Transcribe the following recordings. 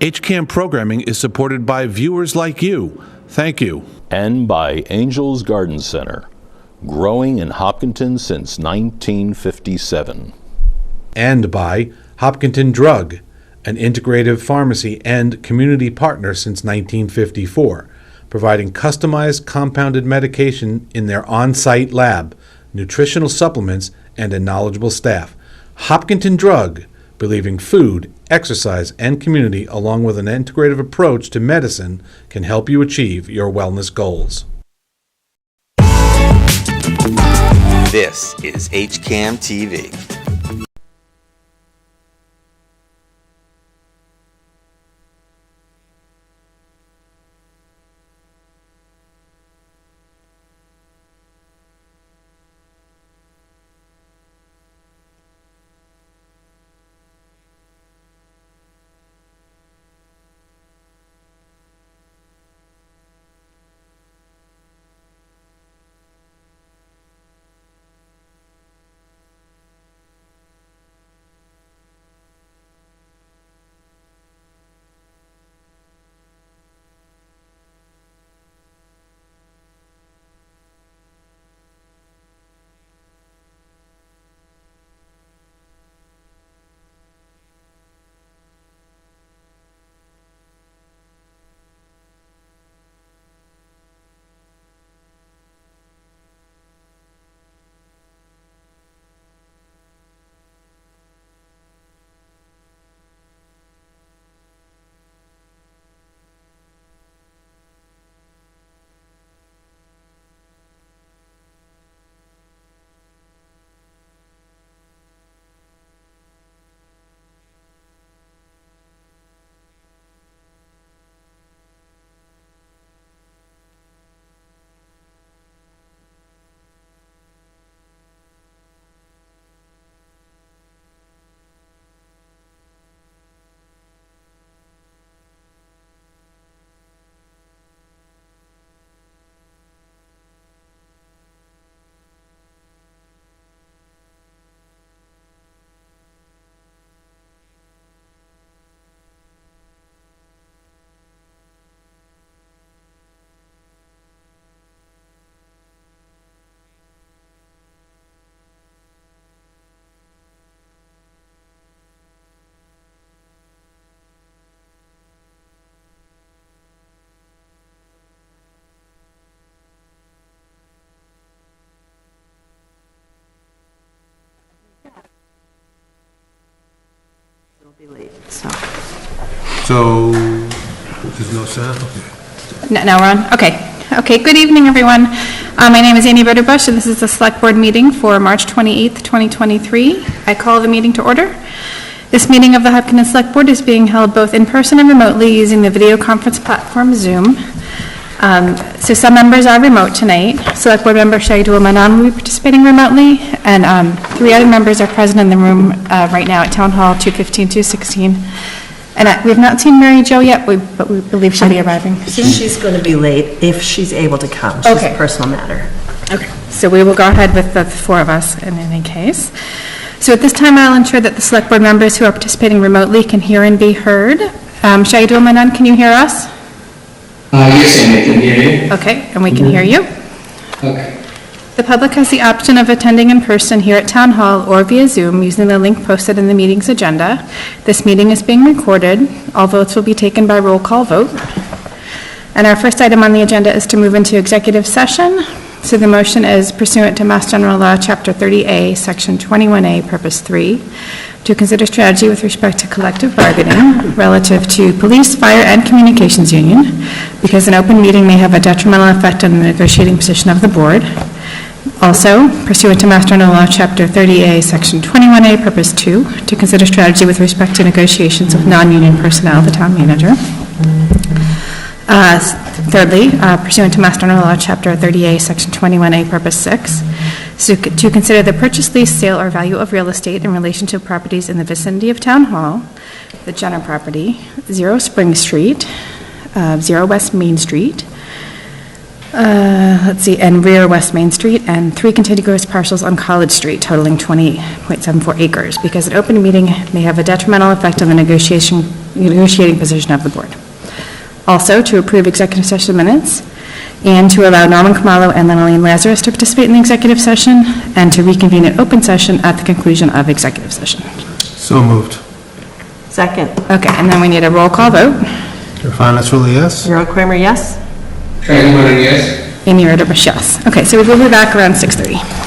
HCAM programming is supported by viewers like you. Thank you. And by Angels Garden Center, growing in Hopkinton since 1957. And by Hopkinton Drug, an integrative pharmacy and community partner since 1954, providing customized compounded medication in their on-site lab, nutritional supplements, and a knowledgeable staff. Hopkinton Drug, believing food, exercise, and community, along with an integrative approach to medicine, can help you achieve your wellness goals. This is HCAM TV. Be late, so there's no sound? Okay. Now we're on? Okay, good evening, everyone. My name is Annie Roderbush, and this is the Select Board meeting for March 28th, 2023. I call the meeting to order. This meeting of the Hopkinton Select Board is being held both in person and remotely using the video conference platform Zoom. So some members are remote tonight. Select Board member Shahidul Manan will be participating remotely, and 3 other members are present in the room right now at Town Hall 215-216. And we have not seen Mary Jo yet, but we believe she'll be arriving soon. she's going to be late if she's able to come. She's a personal matter. Okay, so we will go ahead with the 4 of us in any case. So at this time, I'll ensure that the Select Board members who are participating remotely can hear and be heard. Shahidul Manan, can you hear us? Yes, I can hear you. Okay, and we can hear you. Okay. The public has the option of attending in person here at Town Hall or via Zoom using the link posted in the meeting's agenda. This meeting is being recorded. All votes will be taken by roll call vote. And our first item on the agenda is to move into executive session. So the motion is pursuant to Mass General Law, Chapter 30A, Section 21A, Purpose 3, to consider strategy with respect to collective bargaining relative to police, fire, and communications union, because an open meeting may have a detrimental effect on the negotiating position of the board. Also, pursuant to Mass General Law, Chapter 30A, Section 21A, Purpose 2, to consider strategy with respect to negotiations with non-union personnel, the town manager. Thirdly, pursuant to Mass General Law, Chapter 30A, Section 21A, Purpose 6, so to consider the purchase, lease, sale, or value of real estate in relation to properties in the vicinity of Town Hall, the Jenner property, 0 Spring Street, 0 West Main Street, Let's see, and rear West Main Street, and 3 contiguous parcels on College Street totaling 20.74 acres, because an open meeting may have a detrimental effect on the negotiating position of the board. Also, to approve executive session minutes, and to allow Norman Khumalo and Lenaline Lazarus to participate in the executive session, and to reconvene an open session at the conclusion of executive session. So moved. Second. Okay, and then we need a roll call vote. Finance Ruler, yes? Earl Kramer, yes? Charlie Woodard, yes. Amy Roderbush, yes. Okay, so we will be back around 6:30.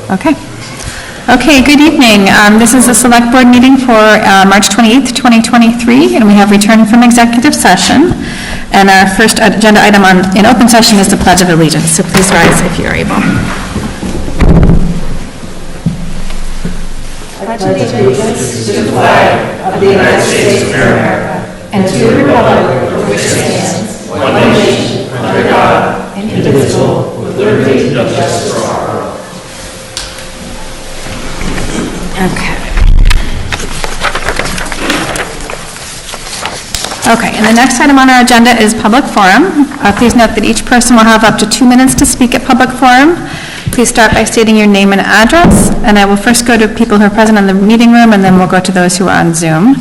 Okay. Okay, good evening. This is the Select Board meeting for March 28th, 2023, and we have returned from executive session. And our first agenda item in open session is the Pledge of Allegiance, so please rise if you're able. Pledge allegiance to the flag of the United States of America and to the republic for which it stands, one nation, under God, indivisible, with liberty and justice for all. Okay. Okay, and the next item on our agenda is public forum. Please note that each person will have up to 2 minutes to speak at public forum. Please start by stating your name and address, and I will first go to people who are present in the meeting room, and then we'll go to those who are on Zoom.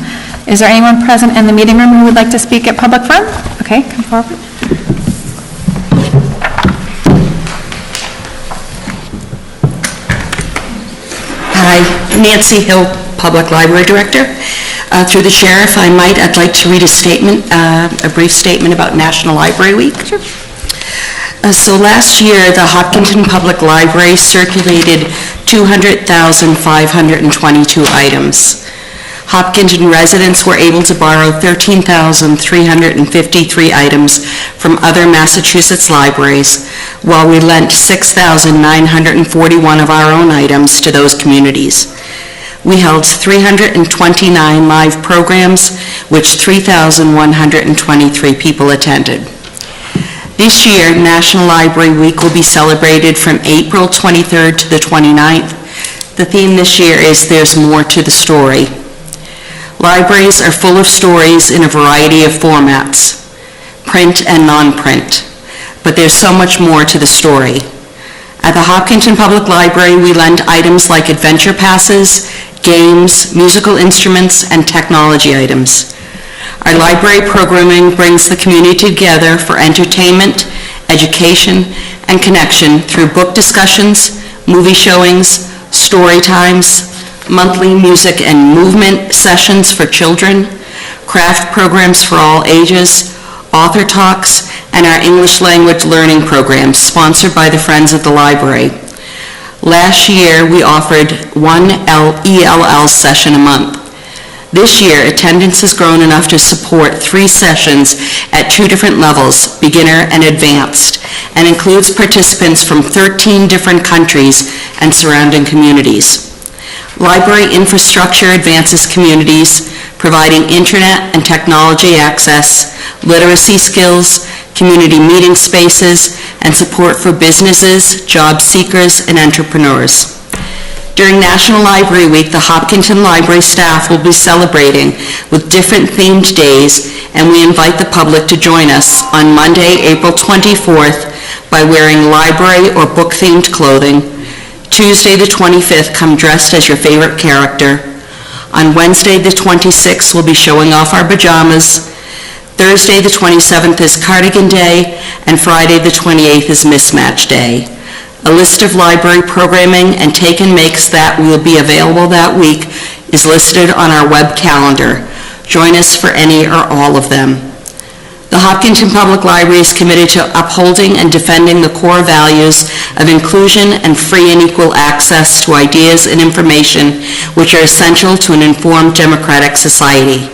Is there anyone present in the meeting room who would like to speak at public forum? Okay, come forward. Hi, Nancy Hill, Public Library Director. Through the Sheriff, I'd like to read a brief statement about National Library Week. Sure. So last year, the Hopkinton Public Library circulated 200,522 items. Hopkinton residents were able to borrow 13,353 items from other Massachusetts libraries, while we lent 6,941 of our own items to those communities. We held 329 live programs, which 3,123 people attended. This year, National Library Week will be celebrated from April 23rd to the 29th. The theme this year is There's More to the Story. Libraries are full of stories in a variety of formats, print and non-print, but there's so much more to the story. At the Hopkinton Public Library, we lend items like adventure passes, games, musical instruments, and technology items. Our library programming brings the community together for entertainment, education, and connection through book discussions, movie showings, story times, monthly music and movement sessions for children, craft programs for all ages, author talks, and our English language learning programs sponsored by the Friends of the Library. Last year, we offered one ELL session a month. This year, attendance has grown enough to support 3 sessions at 2 different levels, beginner and advanced, and includes participants from 13 different countries and surrounding communities. Library infrastructure advances communities, providing internet and technology access, literacy skills, community meeting spaces, and support for businesses, job seekers, and entrepreneurs. During National Library Week, the Hopkinton Library staff will be celebrating with different themed days, and we invite the public to join us on Monday, April 24th by wearing library or book-themed clothing. Tuesday the 25th, come dressed as your favorite character. On Wednesday the 26th, we'll be showing off our pajamas. Thursday the 27th is Cardigan Day, and Friday the 28th is Mismatch Day. A list of library programming and take and makes that will be available that week is listed on our web calendar. Join us for any or all of them. The Hopkinton Public Library is committed to upholding and defending the core values of inclusion and free and equal access to ideas and information which are essential to an informed democratic society.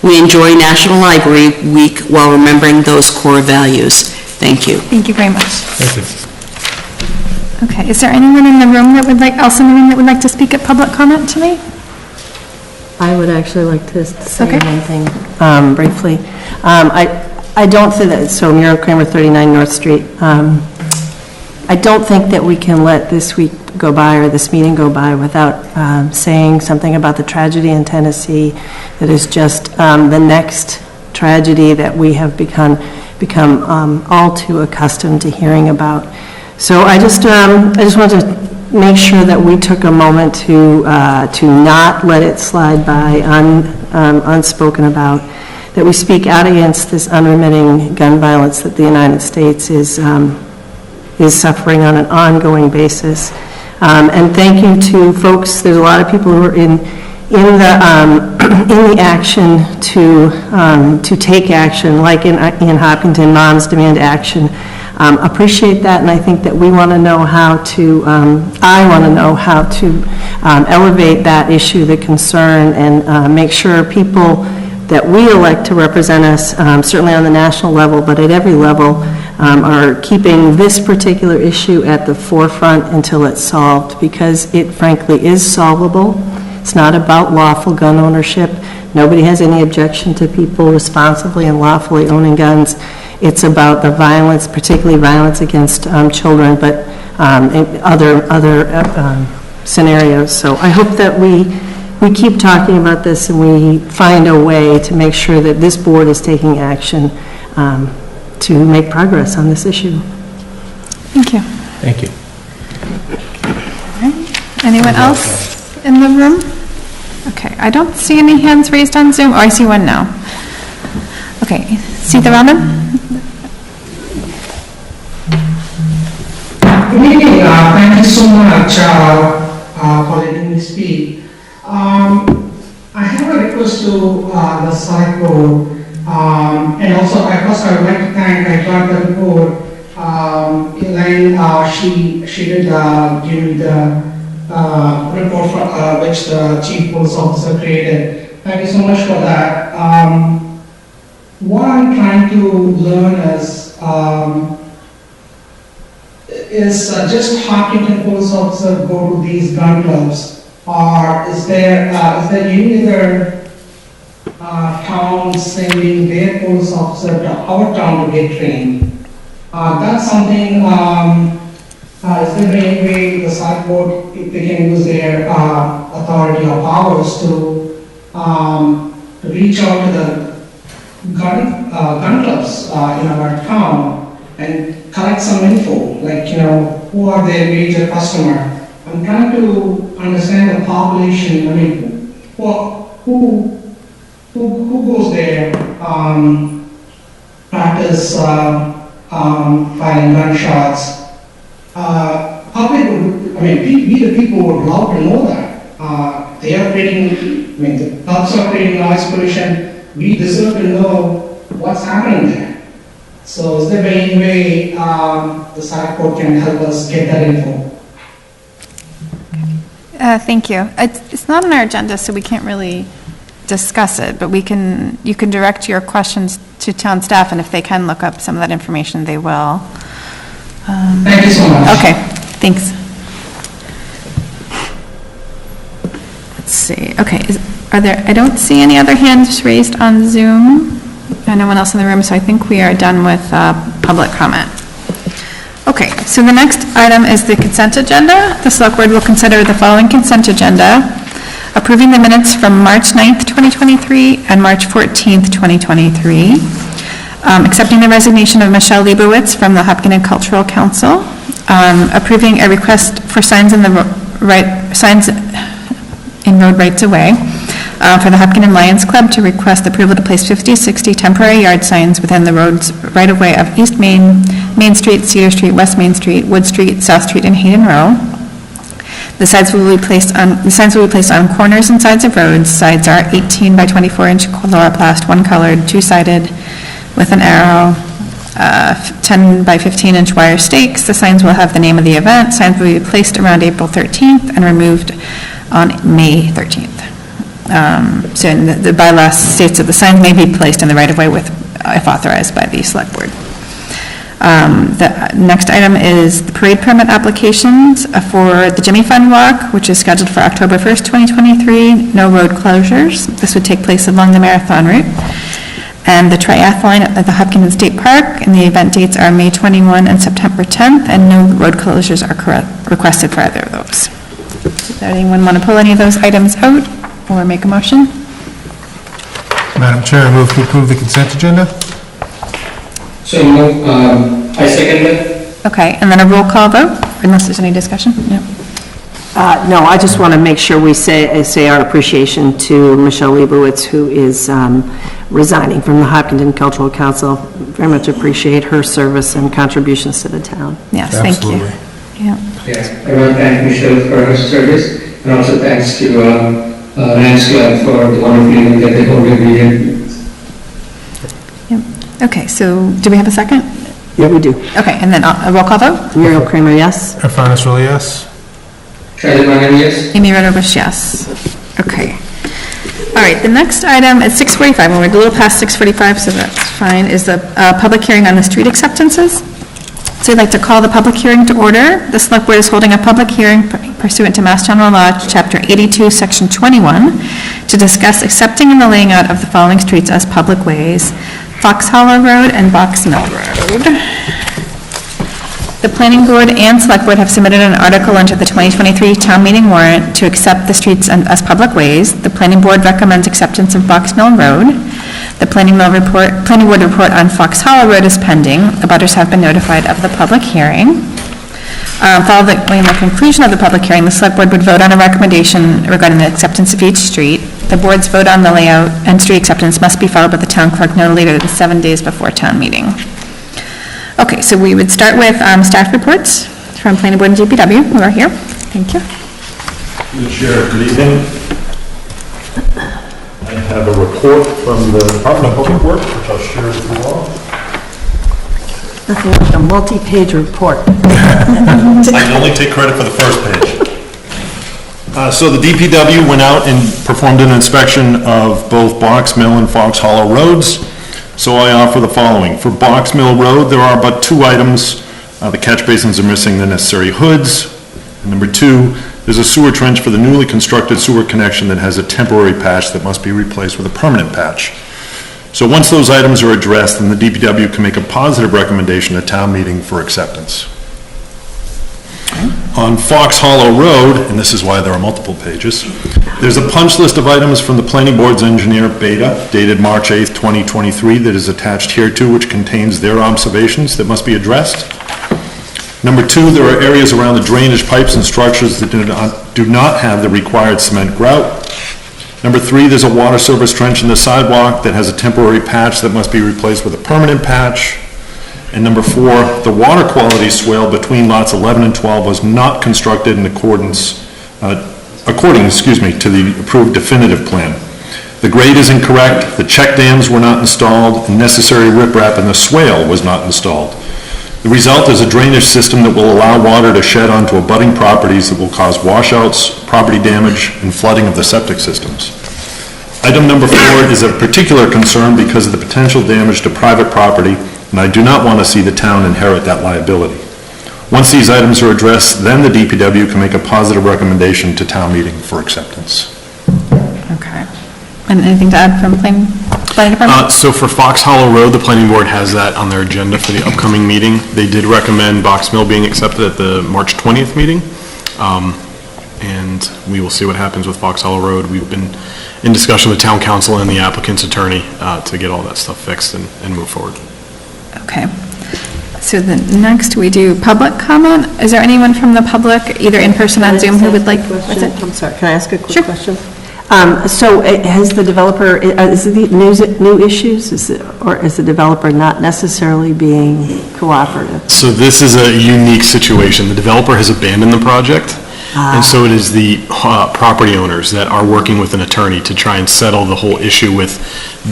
We enjoy National Library Week while remembering those core values. Thank you. Thank you very much. Thank you. Okay, is there anyone in the room that would like to speak at public comment tonight? I would actually like to say Okay. one thing briefly. I don't think that, so Muriel Kramer, 39 North Street. I don't think that we can let this week go by or this meeting go by without saying something about the tragedy in Tennessee that is just the next tragedy that we have become all too accustomed to hearing about. So I just wanted to make sure that we took a moment to not let it slide by unspoken about, that we speak out against this unremitting gun violence that the United States is suffering on an ongoing basis. And thank you to folks. There's a lot of people who are in the action to take action, like in Hopkinton, Moms Demand Action. appreciate that, and I think that we want to know how to, I want to know how to elevate that issue, the concern, and make sure people that we elect to represent us, certainly on the national level, but at every level, are keeping this particular issue at the forefront until it's solved, because it frankly is solvable. It's not about lawful gun ownership. Nobody has any objection to people responsibly and lawfully owning guns. It's about the violence, particularly violence against children, but other scenarios. So I hope that we keep talking about this and we find a way to make sure that this board is taking action to make progress on this issue. Thank you. Thank you. Anyone else in the room? Okay, I don't see any hands raised on Zoom. Oh, I see one now. Okay, Sitaraman? Good evening. Thank you so much for letting me speak. I have a request to the select board, and also first I would like to thank, I got the report, Elaine, she did give me the report for, which the chief police officer created. Thank you so much for that. What I'm trying to learn is just Hopkinton police officer go to these gun clubs, or is there any other town sending their police officer to our town to get trained? That's something. Is there any way the select board, if they can use their authority or powers to reach out to the gun clubs in our town and collect some info, like, who are their major customer? I'm trying to understand the population. I mean, who goes there, practice firing gunshots? Public would, we the people would love to know that. They are creating, the clubs are creating noise pollution. We deserve to know what's happening there. So is there any way the select board can help us get that info? Thank you. It's not on our agenda, so we can't really discuss it, but you can direct your questions to town staff, and if they can look up some of that information, they will. Thank you so much. Okay, thanks. Let's see. Okay, I don't see any other hands raised on Zoom. No one else in the room, so I think we are done with public comment. Okay, so the next item is the consent agenda. The select board will consider the following consent agenda: approving the minutes from March 9th, 2023 and March 14th, 2023, accepting the resignation of Michelle Leibowitz from the Hopkinton Cultural Council, approving a request for signs in road rights of way for the Hopkinton Lions Club to request approval to place 50, 60 temporary yard signs within the roads right-of-way of East Main, Main Street, Cedar Street, West Main Street, Wood Street, South Street, and Hayden Row. The signs will be placed on corners and sides of roads. Sides are 18 by 24 inch chloroplast, one colored, two-sided, with an arrow, 10 by 15 inch wire stakes. The signs will have the name of the event. Signs will be placed around April 13th and removed on May 13th. So the bylaw states that the signs may be placed in the right-of-way if authorized by the select board. The next item is the parade permit applications for the Jimmy Fund Walk, which is scheduled for October 1st, 2023. No road closures. This would take place along the marathon route. And the triathlon at the Hopkinton State Park, and the event dates are May 21 and September 10th, and no road closures are requested for either of those. Does anyone want to pull any of those items out or make a motion? Madam Chair, I move to approve the consent agenda. So I second that. Okay, and then a roll call vote, unless there's any discussion? No. No, I just want to make sure we say our appreciation to Michelle Leibowitz, who is resigning from the Hopkinton Cultural Council. Very much appreciate her service and contributions to the town. Yes, thank you. Absolutely. Yeah. Yes, I want to thank Michelle for her service, and also thanks to Lions Club for the wonderful event that they hold every year. Okay, so do we have a second? Yeah, we do. Okay, and then a roll call vote? Muriel Kramer, yes? Irfan Isroili, yes? Charlie Brown, yes. Amy Redovish, yes. Okay. All right, the next item at 6:45, and we're a little past 6:45, so that's fine, is the public hearing on the street acceptances. So I'd like to call the public hearing to order. The Select Board is holding a public hearing pursuant to Mass General Law, Chapter 82, Section 21, to discuss accepting and the laying out of the following streets as public ways: Fox Hollow Road and Box Mill Road. The Planning Board and Select Board have submitted an article under the 2023 town meeting warrant to accept the streets as public ways. The Planning Board recommends acceptance of Box Mill Road. The Planning Board report on Fox Hollow Road is pending. The butters have been notified of the public hearing. Following the conclusion of the public hearing, the Select Board would vote on a recommendation regarding the acceptance of each street. The Board's vote on the layout and street acceptance must be followed by the town clerk no later than 7 days before town meeting. Okay, so we would start with staff reports from Planning Board and DPW, who are here. Thank you. Good Chair, good evening. I have a report from the Department of Public Works, which I'll share with you all. Nothing like a multi-page report. I can only take credit for the first page. So the DPW went out and performed an inspection of both Box Mill and Fox Hollow roads. So I offer the following. For Box Mill Road, there are but 2 items. The catch basins are missing the necessary hoods. And number 2, there's a sewer trench for the newly constructed sewer connection that has a temporary patch that must be replaced with a permanent patch. So once those items are addressed, then the DPW can make a positive recommendation at town meeting for acceptance. On Fox Hollow Road, and this is why there are multiple pages, there's a punch list of items from the Planning Board's engineer, Beta, dated March 8th, 2023, that is attached here too, which contains their observations that must be addressed. Number 2, there are areas around the drainage pipes and structures that do not have the required cement grout. Number 3, there's a water service trench in the sidewalk that has a temporary patch that must be replaced with a permanent patch. And number 4, the water quality swale between lots 11 and 12 was not constructed in according to the approved definitive plan. The grade is incorrect, the check dams were not installed, and necessary riprap in the swale was not installed. The result is a drainage system that will allow water to shed onto abutting properties that will cause washouts, property damage, and flooding of the septic systems. Item number 4 is of particular concern because of the potential damage to private property, and I do not want to see the town inherit that liability. Once these items are addressed, then the DPW can make a positive recommendation to town meeting for acceptance. Okay. And anything to add from Planning Department? So for Fox Hollow Road, the Planning Board has that on their agenda for the upcoming meeting. They did recommend Box Mill being accepted at the March 20th meeting. And we will see what happens with Fox Hollow Road. We've been in discussion with town council and the applicant's attorney to get all that stuff fixed and move forward. Okay. So the next we do public comment. Is there anyone from the public, either in person or on Zoom, who would like? What's it? I'm sorry, can I ask a quick Sure. question? So has the developer, is it the new issues, or is the developer not necessarily being cooperative? So this is a unique situation. The developer has abandoned the project, and so it is the property owners that are working with an attorney to try and settle the whole issue with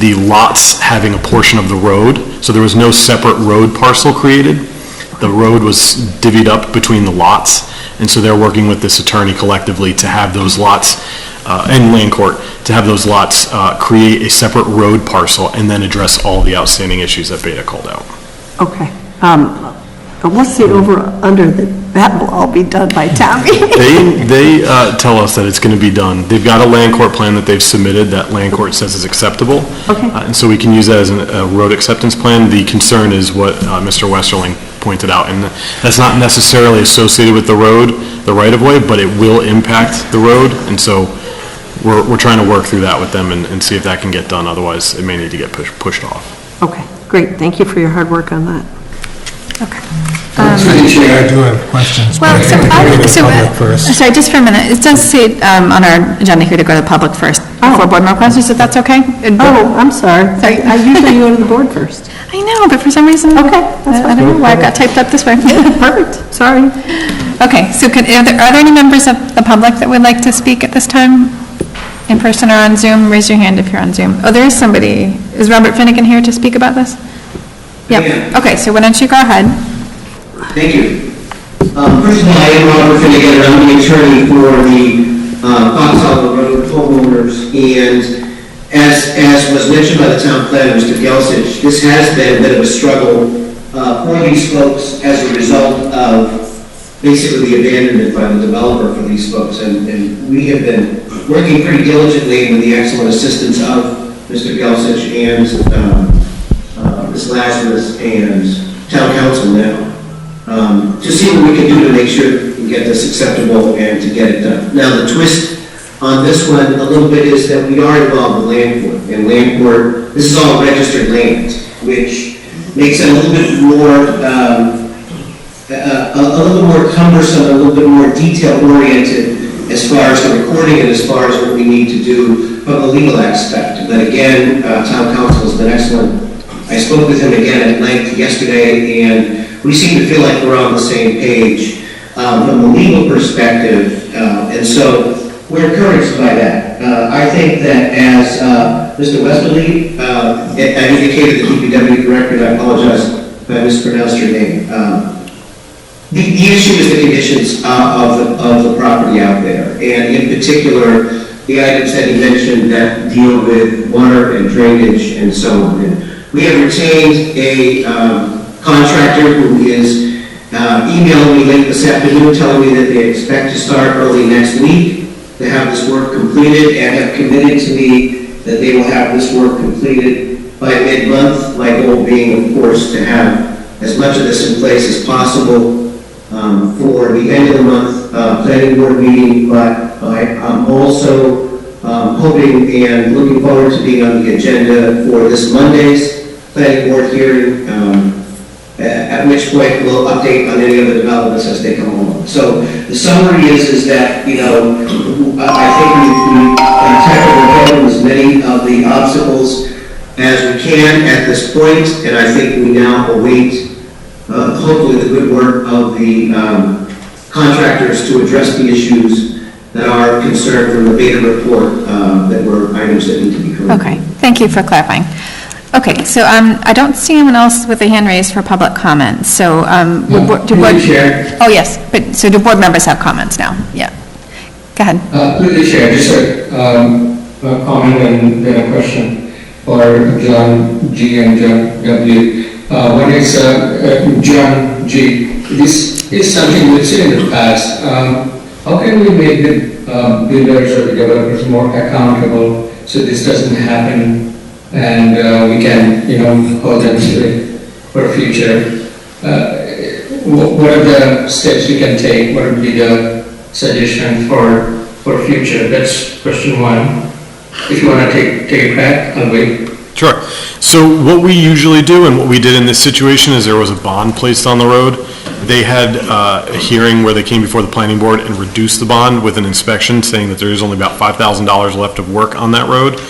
the lots having a portion of the road. So there was no separate road parcel created. The road was divvied up between the lots, and so they're working with this attorney collectively to have those lots and land court to have those lots create a separate road parcel and then address all the outstanding issues that Beta called out. Okay. But what's the over-under that will all be done by town meeting? They tell us that it's going to be done. They've got a land court plan that they've submitted that land court says is acceptable. Okay. And so we can use that as a road acceptance plan. The concern is what Mr. Westerling pointed out, and that's not necessarily associated with the road, the right-of-way, but it will impact the road, and so we're trying to work through that with them and see if that can get done. Otherwise, it may need to get pushed off. Okay, great. Thank you for your hard work on that. Okay. I do have questions. Well, but so, public first. sorry, just for a minute. It does say on our agenda here to go to the public first before board member questions, if that's okay? Oh, I'm sorry. Sorry. I usually go to the board first. I know, but for some reason. Okay, that's I don't know why it got typed up this way. Perfect, sorry. Okay, so are there any members of the public that would like to speak at this time? In person or on Zoom? Raise your hand if you're on Zoom. Oh, there is somebody. Is Robert Finnegan here to speak about this? Yep, okay, so why don't you go ahead? Thank you. First of all, I am Robert Finnegan, I'm the attorney for the Fox Hollow Road homeowners, and as was mentioned by the town planner, Mr. Gelsich, this has been a bit of a struggle for these folks as a result of basically the abandonment by the developer for these folks, and we have been working pretty diligently with the excellent assistance of Mr. Gelsich and Ms. Lazarus and town council now, to see what we can do to make sure we get this acceptable and to get it done. Now, the twist on this one a little bit is that we are involved with land court, and land court, this is all registered land, which makes it a little bit more cumbersome, a little bit more detail oriented as far as the recording and as far as what we need to do from the legal aspect. But again, town council has been excellent. I spoke with him again at length yesterday, and we seem to feel like we're on the same page from the legal perspective, and so we're encouraged by that. I think that as Mr. Westerly, I indicated the DPW director, and I apologize if I mispronounced your name. The issue is the conditions of the property out there, and in particular, the items that he mentioned that deal with water and drainage and so on. And we have retained a contractor who is emailing me late this afternoon telling me that they expect to start early next week to have this work completed, and have committed to me that they will have this work completed by mid-month. My goal being, of course, to have as much of this in place as possible for the end of the month planning board meeting, but I'm also hoping and looking forward to being on the agenda for this Monday's planning board hearing, at which point we'll update on any other developments as they come along. So the summary is that, you know, I think we tackled as many of the obstacles as we can at this point, and I think we now await hopefully the good work of the contractors to address the issues that are concerned from the beta report that were items that need to be corrected. Okay, thank you for clarifying. Okay, so I don't see anyone else with a hand raised for public comment, so do board... Oh, yes, but so do board members have comments now? Yeah. Go ahead. Please share, just a comment and then a question for John G. and John W. One is John G. This is something we've seen in the past. How can we make the builders or the developers more accountable so this doesn't happen, and we can, you know, hold them to it for future? What are the steps we can take? What would be the suggestion for future? That's question one. If you want to take a crack, I'll wait. Sure. So what we usually do, and what we did in this situation, is there was a bond placed on the road. They had a hearing where they came before the planning board and reduced the bond with an inspection, saying that there is only about $5,000 left of work on that road.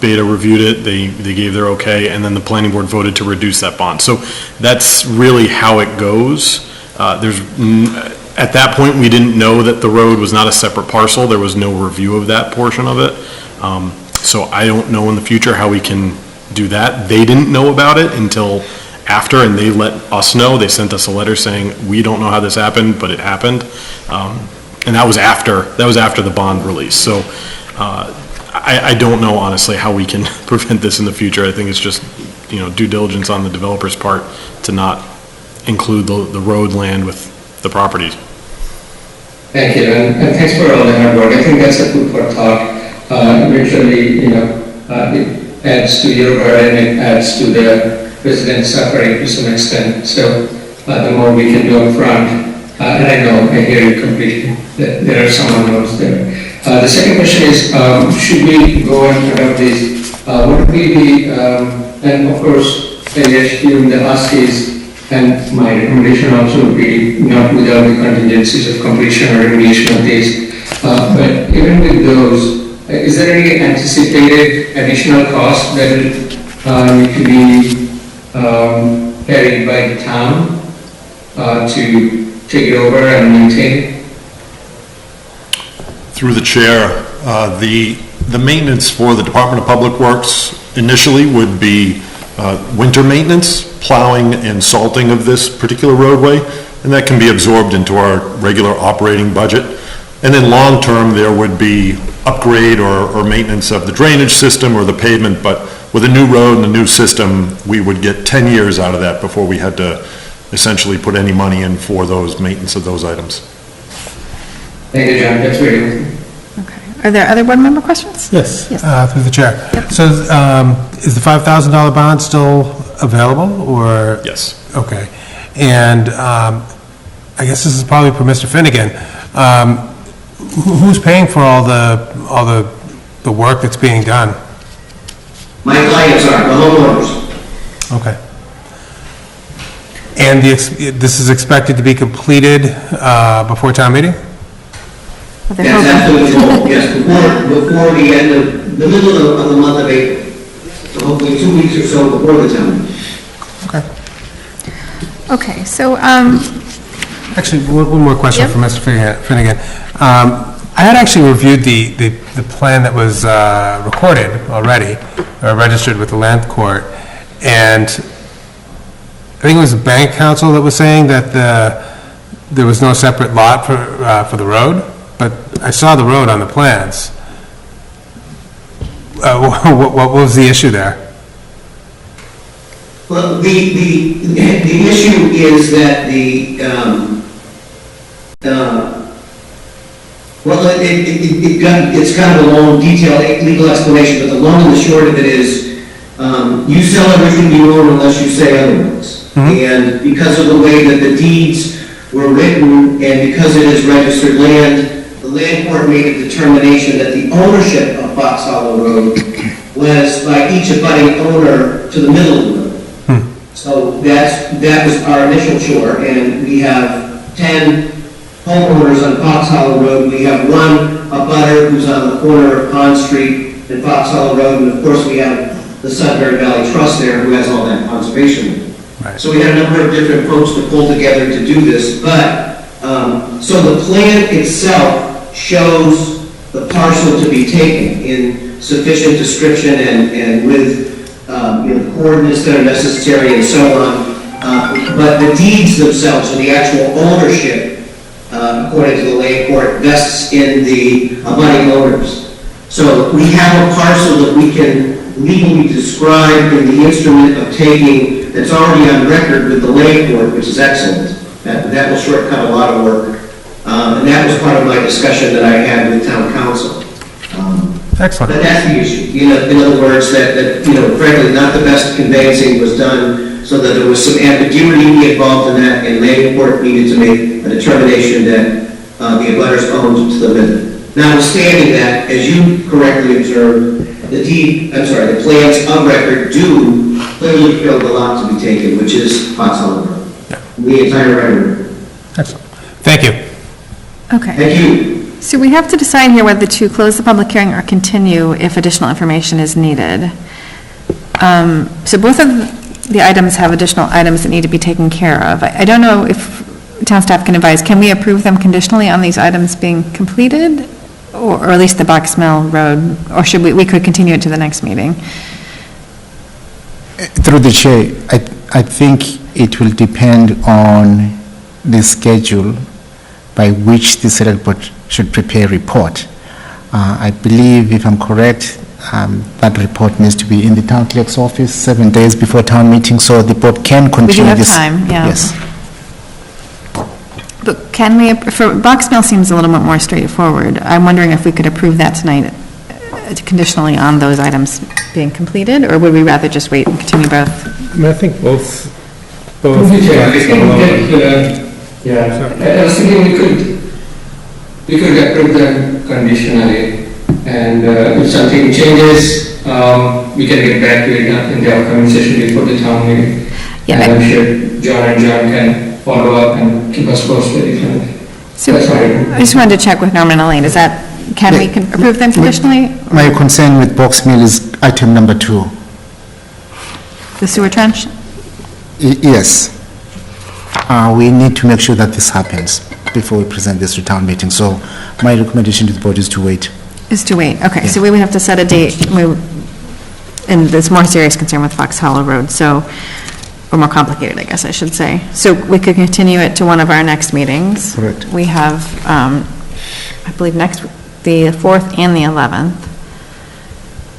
Beta reviewed it, they gave their okay, and then the planning board voted to reduce that bond. So that's really how it goes. At that point, we didn't know that the road was not a separate parcel. There was no review of that portion of it. So I don't know in the future how we can do that. They didn't know about it until after, and they let us know. They sent us a letter saying, we don't know how this happened, but it happened. And that was after the bond release. So I don't know, honestly, how we can prevent this in the future. I think it's just, you know, due diligence on the developer's part to not include the road land with the properties. Thank you, and thanks for all the hard work. I think that's a food for thought. Eventually, you know, it adds to your burden, it adds to the residents suffering to some extent. So the more we can do up front, and I hear you completely, that there are some unknowns there. The second question is, should we go and adopt this? What would be the, and of course, even the ask is, and my recommendation also would be not without the contingencies of completion or remediation of these, but even with those, is there any anticipated additional cost that will need to be carried by the town to take it over and maintain it? Through the chair, the maintenance for the Department of Public Works initially would be winter maintenance, plowing and salting of this particular roadway, and that can be absorbed into our regular operating budget. And then long-term, there would be upgrade or maintenance of the drainage system or the pavement, but with a new road and a new system, we would get 10 years out of that before we had to essentially put any money in for those maintenance of those items. Thank you, John, that's very good. Okay. Are there other board member questions? Yes, Yes. through the chair. So is the $5,000 bond still available, or? Yes. Okay. And I guess this is probably for Mr. Finnegan. Who's paying for all the work that's being done? My clients are, the homeowners. Okay. And this is expected to be completed before town meeting? That's absolutely wrong, yes, before the end of, the middle of the month of April. So hopefully 2 weeks or so before the town meeting. Okay, so, Actually, one more question Yep. for Mr. Finnegan. I had actually reviewed the plan that was recorded already, or registered with the land court, and I think it was the bank council that was saying that there was no separate lot for the road, but I saw the road on the plans. What was the issue there? Well, the issue is that it's kind of a long, detailed legal explanation, but the long and the short of it is, you sell everything you own unless you say otherwise. And because of the way that the deeds were written, and because it is registered land, the land court made a determination that the ownership of Fox Hollow Road was by each abutting owner to the middle of the road. So that was our initial chore, and we have 10 homeowners on Fox Hollow Road. We have one abutter who's on the corner of Pond Street and Fox Hollow Road, and of course we have the Sudbury Valley Trust there who has all that conservation. Right. So we had a number of different folks to pull together to do this, but, so the plan itself shows the parcel to be taken in sufficient description and with the coordinates that are necessary and so on. But the deeds themselves, and the actual ownership, according to the land court, vests in the abutting owners. So we have a parcel that we can legally describe in the instrument of taking that's already on record with the land court, which is excellent. That will shortcut a lot of work. And that was part of my discussion that I had with town council. Excellent. But that's the issue. In other words, that frankly, not the best conveyancing was done, so that there was some ambiguity involved in that, and land court needed to make a determination that the abutters owned to the middle. Notwithstanding that, as you correctly observed, the plans of record do clearly show the lot to be taken, which is Fox Hollow Road. The entire record. Excellent. Thank you. okay. Thank you. So we have to decide here whether to close the public hearing or continue if additional information is needed. So both of the items have additional items that need to be taken care of. I don't know if town staff can advise, can we approve them conditionally on these items being completed? Or at least the Box Mill Road, or should we could continue it to the next meeting? Through the chair, I think it will depend on the schedule by which the select board should prepare a report. I believe, if I'm correct, that report needs to be in the town clerk's office 7 days before town meeting, so the board can continue this. We do have time, yeah. Yes. But can we, for Box Mill seems a little bit more straightforward. I'm wondering if we could approve that tonight conditionally on those items being completed, or would we rather just wait and continue both? I think both. I was thinking we could approve them conditionally, and if something changes, we can get back to it in the upcoming session before the town meeting. Yeah, and I'm sure John can follow up and keep us posted. So I just wanted to check with Norman and Elaine, can we approve them conditionally? My concern with Box Mill is item number 2. The sewer trench? Yes. We need to make sure that this happens before we present this to town meeting. So my recommendation to the board is to wait. Is to wait, okay. So we would have to set a date. and there's more serious concern with Fox Hollow Road, so, or more complicated, I guess I should say. So we could continue it to one of our next meetings. Correct. We have, I believe, the 4th and the 11th.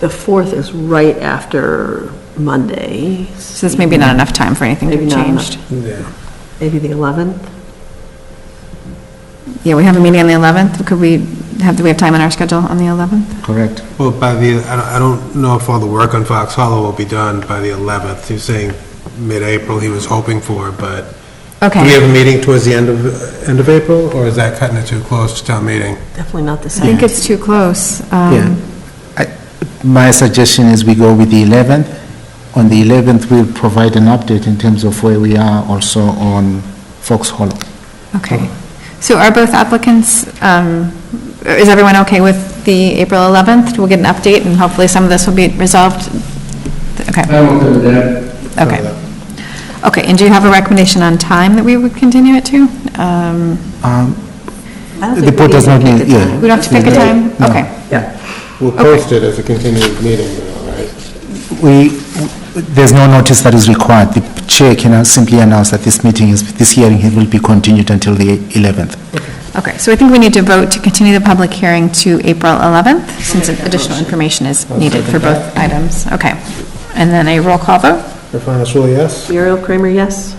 The 4th is right after Monday. So this may be not enough time for anything to be Maybe not enough. changed. Yeah. Maybe the 11th? Yeah, we have a meeting on the 11th. Do we have time in our schedule on the 11th? Correct. Well, I don't know if all the work on Fox Hollow will be done by the 11th. He was saying mid-April he was hoping for, but Okay. do we have a meeting towards the end of April, or is that cutting it too close to town meeting? Definitely not the I same. think it's too close. Yeah. My suggestion is we go with the 11th. On the 11th, we'll provide an update in terms of where we are also on Fox Hollow. Okay. So are both applicants, is everyone okay with the April 11th? We'll get an update, and hopefully some of this will be resolved? Okay. I'm okay with that. Okay. Okay, and do you have a recommendation on time that we would continue it to? The board does not need, yeah. We don't have to pick a time? No. Okay. Yeah. We'll post it as a continued meeting, right? There's no notice that is required. The chair can simply announce that this hearing will be continued until the 11th. Okay, so I think we need to vote to continue the public hearing to April 11th, since additional information is needed for both items. Okay. And then a roll call vote? Irfan Rasool, yes? Muriel Kramer, yes?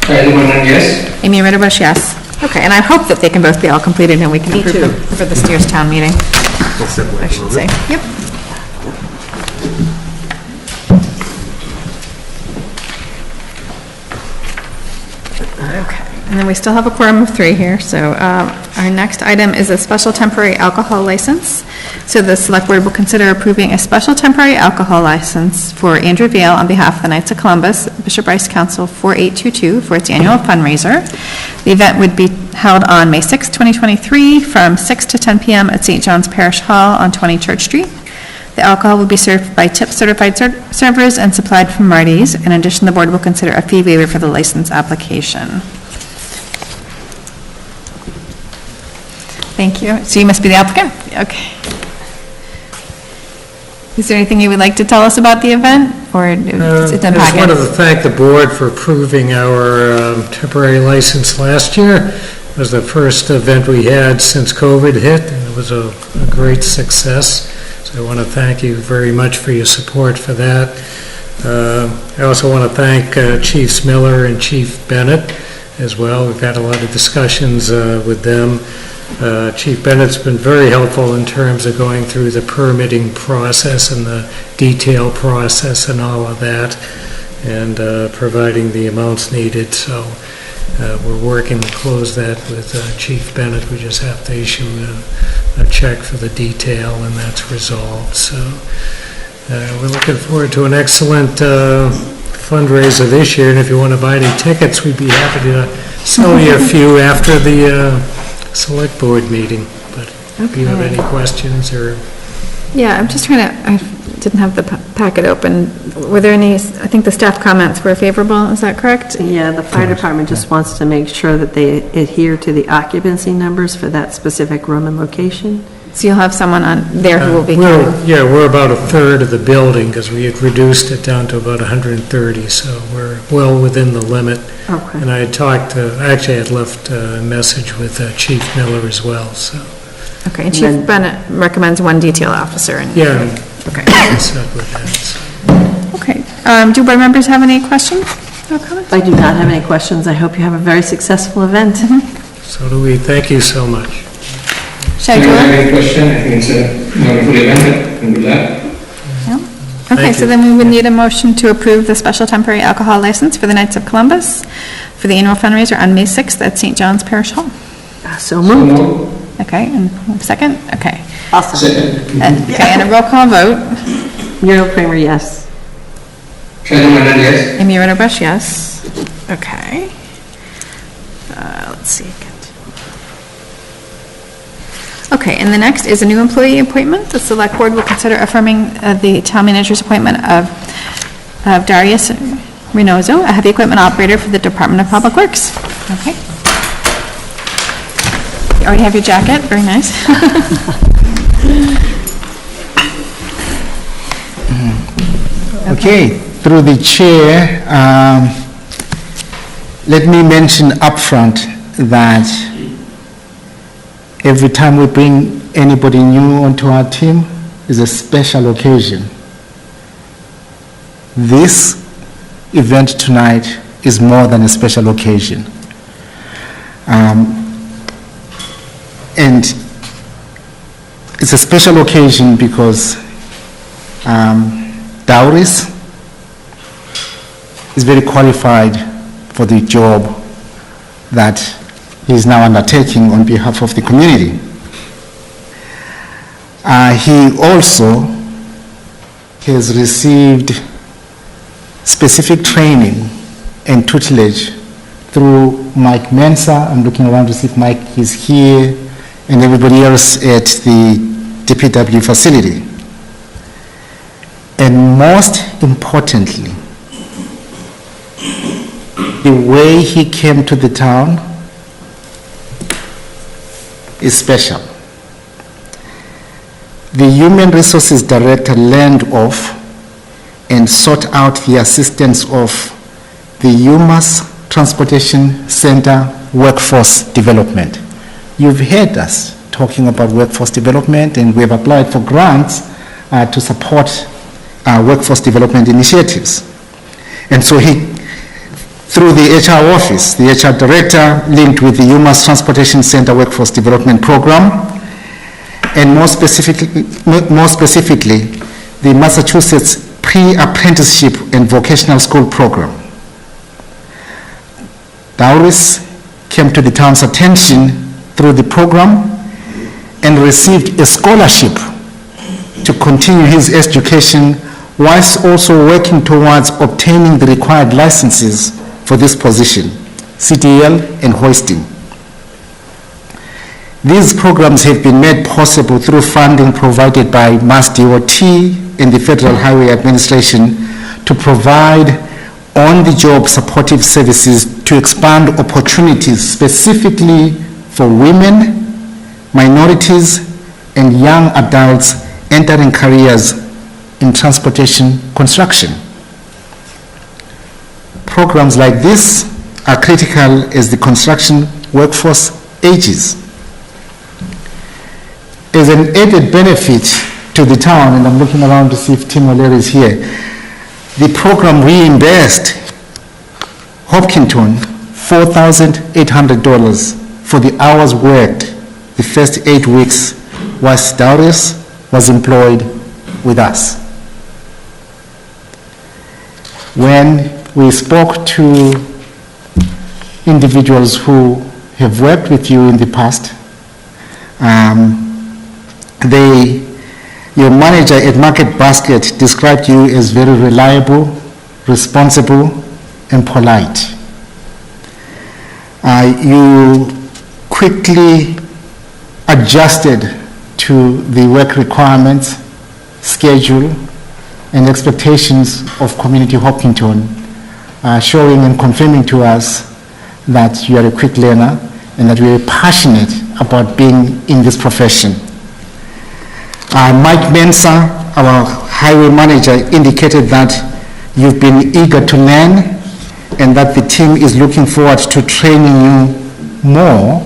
Heidi Moran, yes. Amy Ritterbush, yes. Okay, and I hope that they can both be all completed and we can approve them for the Steers Town meeting, I should say. Yep. Okay, and then we still have a quorum of 3 here, so our next item is a special temporary alcohol license. So the Select Board will consider approving a special temporary alcohol license for Andrew Vail on behalf of the Knights of Columbus, Bishop Rice Council 4822 for its annual fundraiser. The event would be held on May 6, 2023, from 6 to 10 p.m. at St. John's Parish Hall on 20 Church Street. The alcohol will be served by tip-certified servers and supplied from Marty's. In addition, the board will consider a fee waiver for the license application. Thank you. So you must be the applicant? Okay. Is there anything you would like to tell us about the event, or it's in the I just packet? wanted to thank the board for approving our temporary license last year. It was the first event we had since COVID hit, and it was a great success. So I want to thank you very much for your support for that. I also want to thank Chiefs Miller and Chief Bennett as well. We've had a lot of discussions with them. Chief Bennett's been very helpful in terms of going through the permitting process and the detail process and all of that, and providing the amounts needed. So we're working to close that with Chief Bennett. We just have to issue a check for the detail, and that's resolved. So we're looking forward to an excellent fundraiser this year, and if you want to buy any tickets, we'd be happy to sell you a few after the select board meeting. But if you have any questions or... Yeah, I'm just trying to, I didn't have the packet open. Were there any, I think the staff comments were favorable, is that correct? Yeah, the fire department just wants to make sure that they adhere to the occupancy numbers for that specific room and location. So you'll have someone on there who will be... We're about a third of the building, because we had reduced it down to about 130, so we're well within the limit. Okay. And I had talked to, actually I had left a message with Chief Miller as well, so. Okay, and Chief Bennett recommends one detail officer. Yeah. Okay. I said with that, so. Okay. Do board members have any questions or comments? I do not have any questions. I hope you have a very successful event. So do we. Thank you so much. Shall I Do do you have it? any question? I think it's a wonderful event. And good luck. Okay, Thank so you. then we would need a motion to approve the special temporary alcohol license for the Knights of Columbus for the annual fundraiser on May 6th at St. John's Parish Hall. So moved. Okay, and second? Okay. Awesome. Okay, and a roll call vote. Muriel Kramer, yes. Heidi Moran, yes. Amy Ritterbush, yes. Okay. Let's see. Okay, and the next is a new employee appointment. The select board will consider affirming the town manager's appointment of Darius Reynoso, a heavy equipment operator for the Department of Public Works. Okay. You already have your jacket, very nice. Okay, through the chair, let me mention upfront that every time we bring anybody new onto our team is a special occasion. This event tonight is more than a special occasion. And it's a special occasion because Dauris is very qualified for the job that he is now undertaking on behalf of the community. He also has received specific training and tutelage through Mike Mensa. I'm looking around to see if Mike is here, and everybody else at the DPW facility. And most importantly, the way he came to the town is special. The Human Resources Director learned of and sought out the assistance of the UMass Transportation Center Workforce Development. You've heard us talking about workforce development, and we have applied for grants to support workforce development initiatives. And so he, through the HR office, the HR director linked with the UMass Transportation Center Workforce Development Program, and more specifically, the Massachusetts Pre-Apprenticeship and Vocational School Program. Dauris came to the town's attention through the program and received a scholarship to continue his education whilst also working towards obtaining the required licenses for this position, CDL and hoisting. These programs have been made possible through funding provided by MassDOT and the Federal Highway Administration to provide on-the-job supportive services to expand opportunities specifically for women, minorities, and young adults entering careers in transportation construction. Programs like this are critical as the construction workforce ages. As an added benefit to the town, and I'm looking around to see if Tim O'Leary is here, the program reimbursed Hopkinton $4,800 for the hours worked the first 8 weeks whilst Dauris was employed with us. When we spoke to individuals who have worked with you in the past, your manager at Market Basket described you as very reliable, responsible, and polite. You quickly adjusted to the work requirements, schedule, and expectations of Community Hopkinton, showing and confirming to us that you are a quick learner and that we are passionate about being in this profession. Mike Mensa, our highway manager, indicated that you've been eager to learn and that the team is looking forward to training you more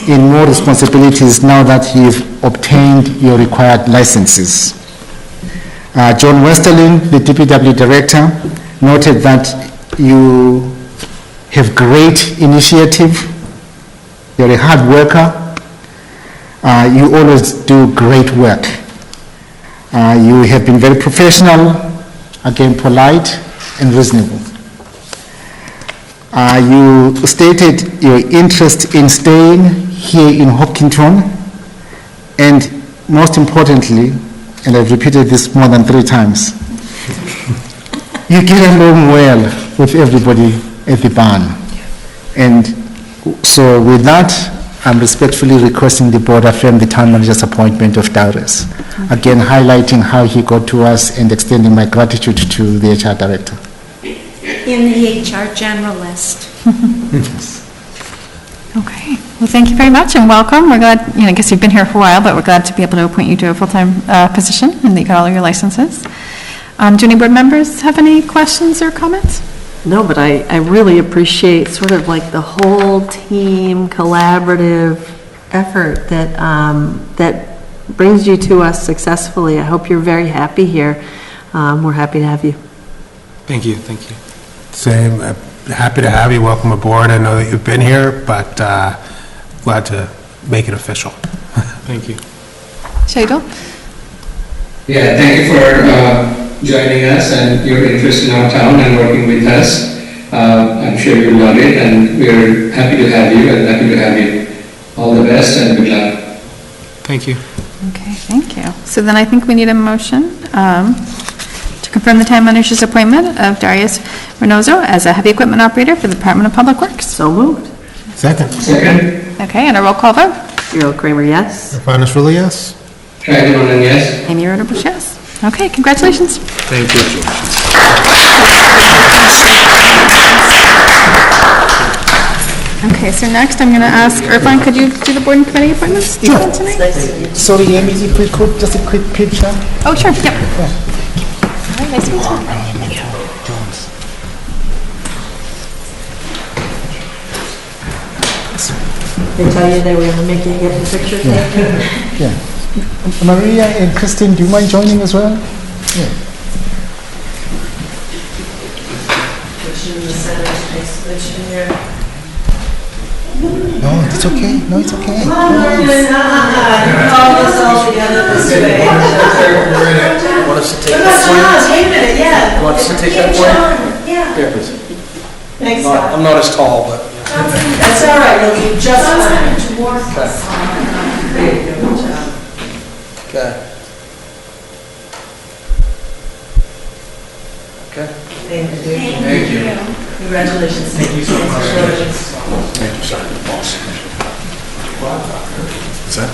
in more responsibilities now that you've obtained your required licenses. John Westerling, the DPW director, noted that you have great initiative, you're a hard worker, you always do great work. You have been very professional, again polite and reasonable. You stated your interest in staying here in Hopkinton, and most importantly, and I've repeated this more than 3 times, you get along well with everybody at the barn. And so with that, I'm respectfully requesting the board affirm the town manager's appointment of Dauris. Again, highlighting how he got to us and extending my gratitude to the HR director. In the HR generalist. Okay, well, thank you very much and welcome. We're glad, I guess you've been here for a while, but we're glad to be able to appoint you to a full-time position and that you got all your licenses. Do any board members have any questions or comments? No, but I really appreciate sort of like the whole team collaborative effort that, that brings you to us successfully. I hope you're very happy here. We're happy to have you. Thank you, thank you. Same, happy to have you, welcome aboard. I know that you've been here, but glad to make it official. Thank you. Shadul? Yeah, thank you for joining us and your interest in our town and working with us. I'm sure you'll love it, and we're happy to have you and happy to have you. All the best and good luck. Thank you. Okay, thank you. So then I think we need a motion to confirm the town manager's appointment of Darius Reynoso as a heavy equipment operator for the Department of Public Works. So moved. Second. Second. Okay, and a roll call vote. Cyril Kramer, yes. Finance really, yes? Shahid Manan, yes. Amy Rodenbush, yes. Okay, congratulations. Thank you. Okay, so next I'm going to ask Irfan, could you do the board and committee appointments tonight? Sorry, Amy, if we could, just a quick picture. Oh, sure, yep. All right, nice to meet you. They tell you they were going to make you get the picture taken? Yeah. Maria and Christine, do you mind joining as well? Yeah. No, it's okay. No, it's okay. You called us all together this way. Want us to take that point? Take it, yeah. Want us to take that point? Yeah. Here, please. Thanks, I'm not as tall, but. That's all right, you'll do just fine. Okay. Okay. Thank you. Thank you. Congratulations. Thank you so much. Thank you, sir. Boss. Is that?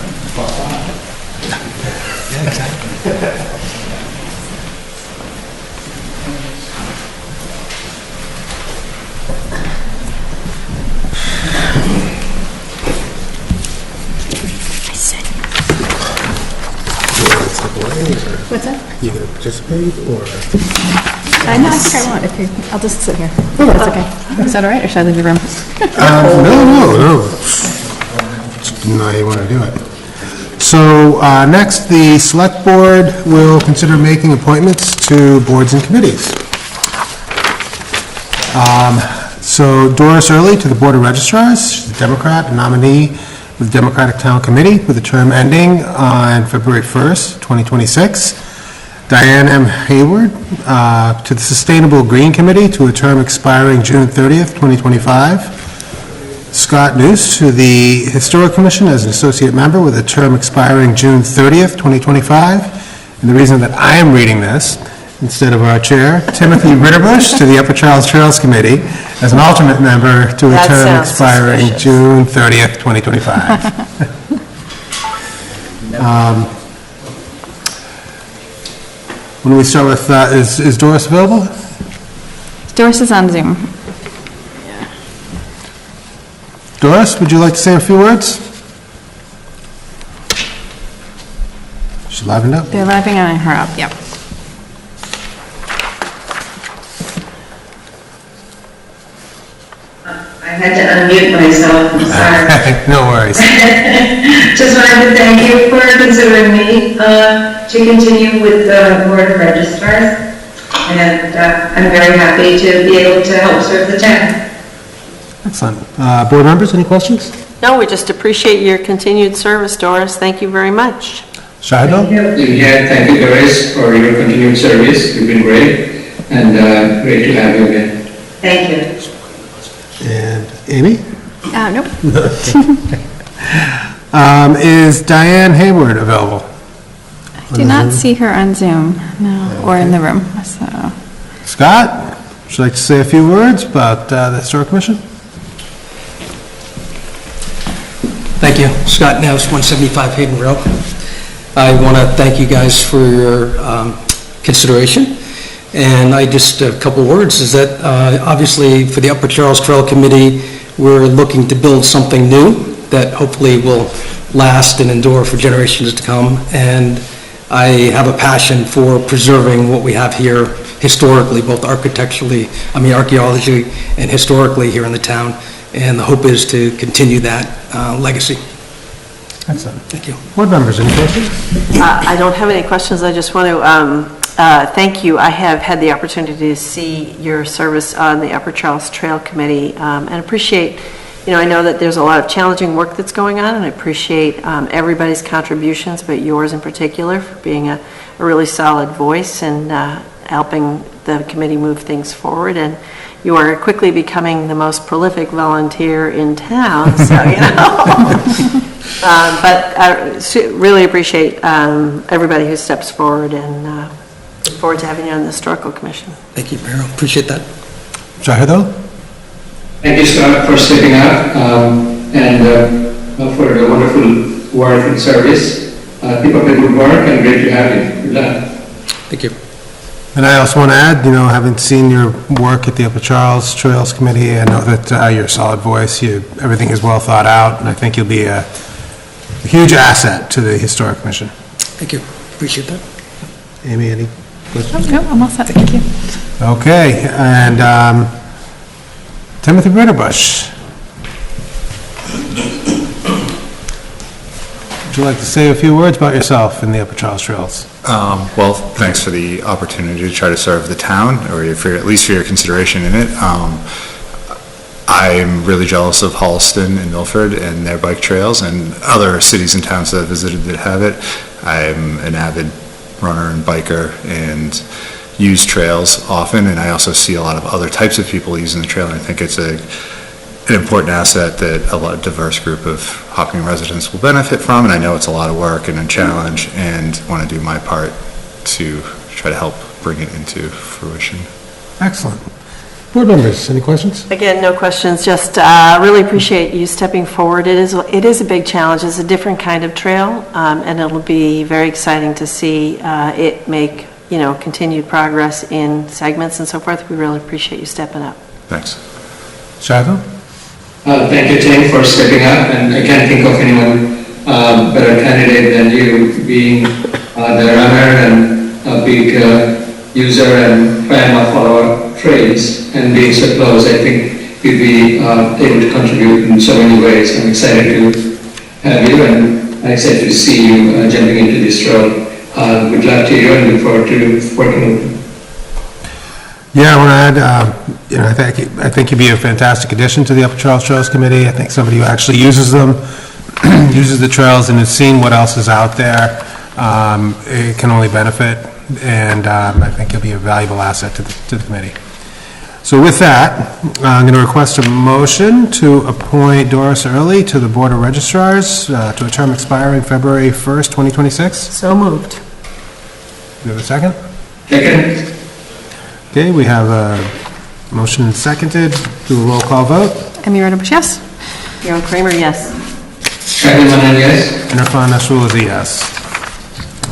Yeah, exactly. What's that? You gonna participate or? No, I think I won't. If you, I'll just sit here. That's okay. Is that all right, or should I leave the room? No. Didn't know how you want to do it. So next, the select board will consider making appointments to boards and committees. So Doris Early to the Board of Registrars, she's a Democrat, a nominee with the Democratic Town Committee with a term ending on February 1st, 2026. Diane M. Hayward to the Sustainable Green Committee to a term expiring June 30th, 2025. Scott Noose to the Historic Commission as an associate member with a term expiring June 30th, 2025. And the reason that I am reading this instead of our chair, Timothy Ritterbush to the Upper Charles Trails Committee as an alternate member to a That term sounds expiring suspicious. June 30th, 2025. When we start with, is Doris available? Doris is on Zoom. Doris, would you like to say a few words? She's livened up. They're laughing on her up, yep. I had to unmute myself, I'm sorry. No worries. Just wanted to thank you for considering me to continue with the Board of Registrars, and I'm very happy to be able to help serve the town. Excellent. Board members, any questions? No, we just appreciate your continued service, Doris. Thank you very much. Shahidul? Yeah, thank you, Doris, for your continued service. You've been great, and great to have you again. Thank you. And Amy? Nope. Is Diane Hayward available? I do not see her on Zoom, no, or in the room, so. Scott, would you like to say a few words about the Historic Commission? Thank you. Scott Nels, 175 Hayden Road. I want to thank you guys for your consideration. And I just, a couple words, is that obviously for the Upper Charles Trail Committee, we're looking to build something new that hopefully will last and endure for generations to come. And I have a passion for preserving what we have here historically, both architecturally, archaeology and historically here in the town. And the hope is to continue that legacy. Excellent. Thank you. Board members, any questions? I don't have any questions. I just want to thank you. I have had the opportunity to see your service on the Upper Charles Trail Committee and appreciate, I know that there's a lot of challenging work that's going on, and I appreciate everybody's contributions, but yours in particular, for being a really solid voice and helping the committee move things forward. And you are quickly becoming the most prolific volunteer in town, so, but I really appreciate everybody who steps forward, and look forward to having you on the Historical Commission. Thank you, Mayor. Appreciate that. Shahidul? Thank you, Scott, for stepping up and for the wonderful work and service. Keep up the good work, and great to have you. Good luck. Thank you. And I also want to add, having seen your work at the Upper Charles Trails Committee, I know that you're a solid voice. Everything is well thought out, and I think you'll be a huge asset to the Historic Commission. Thank you. Appreciate that. Amy, any questions? No, I'm all set. Thank you. Okay, and Timothy Ritterbush. Would you like to say a few words about yourself in the Upper Charles Trails? Well, thanks for the opportunity to try to serve the town, or at least for your consideration in it. I'm really jealous of Halston and Milford and their bike trails, and other cities and towns that I've visited that have it. I'm an avid runner and biker and use trails often, and I also see a lot of other types of people using the trail, and I think it's an important asset that a diverse group of Hopkinton residents will benefit from, and I know it's a lot of work and a challenge, and want to do my part to try to help bring it into fruition. Excellent. Board members, any questions? Again, no questions, just really appreciate you stepping forward. It is a big challenge. It's a different kind of trail, and it'll be very exciting to see it make, continued progress in segments and so forth. We really appreciate you stepping up. Thanks. Shahidul? Thank you, Tim, for stepping up, and I can't think of anyone better candidate than you, being the runner and a big user and fan of our trails, and being so close. I think you'd be able to contribute in so many ways. I'm excited to have you, and I'm excited to see you jumping into this role. Good luck to you, and look forward to working with you. Yeah, I want to add, I think you'd be a fantastic addition to the Upper Charles Trails Committee. I think somebody who actually uses them, uses the trails, and has seen what else is out there, it can only benefit, and I think you'll be a valuable asset to the committee. So with that, I'm going to request a motion to appoint Doris Early to the Board of Registrars to a term expiring February 1st, 2026. So moved. Do we have a second? Second. Okay, we have a motion and seconded. Do a roll call vote. Amy Ritterbush, yes. Carol Kramer, yes. Shahidul Manan, yes. And Irfan Nasrullah is a yes.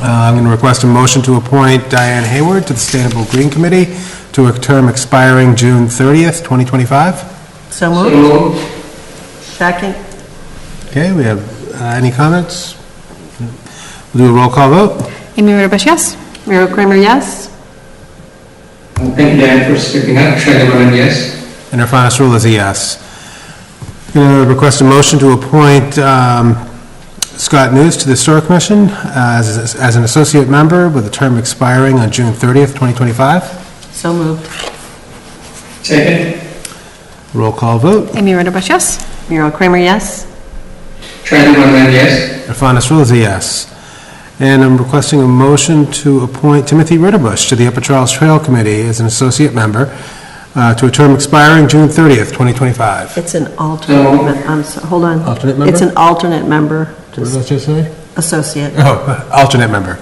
I'm going to request a motion to appoint Diane Hayward to the Sustainable Green Committee to a term expiring June 30th, 2025. So moved. Second. Okay, we have any comments? We'll do a roll call vote. Amy Ritterbush, yes. Carol Kramer, yes. Thank you, Dan, for stepping up. Shahidul Manan, yes. And Irfan Nasrullah is a yes. I'm going to request a motion to appoint Scott News to the Historic Commission as an associate member with a term expiring on June 30th, 2025. So moved. Second. Roll call vote. Amy Ritterbush, yes. Carol Kramer, yes. Shahidul Manan, yes. Irfan Nasrullah is a yes. And I'm requesting a motion to appoint Timothy Ritterbush to the Upper Charles Trail Committee as an associate member to a term expiring June 30th, 2025. It's an alternate, hold on. Alternate member? It's an alternate member. What did that just say? Associate. Oh, alternate member.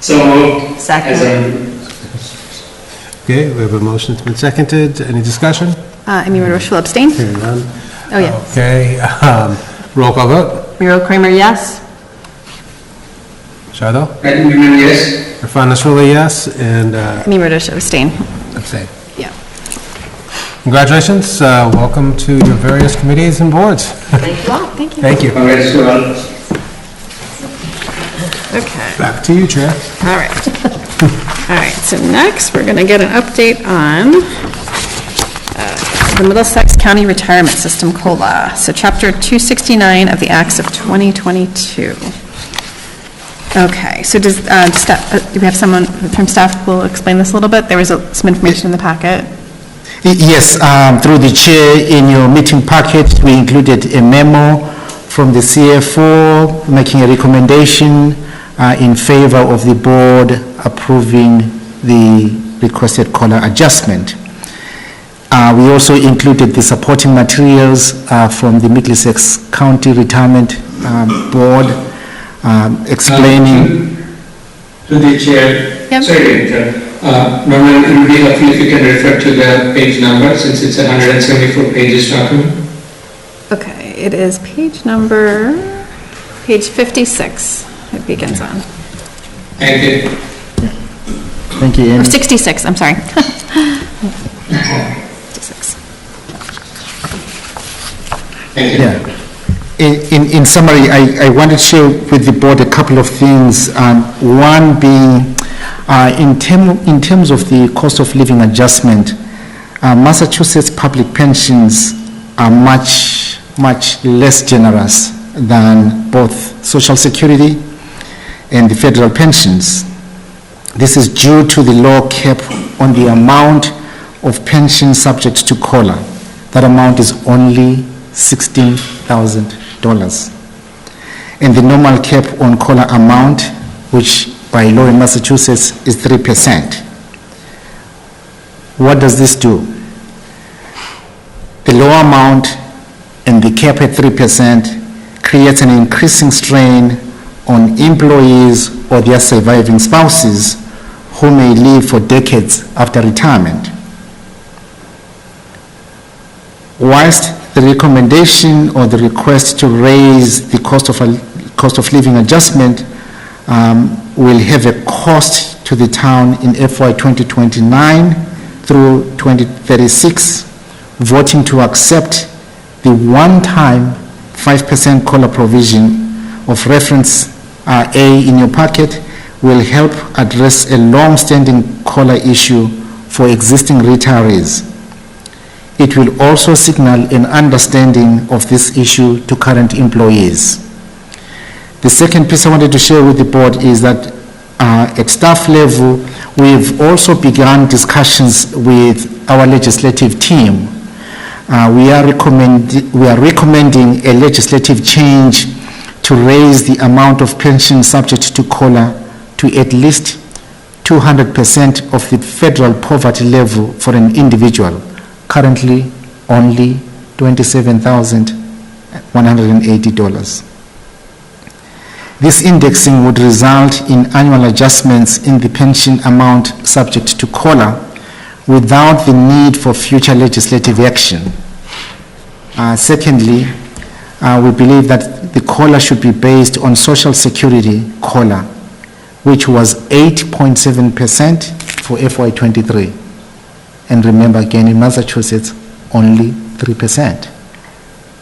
So moved. Second. Okay, we have a motion that's been seconded. Any discussion? Amy Ritterbush will abstain. Hearing none. Oh, yeah. Okay, roll call vote. Carol Kramer, yes. Shahidul? Shahidul Manan, yes. Irfan Nasrullah, yes, and Amy Ritterbush abstain. abstain. Yeah. Congratulations. Welcome to your various committees and boards. Thank you all. Thank you. Thank you. Congrats to all. Okay. Back to you, Chair. All right. All right, so next, we're going to get an update on the Middlesex County Retirement System, COLA. So Chapter 269 of the Acts of 2022. Okay, so do we have someone from staff who will explain this a little bit? There was some information in the packet. Yes, through the chair, in your meeting packet, we included a memo from the CFO making a recommendation in favor of the board approving the requested COLA adjustment. We also included the supporting materials from the Middlesex County Retirement Board explaining. To the chair, sorry, Norman, it would be helpful if you can refer to the page number since it's a 174 pages document. Okay, it is page 56 it begins on. Thank you. Thank you, Amy. Or 66, I'm sorry. 66. Thank you. Yeah. In summary, I want to share with the board a couple of things. One being, in terms of the cost of living adjustment, Massachusetts public pensions are much less generous than both Social Security and the federal pensions. This is due to the low cap on the amount of pension subject to COLA. That amount is only $16,000. And the normal cap on COLA amount, which by law in Massachusetts is 3%. What does this do? The low amount and the cap at 3% creates an increasing strain on employees or their surviving spouses who may live for decades after retirement. Whilst the recommendation or the request to raise the cost of living adjustment will have a cost to the town in FY 2029 through 2036, voting to accept the one-time 5% COLA provision of reference A in your packet will help address a long-standing COLA issue for existing retirees. It will also signal an understanding of this issue to current employees. The second piece I wanted to share with the board is that at staff level, we've also begun discussions with our legislative team. We are recommending a legislative change to raise the amount of pension subject to COLA to at least 200% of the federal poverty level for an individual, currently only $27,180. This indexing would result in annual adjustments in the pension amount subject to COLA without the need for future legislative action. Secondly, we believe that the COLA should be based on Social Security COLA, which was 8.7% for FY23. And remember again, in Massachusetts, only 3%.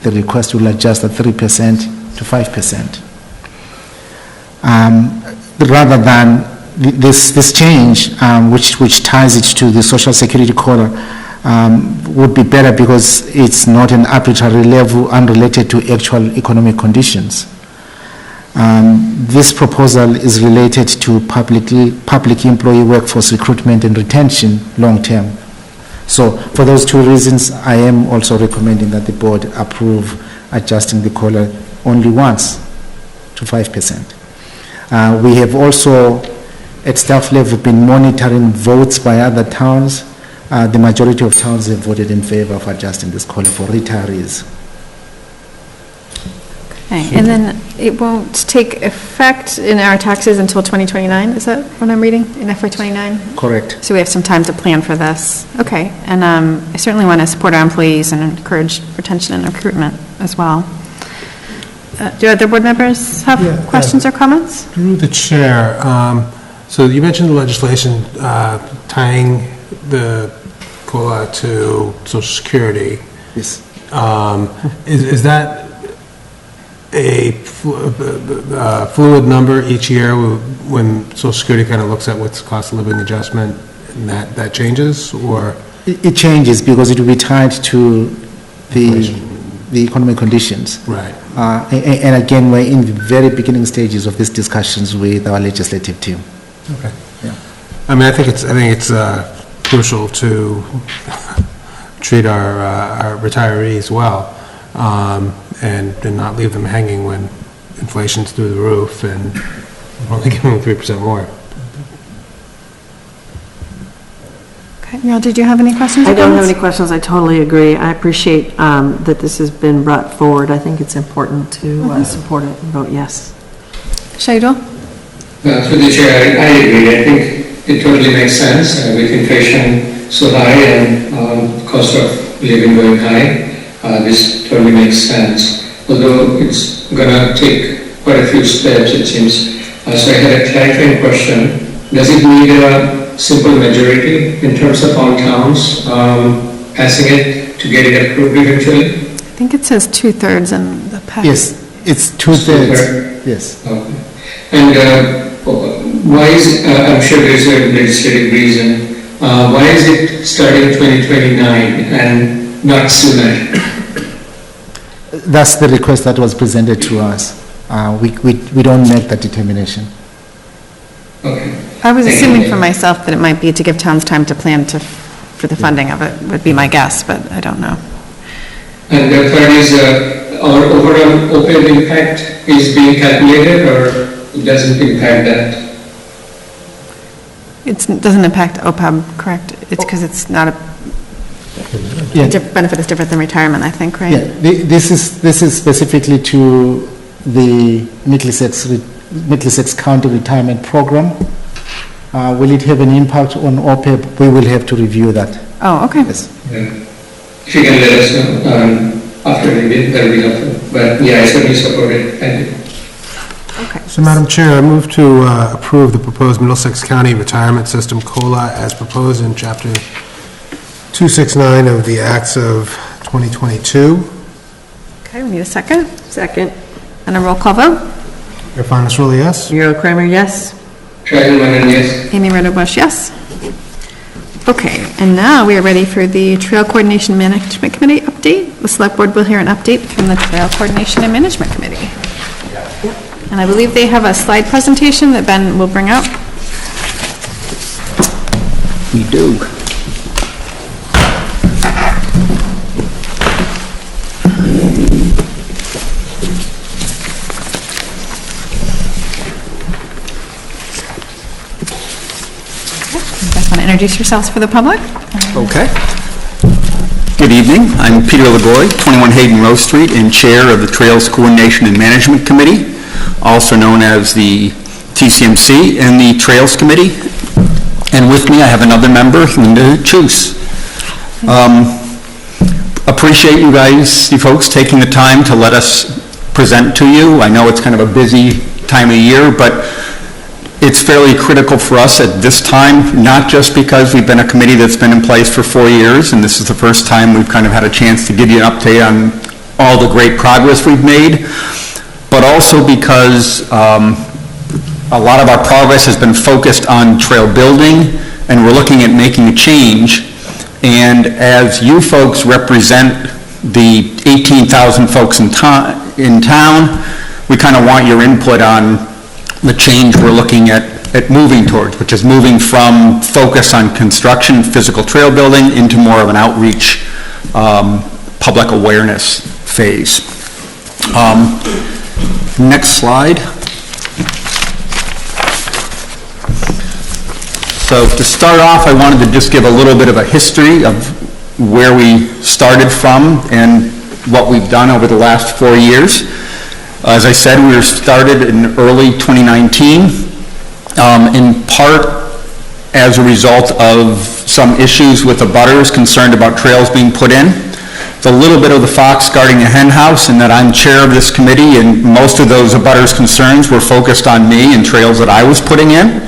The request will adjust at 3% to 5%. Rather than this change, which ties it to the Social Security COLA, would be better because it's not an arbitrary level unrelated to actual economic conditions. This proposal is related to public employee workforce recruitment and retention long term. So for those two reasons, I am also recommending that the board approve adjusting the COLA only once to 5%. We have also, at staff level, been monitoring votes by other towns. The majority of towns have voted in favor of adjusting this COLA for retirees. Okay, and then it won't take effect in our taxes until 2029, is that what I'm reading, in FY29? Correct. So we have some time to plan for this. Okay, and I certainly want to support our employees and encourage retention and recruitment as well. Do other board members have questions or comments? Through the chair, so you mentioned the legislation tying the COLA to Social Security. Yes. Is that a fluid number each year when Social Security kind of looks at what's cost of living adjustment, and that changes, or? It changes because it will be tied to the economic conditions. Right. And again, we're in the very beginning stages of these discussions with our legislative team. Okay. Yeah. I mean, I think it's crucial to treat our retirees well, and not leave them hanging when inflation's through the roof and only give them 3% more. Okay, Muriel, did you have any questions? I don't have any questions. I totally agree. I appreciate that this has been brought forward. I think it's important to support it and vote yes. Shaidul? Through the chair, I agree. I think it totally makes sense with inflation so high and cost of living going high. This totally makes sense. Although it's going to take quite a few steps, it seems. So I had a clarifying question. Does it need a simple majority in terms of all towns passing it to get it approved eventually? I think it says 2/3 in the pack. Yes, it's 2/3. Yes. Okay. And why is, I'm sure there's a legislative reason, why is it starting 2029 and not sooner? That's the request that was presented to us. We don't make that determination. Okay. I was assuming for myself that it might be to give towns time to plan for the funding of it, would be my guess, but I don't know. And the third is, our overall OPEB impact is being calculated, or it doesn't impact that? It doesn't impact OPEB, correct? It's because it's not a, benefit is different than retirement, I think, right? Yeah, this is specifically to the Middlesex County Retirement Program. Will it have an impact on OPEB? We will have to review that. Oh, okay. Yes. Yeah. If you can let us know after review, that will be helpful. But yeah, I certainly support it. Thank you. Okay. So, Madam Chair, I move to approve the proposed Middlesex County Retirement System COLA as proposed in Chapter 269 of the Acts of 2022. Okay, we need a second. Second. And a roll call vote? Irfan Nasrullah, yes. Muriel Kramer, yes. Yes. Amy Ritter Bush, yes. Okay, and now we are ready for the Trail Coordination Management Committee update. The Select Board will hear an update from the Trail Coordination and Management Committee. And I believe they have a slide presentation that Ben will bring up. We do. Introduce yourselves for the public. Okay. Good evening. I'm Peter Lagoy, 21 Hayden Rose Street, and Chair of the Trails Coordination and Management Committee, also known as the TCMC and the Trails Committee. And with me, I have another member, Linda Chus. Appreciate you guys, you folks, taking the time to let us present to you. I know it's kind of a busy time of year, but it's fairly critical for us at this time, not just because we've been a committee that's been in place for 4 years, and this is the first time we've kind of had a chance to give you an update on all the great progress we've made, but also because a lot of our progress has been focused on trail building, and we're looking at making a change. And as you folks represent the 18,000 folks in town, we kind of want your input on the change we're looking at moving towards, which is moving from focus on construction, physical trail building, into more of an outreach, public awareness phase. Next slide. So to start off, I wanted to just give a little bit of a history of where we started from and what we've done over the last 4 years. As I said, we were started in early 2019, in part as a result of some issues with the abutters concerned about trails being put in. It's a little bit of the fox guarding the hen house in that I'm chair of this committee, and most of those abutters' concerns were focused on me and trails that I was putting in.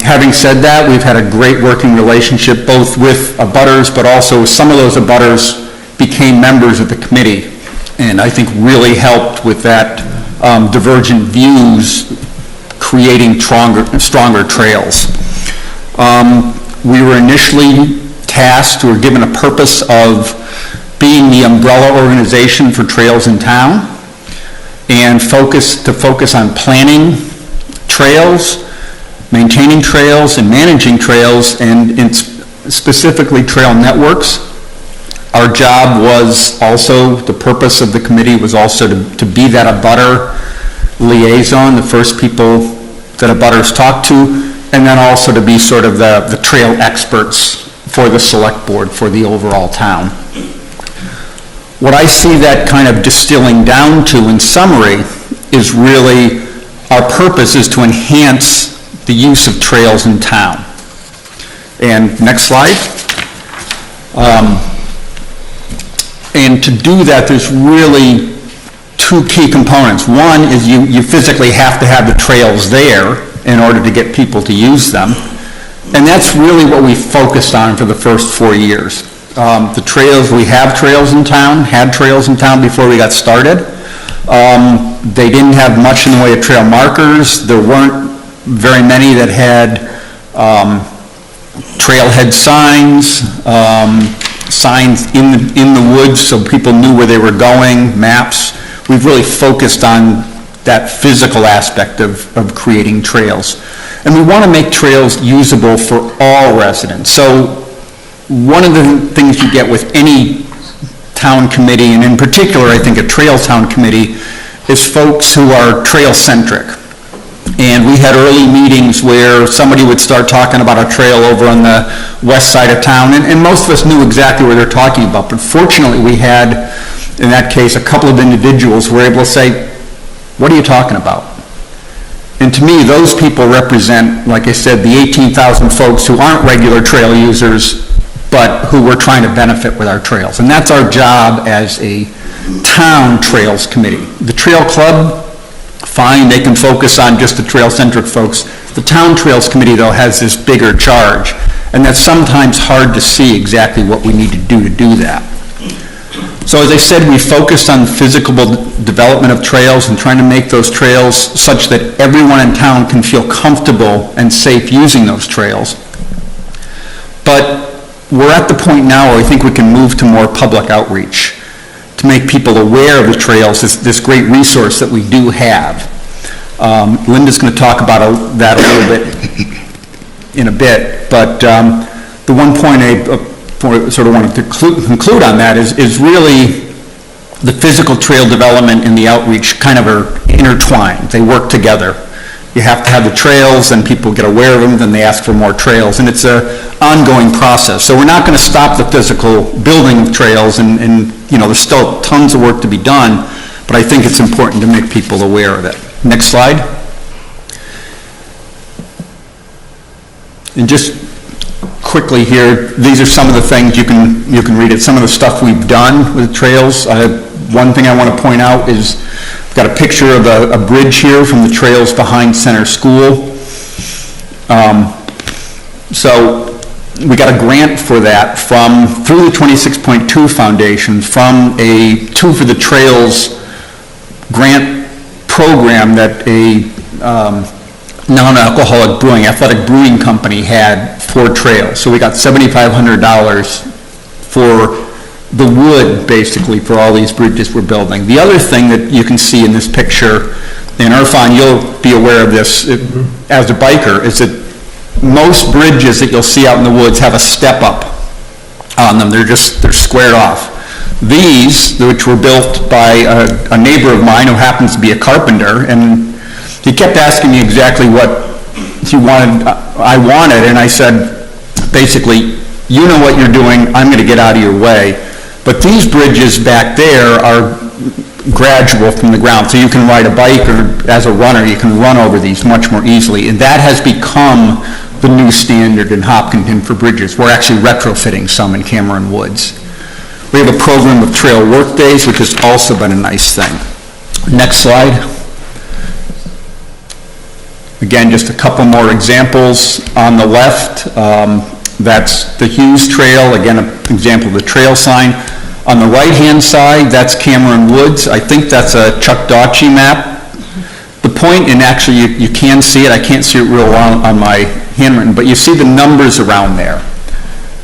Having said that, we've had a great working relationship both with abutters, but also some of those abutters became members of the committee. and I think really helped with that divergent views, creating stronger trails. We were initially tasked, or given a purpose of being the umbrella organization for trails in town, and focus on planning trails, maintaining trails, and managing trails, and specifically trail networks. Our job was also, the purpose of the committee was also to be that abutter liaison, the first people that abutters talk to, and then also to be sort of the trail experts for the select board for the overall town. What I see that kind of distilling down to in summary is really our purpose is to enhance the use of trails in town. And next slide. And to do that, there's really two key components. One is you physically have to have the trails there in order to get people to use them. And that's really what we focused on for the first 4 years. The trails, we have trails in town, had trails in town before we got started. They didn't have much in the way of trail markers. There weren't very many that had trailhead signs, signs in the woods so people knew where they were going, maps. We've really focused on that physical aspect of creating trails. And we want to make trails usable for all residents. So one of the things you get with any town committee, and in particular I think a trail town committee, is folks who are trail-centric. And we had early meetings where somebody would start talking about a trail over on the west side of town, and most of us knew exactly what they're talking about. But fortunately, we had, in that case, a couple of individuals who were able to say, what are you talking about? And to me, those people represent, like I said, the 18,000 folks who aren't regular trail users, but who we're trying to benefit with our trails. And that's our job as a town trails committee. The trail club, fine, they can focus on just the trail-centric folks. The town trails committee, though, has this bigger charge, and that's sometimes hard to see exactly what we need to do that. So as I said, we focused on physical development of trails and trying to make those trails such that everyone in town can feel comfortable and safe using those trails. But we're at the point now where I think we can move to more public outreach to make people aware of the trails, this great resource that we do have. Linda's going to talk about that a little bit in a bit, but the one point I sort of wanted to conclude on that is really the physical trail development and the outreach kind of are intertwined. They work together. You have to have the trails, and people get aware of them, then they ask for more trails, and it's an ongoing process. So we're not going to stop the physical building of trails, and you know, there's still tons of work to be done, but I think it's important to make people aware of it. Next slide. And just quickly here, these are some of the things you can read it. Some of the stuff we've done with trails. One thing I want to point out is we've got a picture of a bridge here from the trails behind Center School. So we got a grant for that through the 26.2 Foundation from a Two for the Trails grant program that a non-alcoholic brewing, athletic brewing company had for trails. So we got $7,500 for the wood, basically, for all these bridges we're building. The other thing that you can see in this picture, and Irfan, you'll be aware of this as a biker, is that most bridges that you'll see out in the woods have a step up on them. They're squared off. These, which were built by a neighbor of mine who happens to be a carpenter, and he kept asking me exactly what I wanted, and I said, basically, you know what you're doing, I'm going to get out of your way. But these bridges back there are gradual from the ground, so you can ride a bike, or as a runner, you can run over these much more easily, and that has become the new standard in Hopkinton for bridges. We're actually retrofitting some in Cameron Woods. We have a program of trail work days, which has also been a nice thing. Next slide. Again, just a couple more examples. On the left, that's the Hughes Trail, again, an example of the trail sign. On the right-hand side, that's Cameron Woods. I think that's a Chuck Dotchie map. The point, and actually you can see it, I can't see it real well on my handwritten, but you see the numbers around there.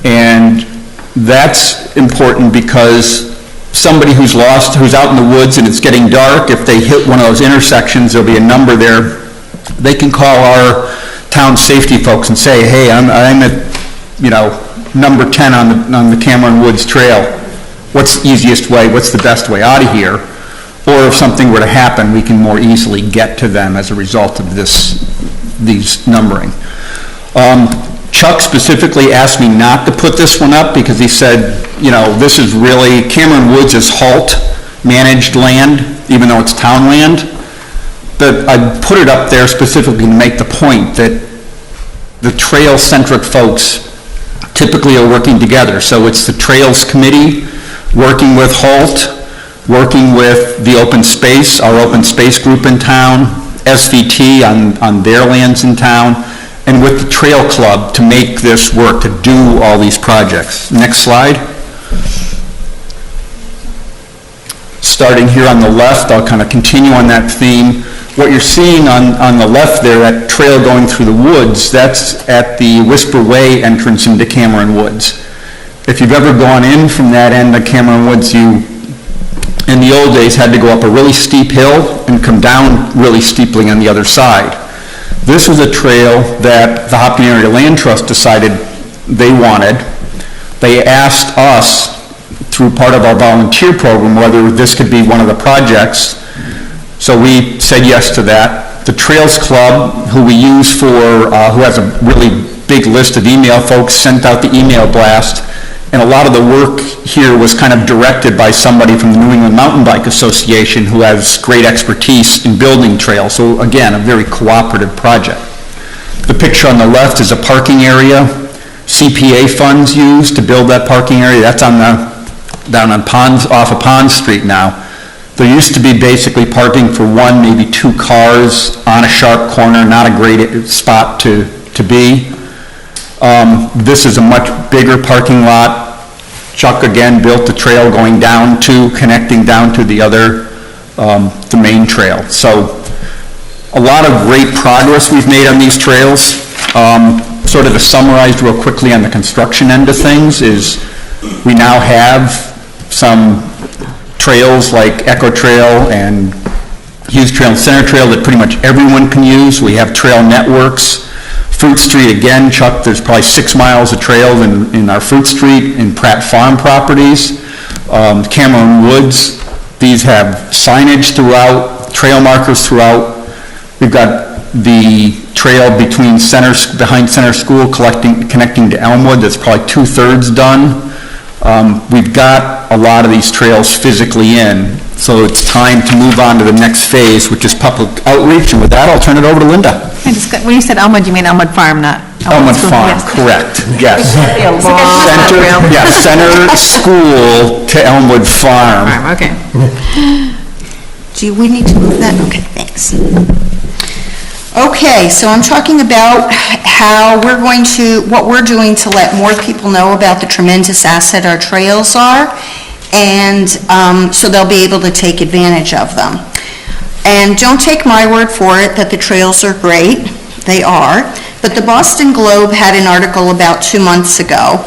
And that's important because somebody who's lost, who's out in the woods and it's getting dark, if they hit one of those intersections, there'll be a number there. They can call our town safety folks and say, hey, I'm at, number 10 on the Cameron Woods Trail. What's the easiest way? What's the best way out of here? Or if something were to happen, we can more easily get to them as a result of these numbering. Chuck specifically asked me not to put this one up because he said, this is really, Cameron Woods is HALT managed land, even though it's town land. But I put it up there specifically to make the point that the trail-centric folks typically are working together. So it's the Trails Committee working with HALT, working with the open space, our open space group in town, SVT on their lands in town, and with the Trail Club to make this work, to do all these projects. Next slide. Starting here on the left, I'll kind of continue on that theme. What you're seeing on the left there, that trail going through the woods, that's at the Whisper Way entrance into Cameron Woods. If you've ever gone in from that end of Cameron Woods, you, in the old days, had to go up a really steep hill and come down really steeply on the other side. This was a trail that the Hopkins Area Land Trust decided they wanted. They asked us, through part of our volunteer program, whether this could be one of the projects. So we said yes to that. The Trails Club, who we use for, who has a really big list of email folks, sent out the email blast. And a lot of the work here was kind of directed by somebody from the New England Mountain Bike Association who has great expertise in building trails. So again, a very cooperative project. The picture on the left is a parking area. CPA funds used to build that parking area. That's on down on Ponds, off of Pond Street now. There used to be basically parking for one, maybe two cars on a sharp corner, not a great spot to be. This is a much bigger parking lot. Chuck again built the trail going down to, connecting down to the other, the main trail. So a lot of great progress we've made on these trails. Sort of to summarize real quickly on the construction end of things is we now have some trails like Echo Trail and Hughes Trail and Center Trail that pretty much everyone can use. We have trail networks. Fruit Street, again, Chuck, there's probably 6 miles of trails in our Fruit Street and Pratt Farm properties. Cameron Woods, these have signage throughout, trail markers throughout. We've got the trail behind Center School connecting to Elmwood, that's probably 2/3 done. We've got a lot of these trails physically in, so it's time to move on to the next phase, which is public outreach, and with that, I'll turn it over to Linda. When you said Elmwood, you mean Elmwood Farm, not Elmwood Farm, yes. Correct, yes. Center School to Elmwood Farm. Okay. Do we need to move that? Okay, thanks. Okay, so I'm talking about how what we're doing to let more people know about the tremendous asset our trails are, and so they'll be able to take advantage of them. And don't take my word for it that the trails are great. They are. But the Boston Globe had an article about 2 months ago.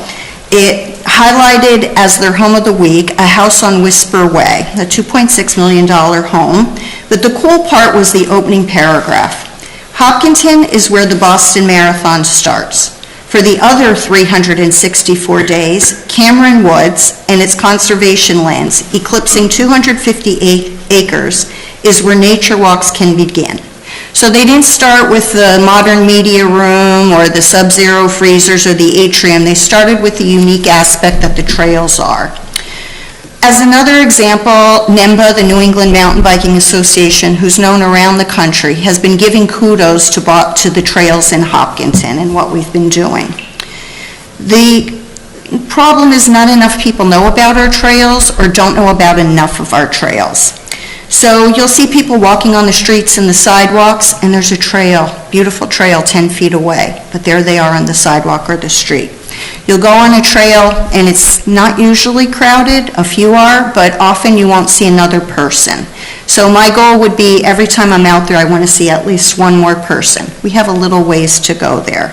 It highlighted as their home of the week a house on Whisper Way, a $2.6 million home. But the cool part was the opening paragraph. Hopkinton is where the Boston Marathon starts. For the other 364 days, Cameron Woods and its conservation lands, eclipsing 258 acres, is where nature walks can begin. So they didn't start with the modern media room or the sub-zero freezers or the atrium. They started with the unique aspect that the trails are. As another example, NEMBA, the New England Mountain Biking Association, who's known around the country, has been giving kudos to the trails in Hopkinton and what we've been doing. The problem is not enough people know about our trails or don't know about enough of our trails. So you'll see people walking on the streets and the sidewalks, and there's a trail, beautiful trail 10 feet away, but there they are on the sidewalk or the street. You'll go on a trail, and it's not usually crowded, a few are, but often you won't see another person. So my goal would be, every time I'm out there, I want to see at least one more person. We have a little ways to go there.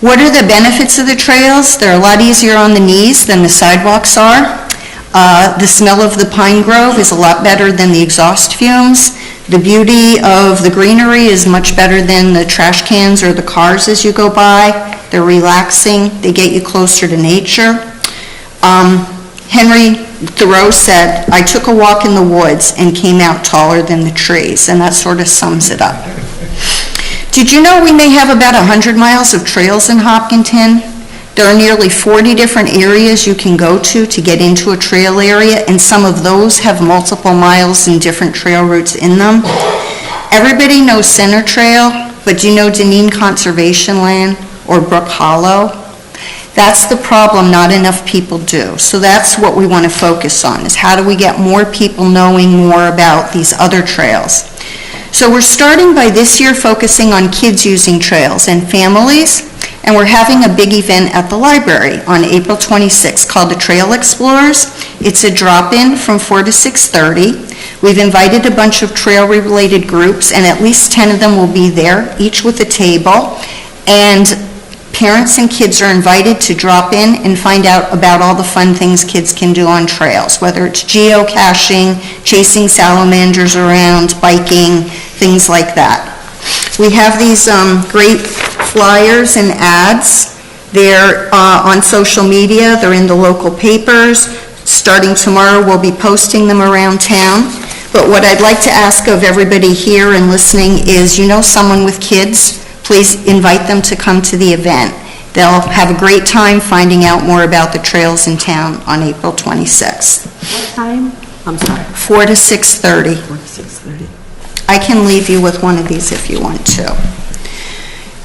What are the benefits of the trails? They're a lot easier on the knees than the sidewalks are. The smell of the pine grove is a lot better than the exhaust fumes. The beauty of the greenery is much better than the trash cans or the cars as you go by. They're relaxing, they get you closer to nature. Henry Thoreau said, "I took a walk in the woods and came out taller than the trees," and that sort of sums it up. Did you know we may have about 100 miles of trails in Hopkinton? There are nearly 40 different areas you can go to get into a trail area, and some of those have multiple miles and different trail routes in them. Everybody knows Center Trail, but do you know Deneen Conservation Land or Brook Hollow? That's the problem, not enough people do. So that's what we want to focus on, is how do we get more people knowing more about these other trails. So we're starting by this year focusing on kids using trails and families, and we're having a big event at the library on April 26th called the Trail Explorers. It's a drop-in from 4 to 6:30. We've invited a bunch of trail-related groups, and at least 10 of them will be there, each with a table. And parents and kids are invited to drop in and find out about all the fun things kids can do on trails, whether it's geocaching, chasing salamanders around, biking, things like that. We have these great flyers and ads. They're on social media, they're in the local papers. Starting tomorrow, we'll be posting them around town. But what I'd like to ask of everybody here and listening is, you know someone with kids, please invite them to come to the event. They'll have a great time finding out more about the trails in town on April 26th. What time? I'm sorry. 4 to 6:30. 4 to 6:30. I can leave you with one of these if you want to.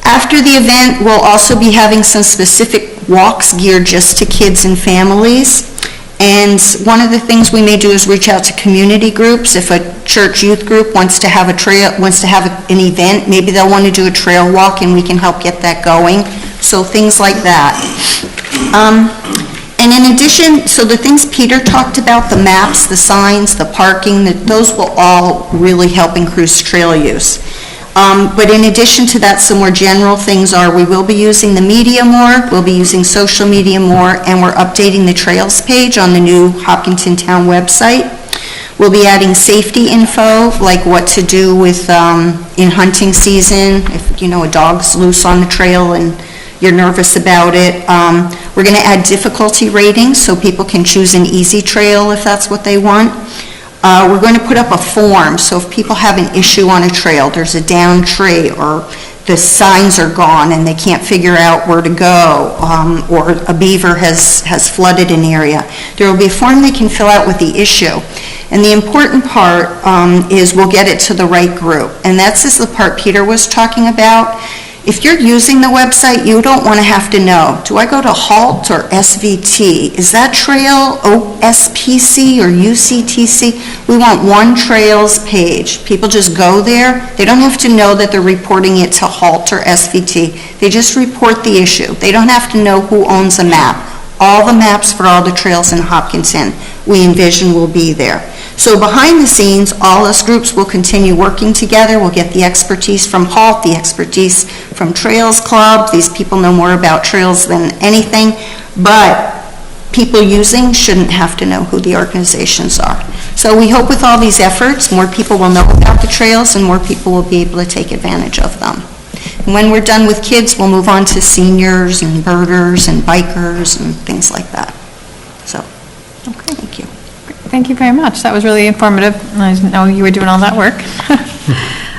After the event, we'll also be having some specific walks geared just to kids and families. And one of the things we may do is reach out to community groups. If a church youth group wants to have an event, maybe they'll want to do a trail walk and we can help get that going. So things like that. And in addition, so the things Peter talked about, the maps, the signs, the parking, those will all really help increase trail use. But in addition to that, some more general things are, we will be using the media more, we'll be using social media more, and we're updating the trails page on the new Hopkinton Town website. We'll be adding safety info, like what to do with, in hunting season, if, you know, a dog's loose on the trail and you're nervous about it. We're going to add difficulty ratings so people can choose an easy trail if that's what they want. We're going to put up a form, so if people have an issue on a trail, there's a downed tree, or the signs are gone and they can't figure out where to go, or a beaver has flooded an area, there will be a form they can fill out with the issue. And the important part is we'll get it to the right group. And that's just the part Peter was talking about. If you're using the website, you don't want to have to know, do I go to HALT or SVT? Is that trail OSPC or UCTC? We want one trails page. People just go there. They don't have to know that they're reporting it to HALT or SVT. They just report the issue. They don't have to know who owns a map. All the maps for all the trails in Hopkinton, we envision will be there. So behind the scenes, all us groups will continue working together. We'll get the expertise from HALT, the expertise from Trails Club. These people know more about trails than anything, but people using shouldn't have to know who the organizations are. So we hope with all these efforts, more people will know about the trails and more people will be able to take advantage of them. And when we're done with kids, we'll move on to seniors and birders and bikers and things like that. So, okay, thank you. Thank you very much. That was really informative. I didn't know you were doing all that work.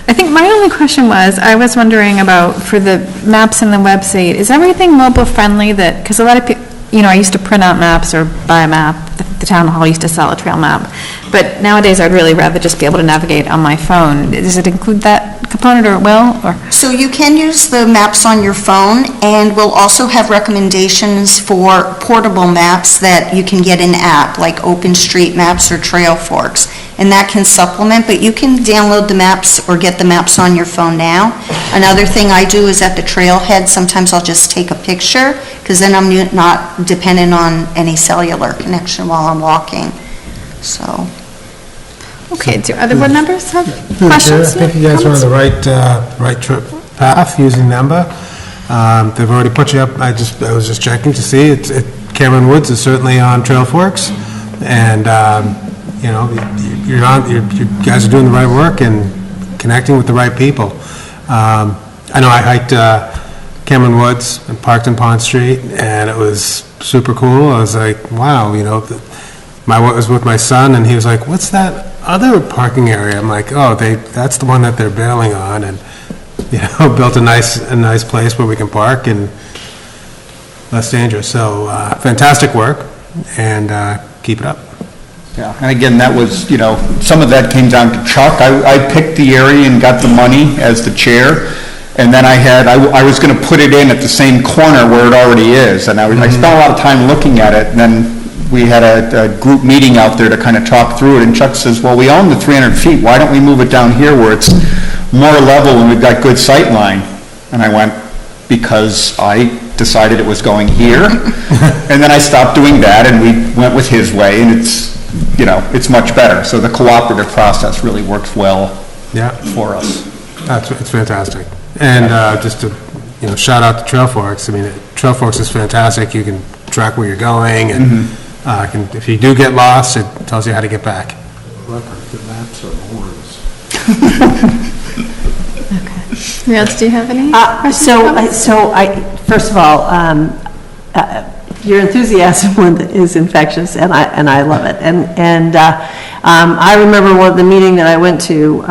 I think my only question was, I was wondering about, for the maps and the website, is everything mobile friendly? That, because a lot of people, you know, I used to print out maps or buy a map. The town hall used to sell a trail map. But nowadays, I'd really rather just be able to navigate on my phone. Does it include that component, or it will, or? So you can use the maps on your phone, and we'll also have recommendations for portable maps that you can get in app, like OpenStreetMaps or TrailForks, and that can supplement, but you can download the maps or get the maps on your phone now. Another thing I do is at the trailhead, sometimes I'll just take a picture, because then I'm not dependent on any cellular connection while I'm walking, so. Okay, do other board members have I questions? think you guys are on the right path using NEMBA. They've already put you up, I was just checking to see, Cameron Woods is certainly on Trail Forks, and, you know, you guys are doing the right work and connecting with the right people. I know I hiked Cameron Woods and parked in Pond Street, and it was super cool. I was like, wow, you know, I was with my son, and he was like, what's that other parking area? I'm like, oh, that's the one that they're bailing on, and, you know, built a nice place where we can park and less dangerous. So, fantastic work, and keep it up. Yeah, and again, that was, you know, some of that came down to Chuck. I picked the area and got the money as the chair, and then I was going to put it in at the same corner where it already is, and I spent a lot of time looking at it, and then we had a group meeting out there to kind of talk through it, and Chuck says, well, we own the 300 feet, why don't we move it down here where it's more level and we've got good sight line? And I went, because I decided it was going here, and then I stopped doing that, and we went with his way, and it's, you know, it's much better. So the cooperative process really works well for us. It's fantastic. And just to, you know, shout out to Trail Forks. I mean, Trail Forks is fantastic. You can track where you're going, and if you do get lost, it tells you how to get back. The maps are horns. Riaz, do you have any questions? First of all, your enthusiasm is infectious, and I love it. And I remember the meeting that I went to.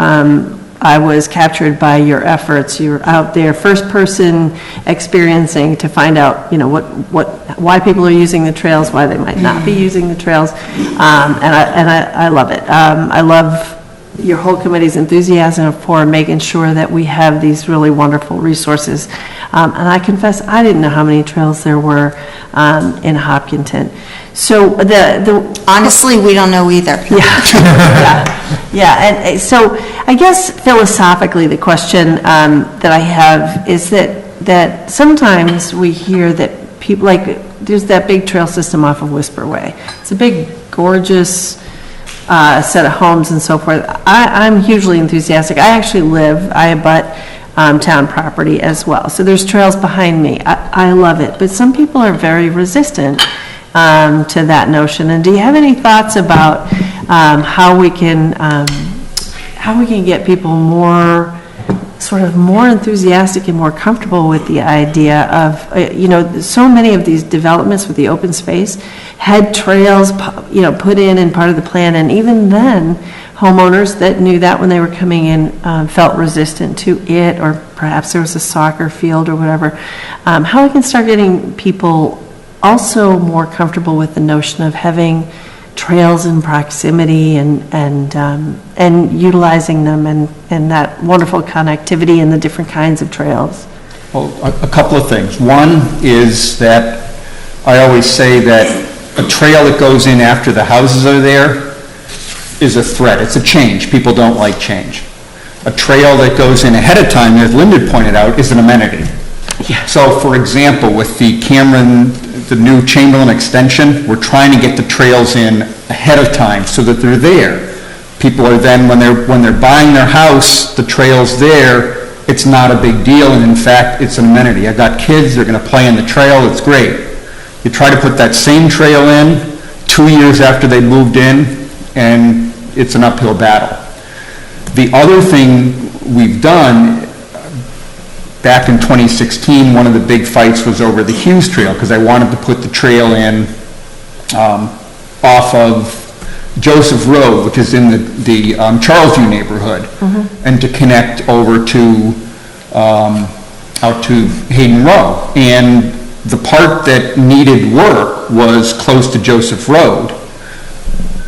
I was captured by your efforts. You're out there, first person experiencing to find out, you know, why people are using the trails, why they might not be using the trails, and I love it. I love your whole committee's enthusiasm for making sure that we have these really wonderful resources. And I confess, I didn't know how many trails there were in Hopkinton. So honestly, we don't know either. Yeah, and so I guess philosophically, the question that I have is that sometimes we hear that people, like, there's that big trail system off of Whisper Way. It's a big, gorgeous set of homes and so forth. I'm hugely enthusiastic. I actually abut town property as well. So there's trails behind me. I love it. But some people are very resistant to that notion. And do you have any thoughts about how we can get people more enthusiastic and more comfortable with the idea of, you know, so many of these developments with the open space had trails, you know, put in part of the plan, and even then, homeowners that knew that when they were coming in felt resistant to it, or perhaps there was a soccer field or whatever. How we can start getting people also more comfortable with the notion of having trails in proximity and utilizing them and that wonderful connectivity and the different kinds of trails. Well, a couple of things. One is that I always say that a trail that goes in after the houses are there is a threat. It's a change. People don't like change. A trail that goes in ahead of time, as Linda pointed out, is an amenity. Yeah. So, for example, with the new Chamberlain extension, we're trying to get the trails in ahead of time so that they're there. People are then, when they're buying their house, the trail's there, it's not a big deal, and in fact, it's an amenity. I've got kids, they're going to play in the trail, it's great. You try to put that same trail in 2 years after they moved in, and it's an uphill battle. The other thing we've done, back in 2016, one of the big fights was over the Hughes Trail, because I wanted to put the trail in off of Joseph Road, which is in the Charlesview neighborhood, and to connect over to out to Hayden Row. And the part that needed work was close to Joseph Road.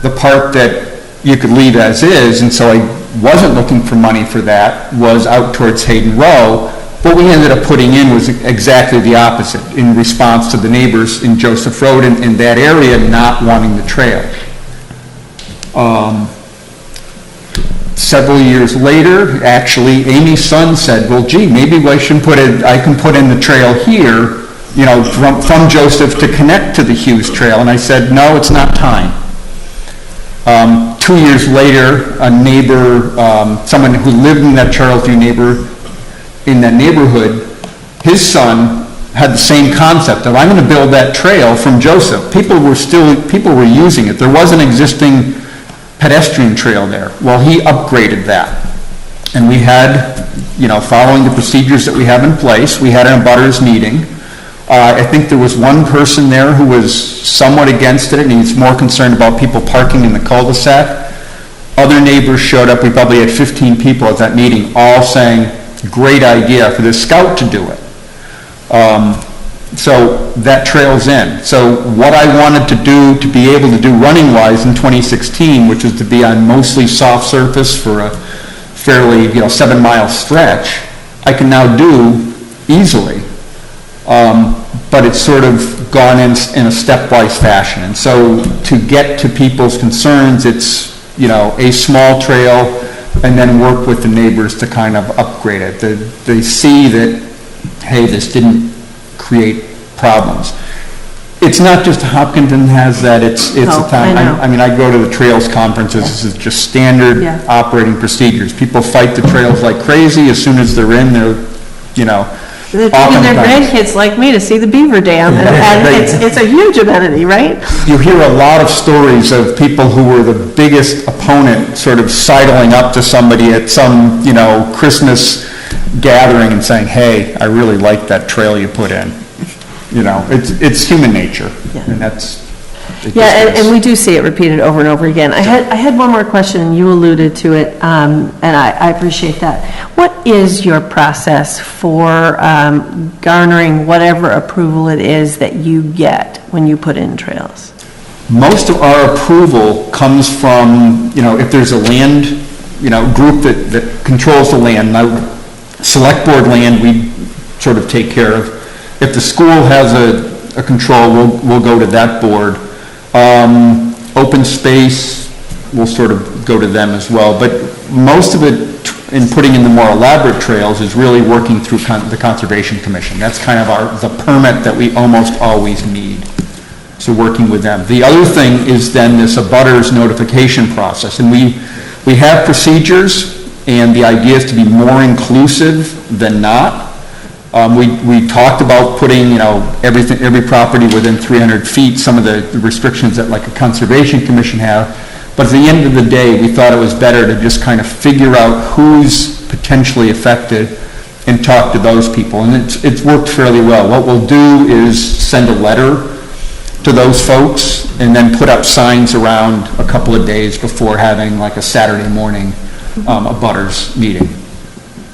The part that you could leave as is, and so I wasn't looking for money for that was out towards Hayden Row. What we ended up putting in was exactly the opposite, in response to the neighbors in Joseph Road and in that area not wanting the trail. Several years later, actually, Amy's son said, well, gee, maybe I can put in the trail here, you know, from Joseph to connect to the Hughes Trail. And I said, no, it's not time. 2 years later, a neighbor, someone who lived in that Charles View neighborhood, his son had the same concept of, I'm going to build that trail from Joseph. People were using it. There was an existing pedestrian trail there. Well, he upgraded that. And we had, you know, following the procedures that we have in place, we had an abutters meeting. I think there was one person there who was somewhat against it, and he's more concerned about people parking in the cul-de-sac. Other neighbors showed up. We probably had 15 people at that meeting, all saying, great idea for the scout to do it. So that trail's in. So what I wanted to do to be able to do running-wise in 2016, which is to be on mostly soft surface for a fairly, 7-mile stretch, I can now do easily. But it's sort of gone in a stepwise fashion. And so to get to people's concerns, it's, a small trail and then work with the neighbors to kind of upgrade it. They see that, hey, this didn't create problems. It's not just Hopkinton has that, it's a town. I go to the trails conferences. This is just standard operating procedures. People fight the trails like crazy. As soon as they're in, They're taking their grandkids like me to see the beaver dam, and it's a huge amenity, right? You hear a lot of stories of people who were the biggest opponent sort of sidling up to somebody at some, Christmas gathering and saying, hey, I really like that trail you put in. It's human nature, and that's... and we do see it repeated over and over again. I had one more question, and you alluded to it, and I appreciate that. What is your process for garnering whatever approval it is that you get when you put in trails? Most of our approval comes from, if there's a land, group that controls the land. Now, select board land, we sort of take care of. If the school has a control, we'll go to that board. Open space, we'll sort of go to them as well. But most of it in putting in the more elaborate trails is really working through the Conservation Commission. That's kind of the permit that we almost always need. So working with them. The other thing is then this abutters notification process. And we have procedures, and the idea is to be more inclusive than not. We talked about putting, every property within 300 feet, some of the restrictions that like a Conservation Commission have. But at the end of the day, we thought it was better to just kind of figure out who's potentially affected and talk to those people. And it's worked fairly well. What we'll do is send a letter to those folks and then put up signs around a couple of days before having like a Saturday morning abutters meeting.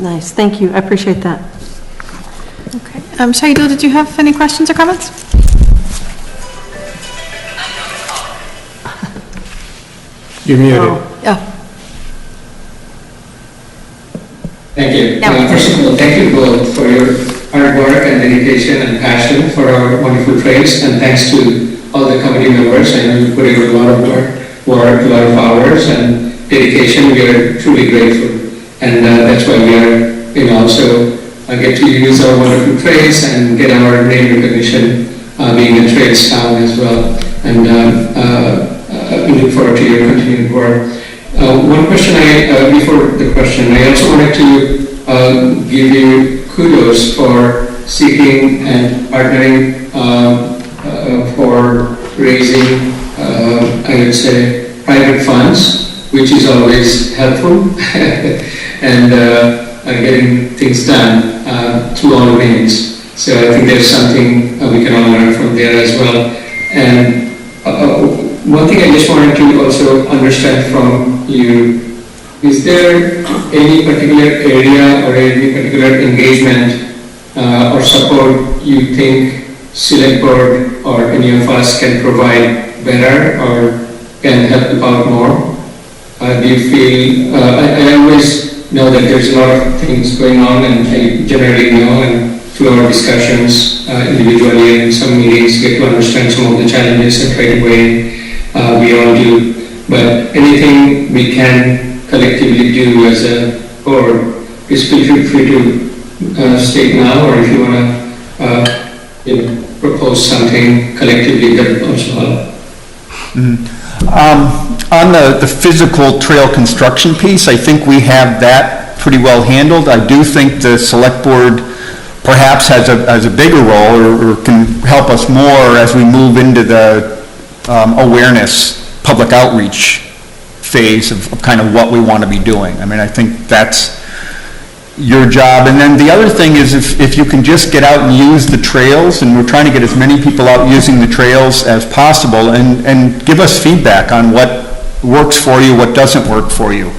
Nice, thank you, I appreciate that. Okay. Shahidul, did you have any questions or comments? You're muted. Thank you. First of all, thank you both for your hard work and dedication and passion for our wonderful trails, and thanks to all the committee members. I know you put in a lot of work, a lot of hours and dedication. We are truly grateful, and that's why we are, also get to use our wonderful trails and get our name recognition being a trails town as well. And we look forward to your continued work. One question before the question, I also wanted to give you kudos for seeking and partnering for raising, I would say, private funds, which is always helpful, and getting things done through all means. So I think there's something we can all learn from there as well. And one thing I just wanted to also understand from you, is there any particular area or any particular engagement or support you think Select Board or any of us can provide better or can help out more Do you feel, I always know that there's a lot of things going on, and I generally know, and through our discussions individually and some meetings, get to understand some of the challenges and right away we all do. But anything we can collectively do as a board, please feel free to state now, or if you want to propose something collectively, that would also help. On the physical trail construction piece, I think we have that pretty well handled. I do think the select board perhaps has a bigger role, or can help us more as we move into the awareness, public outreach phase of kind of what we want to be doing. I mean, I think that's your job. And then the other thing is if you can just get out and use the trails, and we're trying to get as many people out using the trails as possible, and give us feedback on what works for you, what doesn't work for you.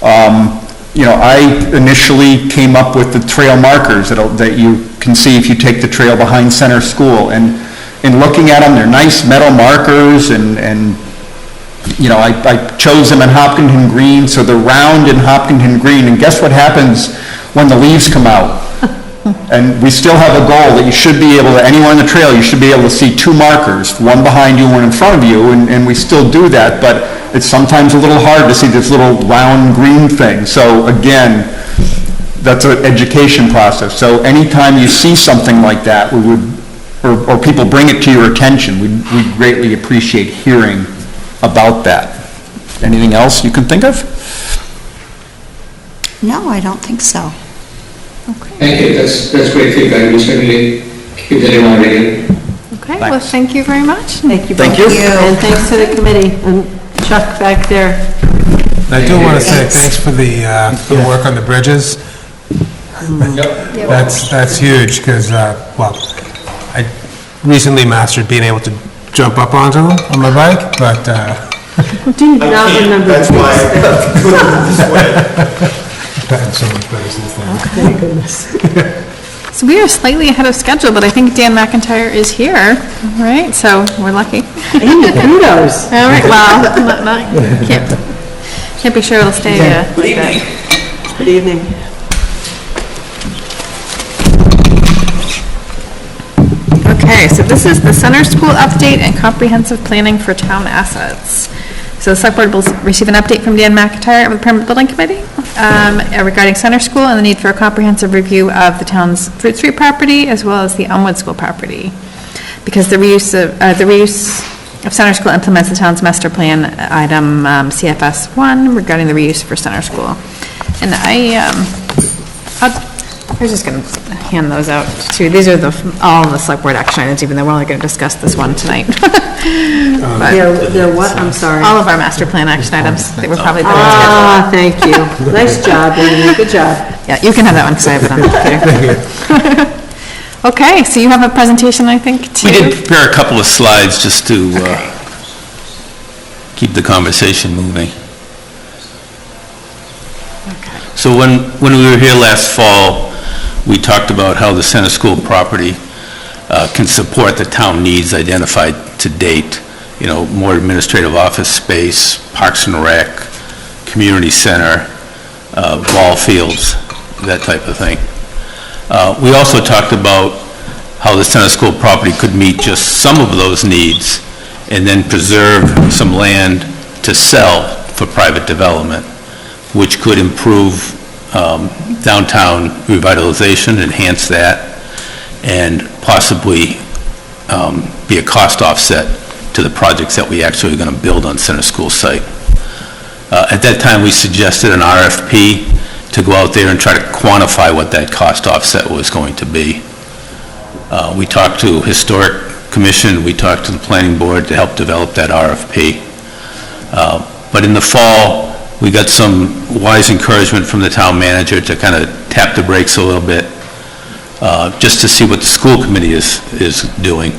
I initially came up with the trail markers that you can see if you take the trail behind Center School, and in looking at them, they're nice metal markers, and I chose them in Hopkinton Green, so they're round in Hopkinton Green, and guess what happens when the leaves come out? And we still have a goal that you should be able to, anywhere on the trail, you should be able to see two markers, one behind you, one in front of you, and we still do that, but it's sometimes a little hard to see this little round green thing. So again, that's an education process. So anytime you see something like that, we would, or people bring it to your attention, we'd greatly appreciate hearing about that. Anything else you can think of? No, I don't think so. Thank you, that's great feedback, we certainly keep that in mind again. Okay, well, thank you very much. Thank you. Thank both. you. And thanks to the committee, and Chuck back there. I do want to say thanks for the work on the bridges. That's huge, because, I recently mastered being able to jump up onto them on my bike, but... Do not remember. That's why I put it this way. Gotten so much better since then. Thank goodness. So we are slightly ahead of schedule, but I think Dan McIntyre is here, right? So we're lucky. Amy, kudos. All right, well, can't be sure it'll stay like that. Good evening. Okay, so this is the Center School update and comprehensive planning for town assets. So the select board will receive an update from Dan McIntyre of the Permanent Building Committee regarding Center School and the need for a comprehensive review of the town's Fruit Street property as well as the Elmwood School property. Because the reuse of Center School implements the town's master plan item CFS 1 regarding the reuse for Center School. And I was just going to hand those out too. These are all the select board action items, even though we're only going to discuss this one tonight. They're what? I'm sorry. All of our master plan action items. They were probably better thank you. Nice job, Amy. Good job. Yeah, you can have that one because I have it on computer. Okay, so you have a presentation, I think, too? We did prepare a couple of slides just to keep the conversation moving. Okay. So when we were here last fall, we talked about how the Center School property can support the town needs identified to date. You know, more administrative office space, Parks and Rec, community center, ball fields, that type of thing. We also talked about how the Center School property could meet just some of those needs and then preserve some land to sell for private development, which could improve downtown revitalization, enhance that, and possibly be a cost offset to the projects that we actually are going to build on Center School site. At that time, we suggested an RFP to go out there and try to quantify what that cost offset was going to be. We talked to Historic Commission, we talked to the Planning Board to help develop that RFP. But in the fall, we got some wise encouragement from the town manager to kind of tap the brakes a little bit, just to see what the school committee is doing.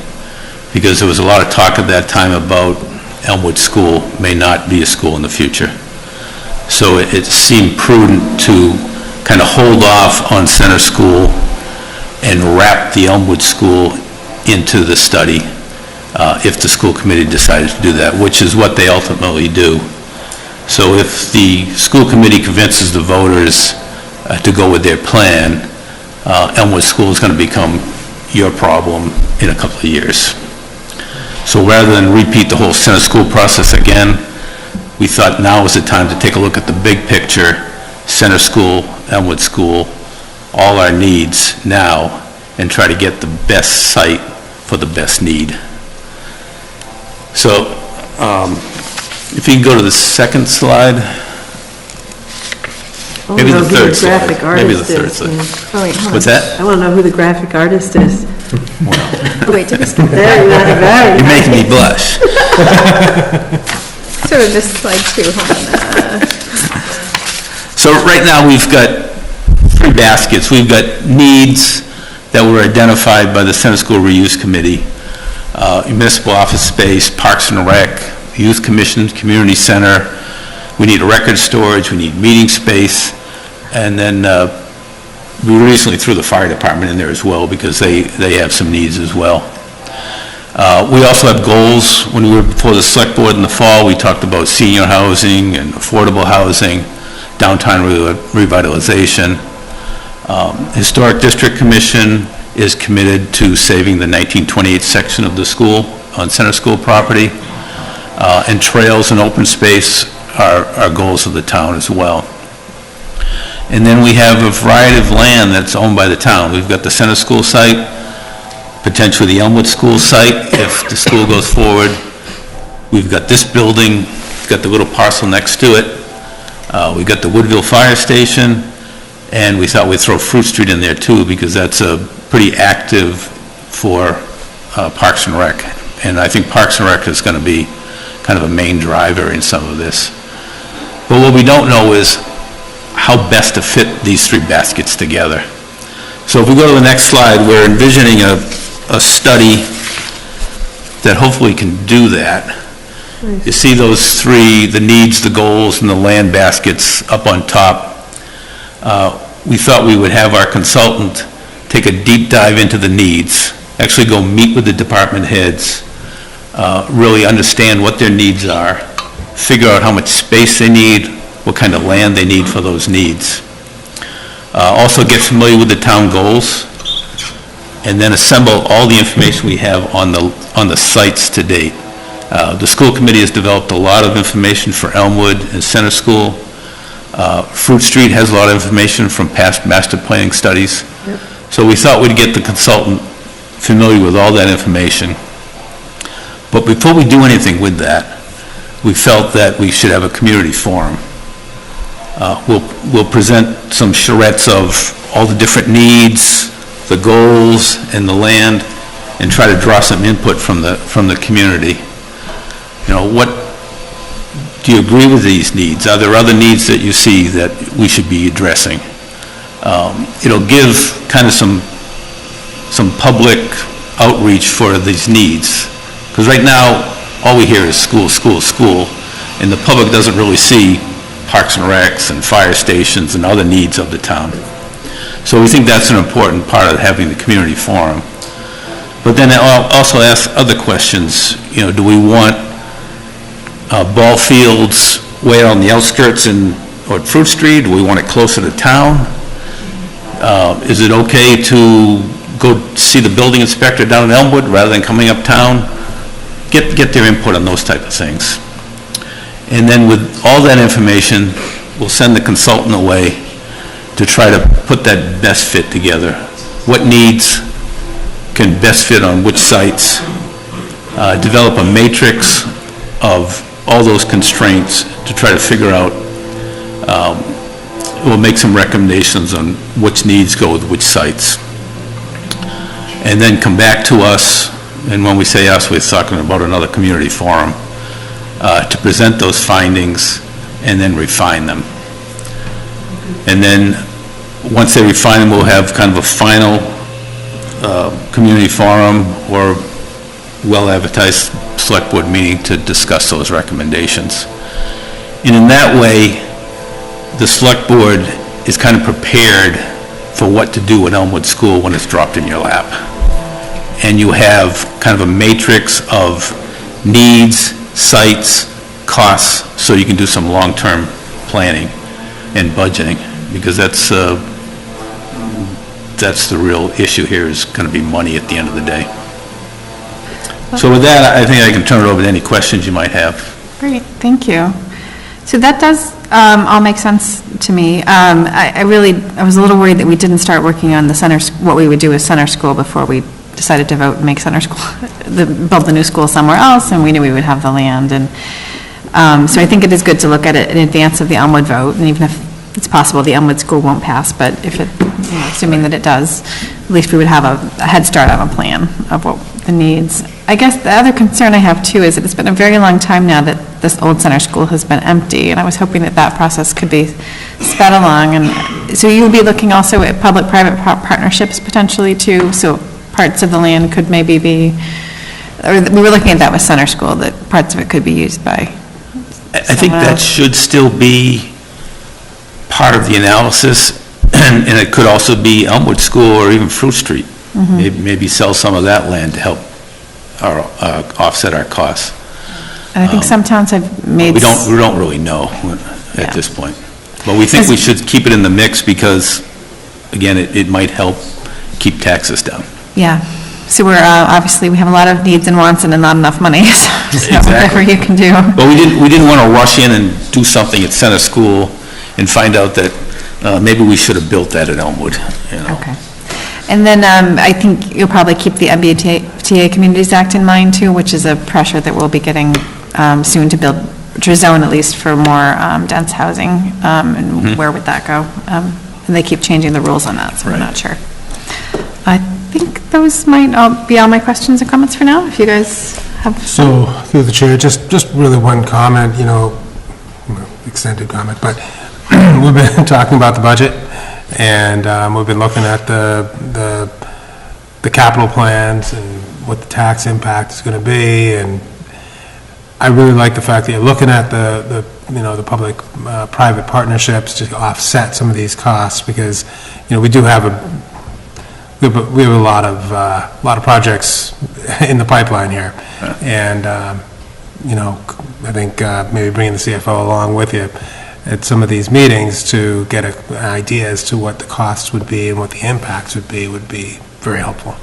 Because there was a lot of talk at that time about Elmwood School may not be a school in the future. So it seemed prudent to kind of hold off on Center School and wrap the Elmwood School into the study if the school committee decided to do that, which is what they ultimately do. So if the school committee convinces the voters to go with their plan, Elmwood School is going to become your problem in a couple of years. So rather than repeat the whole center school process again, we thought now was the time to take a look at the big picture, center school, Elmwood School, all our needs now, and try to get the best site for the best need. So, if you can go to the second slide. Maybe the third slide. Maybe the third slide. Oh, wait, hold on. What's that? I want to know who the graphic artist is. Oh, wait, take a step. Very nice. You're making me blush. Sort of this slide too, hold on. So right now, we've got 3 baskets. We've got needs that were identified by the Center School Reuse Committee, municipal office space, Parks and Rec, Youth Commission, Community Center. We need a record storage, we need meeting space, and then we recently threw the fire department in there as well because they have some needs as well. We also have goals. When we were before the select board in the fall, we talked about senior housing and affordable housing, downtown revitalization. Historic District Commission is committed to saving the 1928 section of the school on Center School property, and trails and open space are goals of the town as well. And then we have a variety of land that's owned by the town. We've got the Center School site, potentially the Elmwood School site if the school goes forward. We've got this building, we've got the little parcel next to it. We've got the Woodville Fire Station, and we thought we'd throw Fruit Street in there too because that's pretty active for Parks and Rec. And I think Parks and Rec is going to be kind of a main driver in some of this. But what we don't know is how best to fit these 3 baskets together. So if we go to the next slide, we're envisioning a study that hopefully can do that. Nice. You see those 3, the needs, the goals, and the land baskets up on top. We thought we would have our consultant take a deep dive into the needs, actually go meet with the department heads, really understand what their needs are, figure out how much space they need, what kind of land they need for those needs. Also get familiar with the town goals, and then assemble all the information we have on the sites to date. The school committee has developed a lot of information for Elmwood and Center School. Fruit Street has a lot of information from past master planning studies. Yep. So we thought we'd get the consultant familiar with all that information. But before we do anything with that, we felt that we should have a community forum. We'll present some charrettes of all the different needs, the goals, and the land, and try to draw some input from the community. You know, do you agree with these needs? Are there other needs that you see that we should be addressing? It'll give kind of some public outreach for these needs. Because right now, all we hear is school, school, school, and the public doesn't really see Parks and Recs and fire stations and other needs of the town. So we think that's an important part of having the community forum. But then I'll also ask other questions. You know, do we want ball fields way on the outskirts or at Fruit Street? Do we want it closer to town? Is it okay to go see the building inspector down in Elmwood rather than coming uptown? Get their input on those type of things. And then with all that information, we'll send the consultant away to try to put that best fit together. What needs can best fit on which sites? Develop a matrix of all those constraints to try to figure out. We'll make some recommendations on which needs go with which sites. And then come back to us, and when we say us, we're talking about another community forum, to present those findings and then refine them. And then once they refine them, we'll have kind of a final community forum or well-advertised select board meeting to discuss those recommendations. And in that way, the select board is kind of prepared for what to do at Elmwood School when it's dropped in your lap. And you have kind of a matrix of needs, sites, costs so you can do some long-term planning and budgeting, because that's the real issue here, is going to be money at the end of the day. So with that, I think I can turn it over to any questions you might have. Great, thank you. So that does all make sense to me. I was a little worried that we didn't start working on the what we would do with center school before we decided to vote and make center school, build the new school somewhere else, and we knew we would have the land. And so I think it is good to look at it in advance of the Elmwood vote, and even if it's possible the Elmwood school won't pass, but if it, assuming that it does, at least we would have a head start on a plan of what the needs. I guess the other concern I have too is that it's been a very long time now that this old center school has been empty, and I was hoping that that process could be sped along. And so you would be looking also at public-private partnerships potentially too, so parts of the land could maybe be, or we were looking at that with center school, that parts of it could be used by I think that should still be part of the analysis, and it could also be Elmwood School or even Fruit Street. Maybe sell some of that land to help offset our costs. And I think some towns have made... We don't really know at this point. But we think we should keep it in the mix because, again, it might help keep taxes down. Yeah. So we're, obviously, we have a lot of needs and wants and not enough money, so whatever you can do. But we didn't want to rush in and do something at center school and find out that maybe we should have built that at Elmwood, Okay. And then I think you'll probably keep the MBTA Communities Act in mind too, which is a pressure that we'll be getting soon to build, to zone at least for more dense housing, and where would that go? And they keep changing the rules on that, so I'm not sure. I think those might be all my questions and comments for now, if you guys have... So, through the chair, just really one comment, extended comment, but we've been talking about the budget, and we've been looking at the capital plans and what the tax impact is going to be, and I really like the fact that you're looking at the public-private partnerships to offset some of these costs, because, we do have we have a lot of projects in the pipeline here, and I think maybe bringing the CFO along with you at some of these meetings to get an idea as to what the costs would be and what the impacts would be very helpful.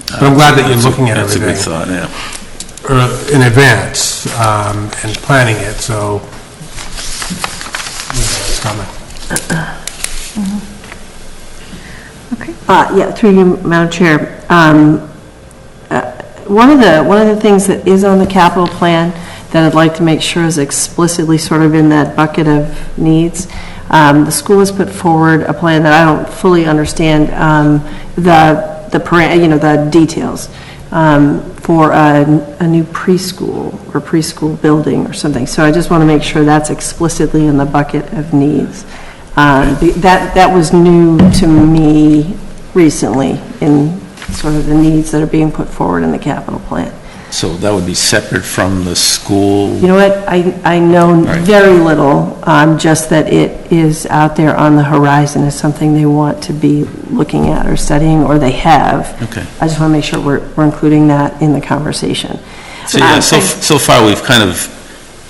But I'm glad that you're looking at everything. That's a good thought, yeah. In advance and planning it, so it's coming. Okay. Yeah, through you, Madam Chair. One of the things that is on the capital plan that I'd like to make sure is explicitly sort of in that bucket of needs. The school has put forward a plan that I don't fully understand the details for a new preschool or preschool building or something. So I just want to make sure that's explicitly in the bucket of needs. That was new to me recently in sort of the needs that are being put forward in the capital plan. So that would be separate from the school? You know what, I know very little, just that it is out there on the horizon as something they want to be looking at or studying, or they have. Okay. I just want to make sure we're including that in the conversation. So yeah, so far we've kind of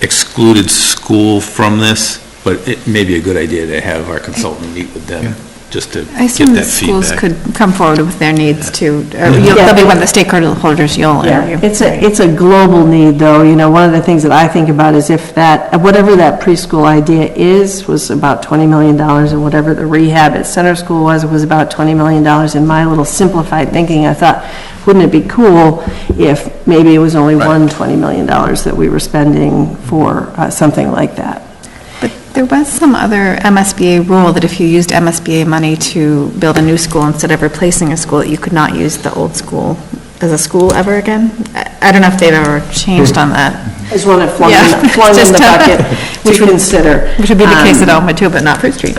excluded school from this, but it may be a good idea to have our consultant meet with them. Just to I assume get the that schools feedback. could come forward with their needs too. They'll be one of the stakeholders you'll interview. It's a global need, though. One of the things that I think about is if whatever that preschool idea was about $20 million, and whatever the rehab at center school was about $20 million. In my little simplified thinking, I thought, wouldn't it be cool if maybe it was only $20 million that we were spending for something like that? There was some other MSBA rule that if you used MSBA money to build a new school instead of replacing a school, that you could not use the old school as a school ever again. I don't know if they've ever changed on that. I just want to flung in the bucket which to consider. Which would be the case at Elmwood too, but not Fruit Street.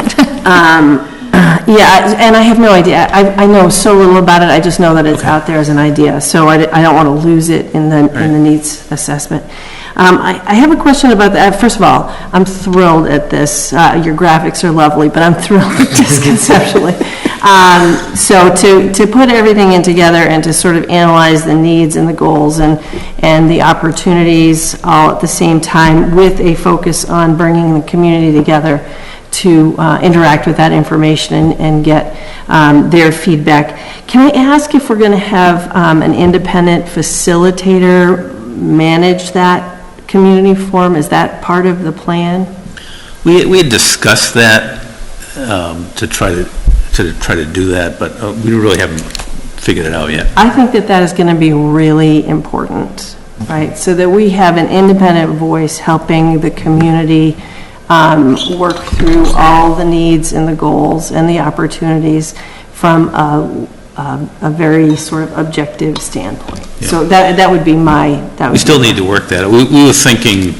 Yeah, and I have no idea. I know so little about it. I just know that it's out there as an idea, so I don't want to lose it in the needs assessment. I have a question about that. First of all, I'm thrilled at this. Your graphics are lovely, but I'm thrilled just conceptually. So to put everything in together and to sort of analyze the needs and the goals and the opportunities all at the same time with a focus on bringing the community together to interact with that information and get their feedback. Can I ask if we're going to have an independent facilitator manage that community forum? Is that part of the plan? We had discussed that to try to do that, but we really haven't figured it out yet. I think that is going to be really important, right? So that we have an independent voice helping the community work through all the needs and the goals and the opportunities from a very sort of objective standpoint. Yeah. So that would be my... We still need to work that. We were thinking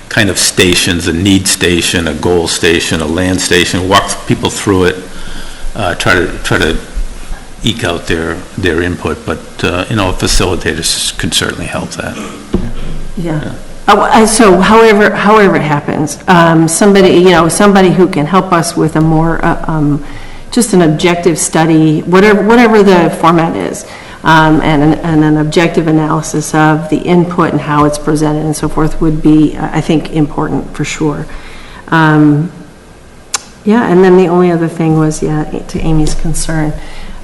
kind of stations, a need station, a goal station, a land station, walk people through it, try to eke out their input, but facilitators can certainly help that. Yeah. So however it happens, somebody who can help us with a more just an objective study, whatever the format is, and an objective analysis of the input and how it's presented and so forth would be, I think, important for sure. Yeah, and then the only other thing was, to Amy's concern,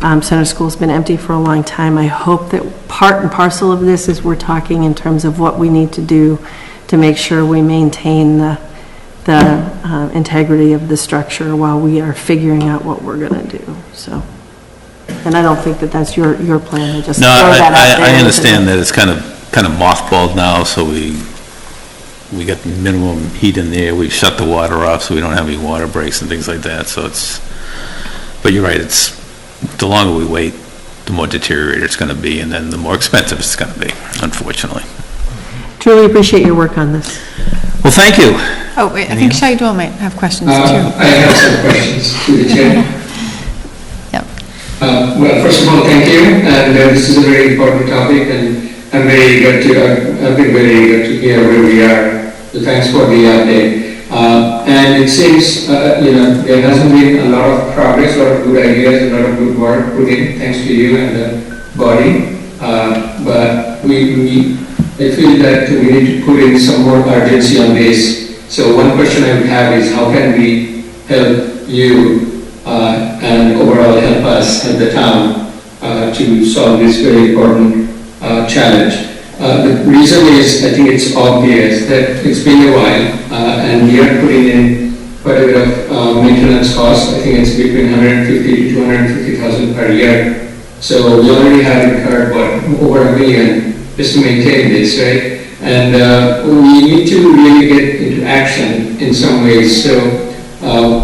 Center School's been empty for a long time. I hope that part and parcel of this is we're talking in terms of what we need to do to make sure we maintain the integrity of the structure while we are figuring out what we're going to do. So, and I don't think that that's your plan. I just no, throw that out there. I understand that it's kind of mothballed now, so we got minimum heat in there. We shut the water off so we don't have any water breaks and things like that. So but you're right. It's the longer we wait, the more deteriorated it's going to be, and then the more expensive it's going to be, unfortunately. Truly appreciate your work on this. Well, thank you. Oh, wait, I think Shai Dwell might have questions too. I have some questions to the chair. Yep. Well, first of all, thank you, and this is a very important topic, and I've been very eager to hear where we are. So thanks for the update. And it seems, there hasn't been a lot of progress, a lot of good ideas, a lot of good work put in, thanks to you and the body. But I feel that we need to put in some more urgency on this. So one question I would have is, how can we help you and overall help us at the town to solve this very important challenge? The reason is, I think it's obvious that it's been a while and we are putting in quite a bit of maintenance costs. I think it's between 150 to 250,000 per year. So we already have incurred over $1 million just to maintain this, right? And we need to really get into action in some ways. So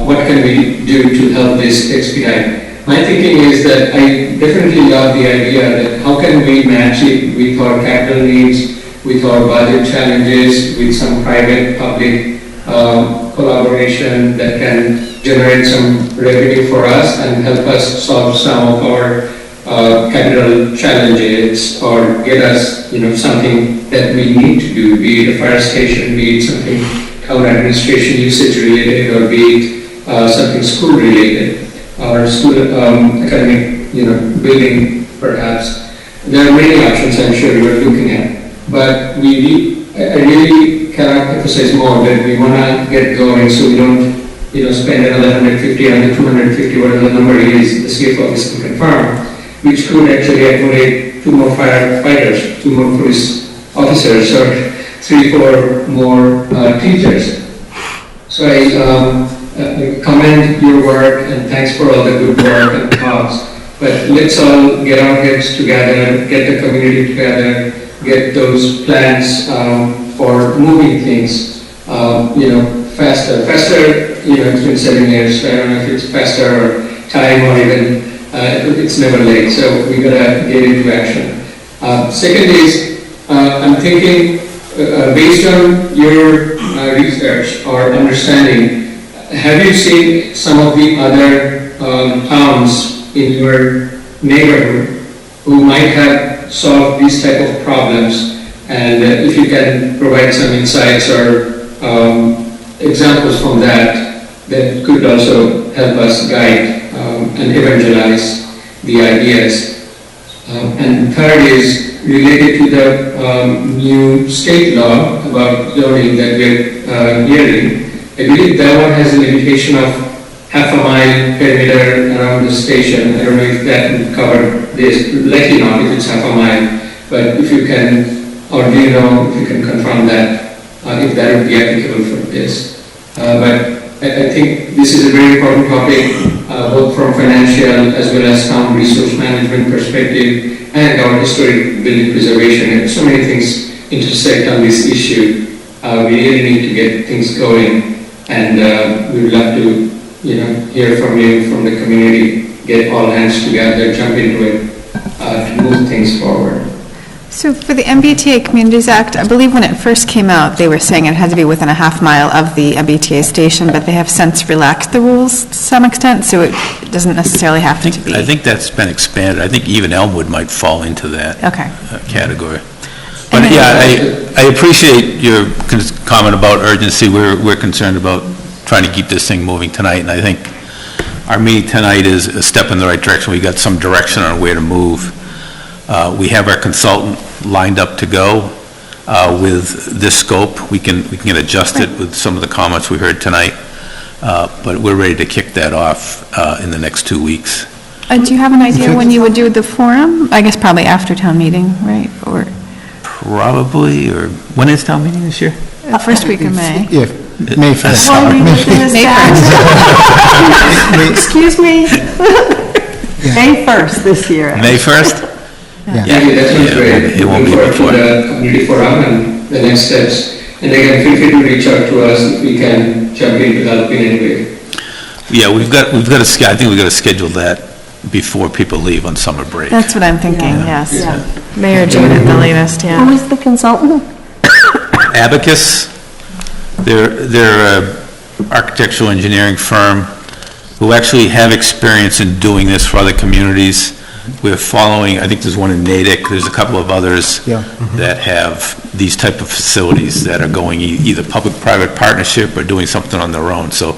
what can we do to help this expedite? My thinking is that I definitely love the idea that how can we match it with our capital needs, with our budget challenges, with some private-public collaboration that can generate some revenue for us and help us solve some of our capital challenges or get us, something that we need to do, be it a fire station, be it something town administration usage related, or be it something school related, or school academic, building perhaps. There are many options I'm sure we're looking at, but I really cannot emphasize more that we want to get going so we don't, spend another 150, another 250, whatever the number is, the CFO office can confirm, which could actually accommodate 2 more firefighters, 2 more police officers, or 3-4 more teachers. So I commend your work and thanks for all the good work and thoughts. But let's all get our heads together, get the community together, get those plans for moving things, faster. Faster, it's been 7 years. I don't know if it's faster or time or even it's never late, so we gotta get into action. Second is, I'm thinking, based on your research or understanding, have you seen some of the other towns in your neighborhood who might have solved these type of problems? And if you can provide some insights or examples from that, that could also help us guide and evangelize the ideas. And third is related to the new state law about zoning that we're hearing. I believe that one has a limitation of half a mile perimeter around the station. I don't know if that would cover this, likely not if it's half a mile, but if you can, or do you know if you can confirm that, if that would be applicable for this. But I think this is a very important topic, both from financial as well as town resource management perspective and our historic building preservation. And so many things intersect on this issue. We really need to get things going, and we would love to, hear from you, from the community, get all hands together, jump into it, to move things forward. So for the MBTA Communities Act, I believe when it first came out, they were saying it had to be within a half mile of the MBTA station, but they have since relaxed the rules to some extent, so it doesn't necessarily have to be. I think that's been expanded. I think even Elmwood might fall into that category. But yeah, I appreciate your comment about urgency. We're concerned about trying to keep this thing moving tonight, and I think our meeting tonight is a step in the right direction. We got some direction on where to move. We have our consultant lined up to go with this scope. We can adjust it with some of the comments we heard tonight, but we're ready to kick that off in the next 2 weeks. Do you have an idea when you would do the forum? I guess probably after town meeting, right? Or probably, or when is town meeting this year? The first week of May. Yeah, May 1st. May 1st. Excuse me? May 1st this year. May 1st? Yeah. Thank you, that sounds great. It won't be Looking before. forward to the community forum and the next steps. And again, feel free to reach out to us if we can jump in to help in any way. Yeah, we've got to, I think we've got to schedule that before people leave on summer break. That's what I'm thinking, yes. May or June at the latest, yeah. Who is the consultant? Abacus, they're an architectural engineering firm who actually have experience in doing this for other communities. We're following, I think there's one in Natick, there's a couple of others that have these type of facilities that are going either public-private partnership or doing something on their own. So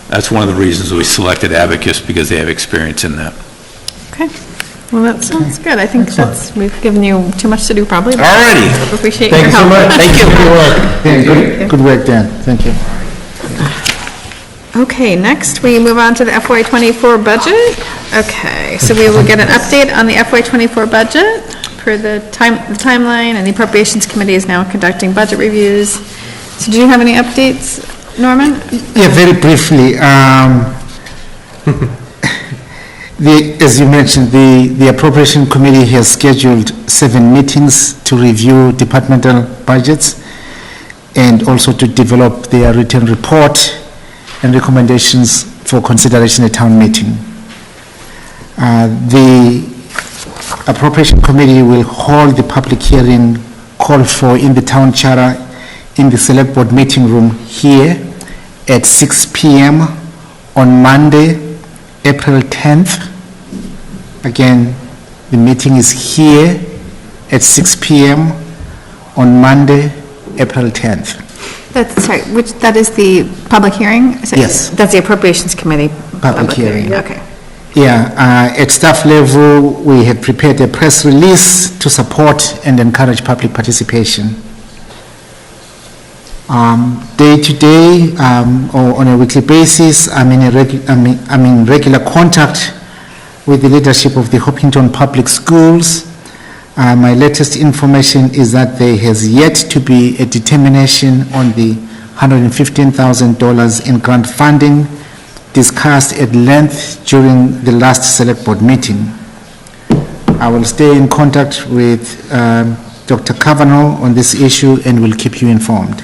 that's one of the reasons we selected Abacus, because they have experience in that. Okay. Well, that sounds good. I think we've given you too much to do probably. but Alrighty. I appreciate Thank your you so help. much. Thank you. Good work, Dan. Thank you. Okay, next we move on to the FY24 budget. Okay, so we will get an update on the FY24 budget per the timeline, and the Appropriations Committee is now conducting budget reviews. So do you have any updates, Norman? Yeah, very briefly. As you mentioned, the Appropriation Committee has scheduled 7 meetings to review departmental budgets and also to develop their written report and recommendations for consideration at town meeting. The Appropriation Committee will hold the public hearing called for in the town charter in the Select Board meeting room here at 6 p.m. on Monday, April 10th. Again, the meeting is here at 6 p.m. on Monday, April 10th. That's, sorry, that is the public hearing? Yes. That's the Appropriations Committee? Public hearing. Okay. Yeah, at staff level, we had prepared a press release to support and encourage public participation. Day to day, or on a weekly basis, I'm in regular contact with the leadership of the Hopkinton Public Schools. My latest information is that there has yet to be a determination on the $115,000 in grant funding discussed at length during the last Select Board meeting. I will stay in contact with Dr. Kavanaugh on this issue and will keep you informed.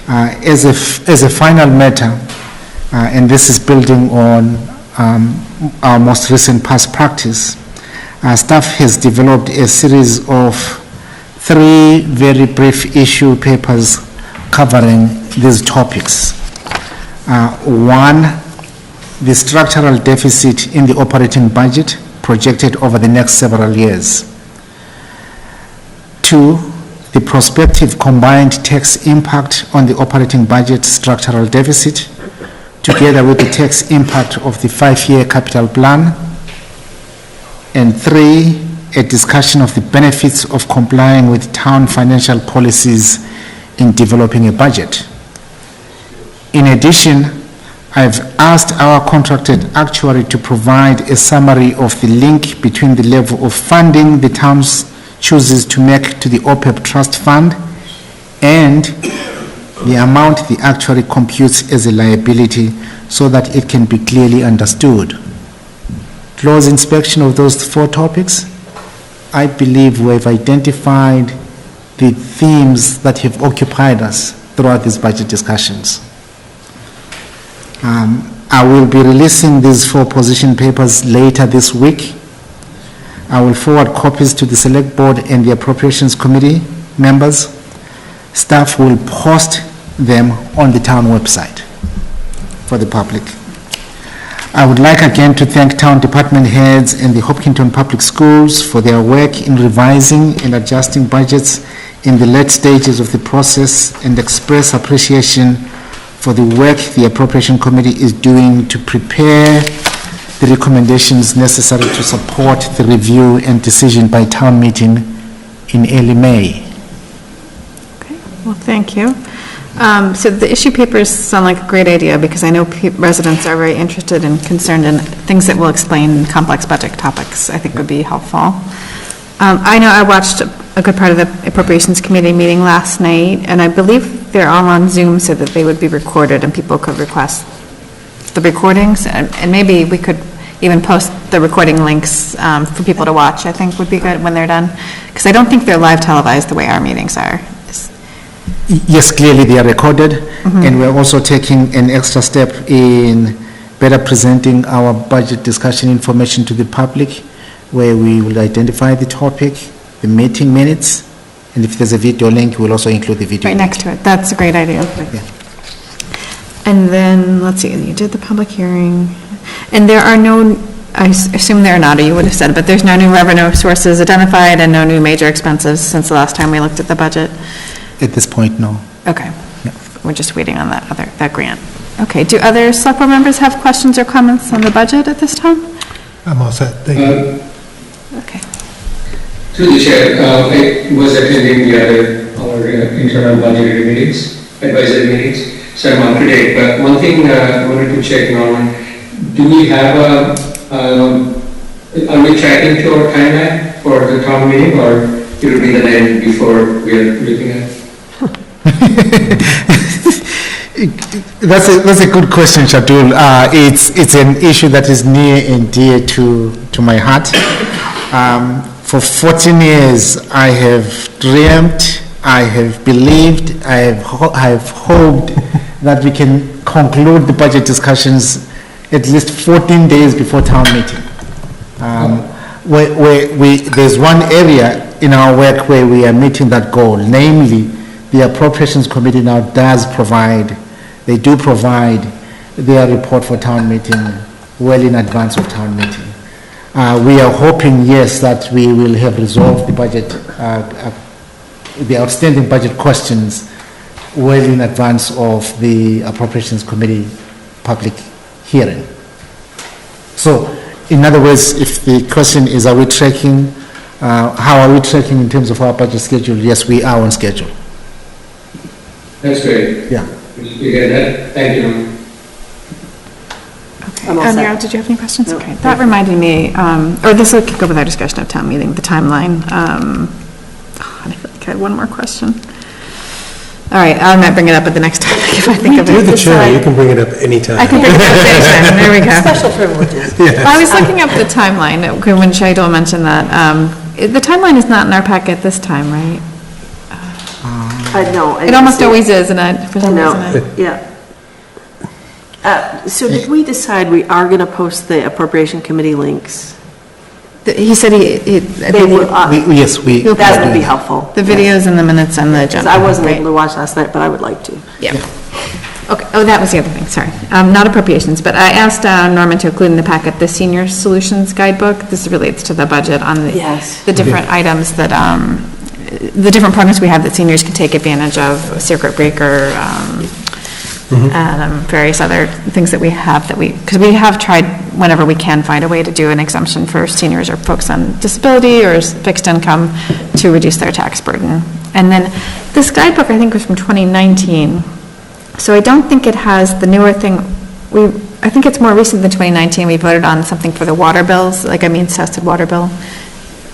As a final matter, and this is building on our most recent past practice, staff has developed a series of 3 very brief issue papers covering these topics. 1, the structural deficit in the operating budget projected over the next several years. 2, the prospective combined tax impact on the operating budget structural deficit, together with the tax impact of the 5-year capital plan. And 3, a discussion of the benefits of complying with town financial policies in developing a budget. In addition, I've asked our contracted actuary to provide a summary of the link between the level of funding the town chooses to make to the OPEB trust fund and the amount the actuary computes as a liability so that it can be clearly understood. Close inspection of those 4 topics, I believe we have identified the themes that have occupied us throughout these budget discussions. I will be releasing these 4 position papers later this week. I will forward copies to the Select Board and the Appropriations Committee members. Staff will post them on the town website for the public. I would like again to thank town department heads and the Hopkinton Public Schools for their work in revising and adjusting budgets in the late stages of the process and express appreciation for the work the Appropriation Committee is doing to prepare the recommendations necessary to support the review and decision by town meeting in early May. Okay, well, thank you. So the issue papers sound like a great idea because I know residents are very interested and concerned in things that will explain complex budget topics. I think would be helpful. I know I watched a good part of the Appropriations Committee meeting last night, and I believe they're all on Zoom so that they would be recorded and people could request the recordings, and maybe we could even post the recording links for people to watch, I think would be good when they're done, because I don't think they're live televised the way our meetings are. Yes, clearly they are recorded, and we're also taking an extra step in better presenting our budget discussion information to the public, where we will identify the topic, the meeting minutes, and if there's a video link, we'll also include the video right link. next to it. That's a great idea. Yeah. And then, let's see, you did the public hearing, and there are no, I assume there are not, or you would have said, but there's no new revenue sources identified and no new major expenses since the last time we looked at the budget? At this point, no. Okay. We're just waiting on that grant. Okay, do other select board members have questions or comments on the budget at this time? I'm all set, thank you. Okay. Through the chair, I was attending our internal budgetary meetings, advisory meetings, so I'm up to date. But one thing I wanted to check, Norman, do we have are we tracking to our timeline for the town meeting, or it will be the night before we are looking at? That's a good question, Shardul. It's an issue that is near and dear to my heart. For 14 years, I have dreamt, I have believed, I have hoped that we can conclude the budget discussions at least 14 days before town meeting. There's one area in our work where we are meeting that goal, namely the Appropriations Committee now they do provide their report for town meeting well in advance of town meeting. We are hoping, yes, that we will have resolved the budget, the outstanding budget questions well in advance of the Appropriations Committee public hearing. So, in other words, if the question is, are we tracking, how are we tracking in terms of our budget schedule? Yes, we are on schedule. That's great. Yeah. You get that? Thank you. Nero, did you have any questions? Okay, that reminded me, or this will kick over our discussion of town meeting, the timeline. I feel like I had one more question. All right, I might bring it up at the next topic if I think of it. You're the chair, you can bring it up anytime. I can bring it up anytime, there we go. Special privileges. I was looking up the timeline, when Shadol mentioned that. The timeline is not in our packet this time, right? No. It almost always is, and for some reason. Yeah. So did we decide we are going to post the Appropriation Committee links? He said yes, that would be helpful. The videos and the minutes and the agenda. I wasn't able to watch last night, but I would like to. Yeah. Okay, oh, that was the other thing, sorry. Not appropriations, but I asked Norman to include in the packet the Senior Solutions Guidebook. This relates to the budget on the different items that the different programs we have that seniors can take advantage of, circuit breaker, various other things that we have because we have tried whenever we can find a way to do an exemption for seniors or folks on disability or fixed income to reduce their tax burden. And then this guidebook, I think, was from 2019. So I don't think it has the newer thing. I think it's more recent than 2019. We voted on something for the water bills, like a means-tested water bill.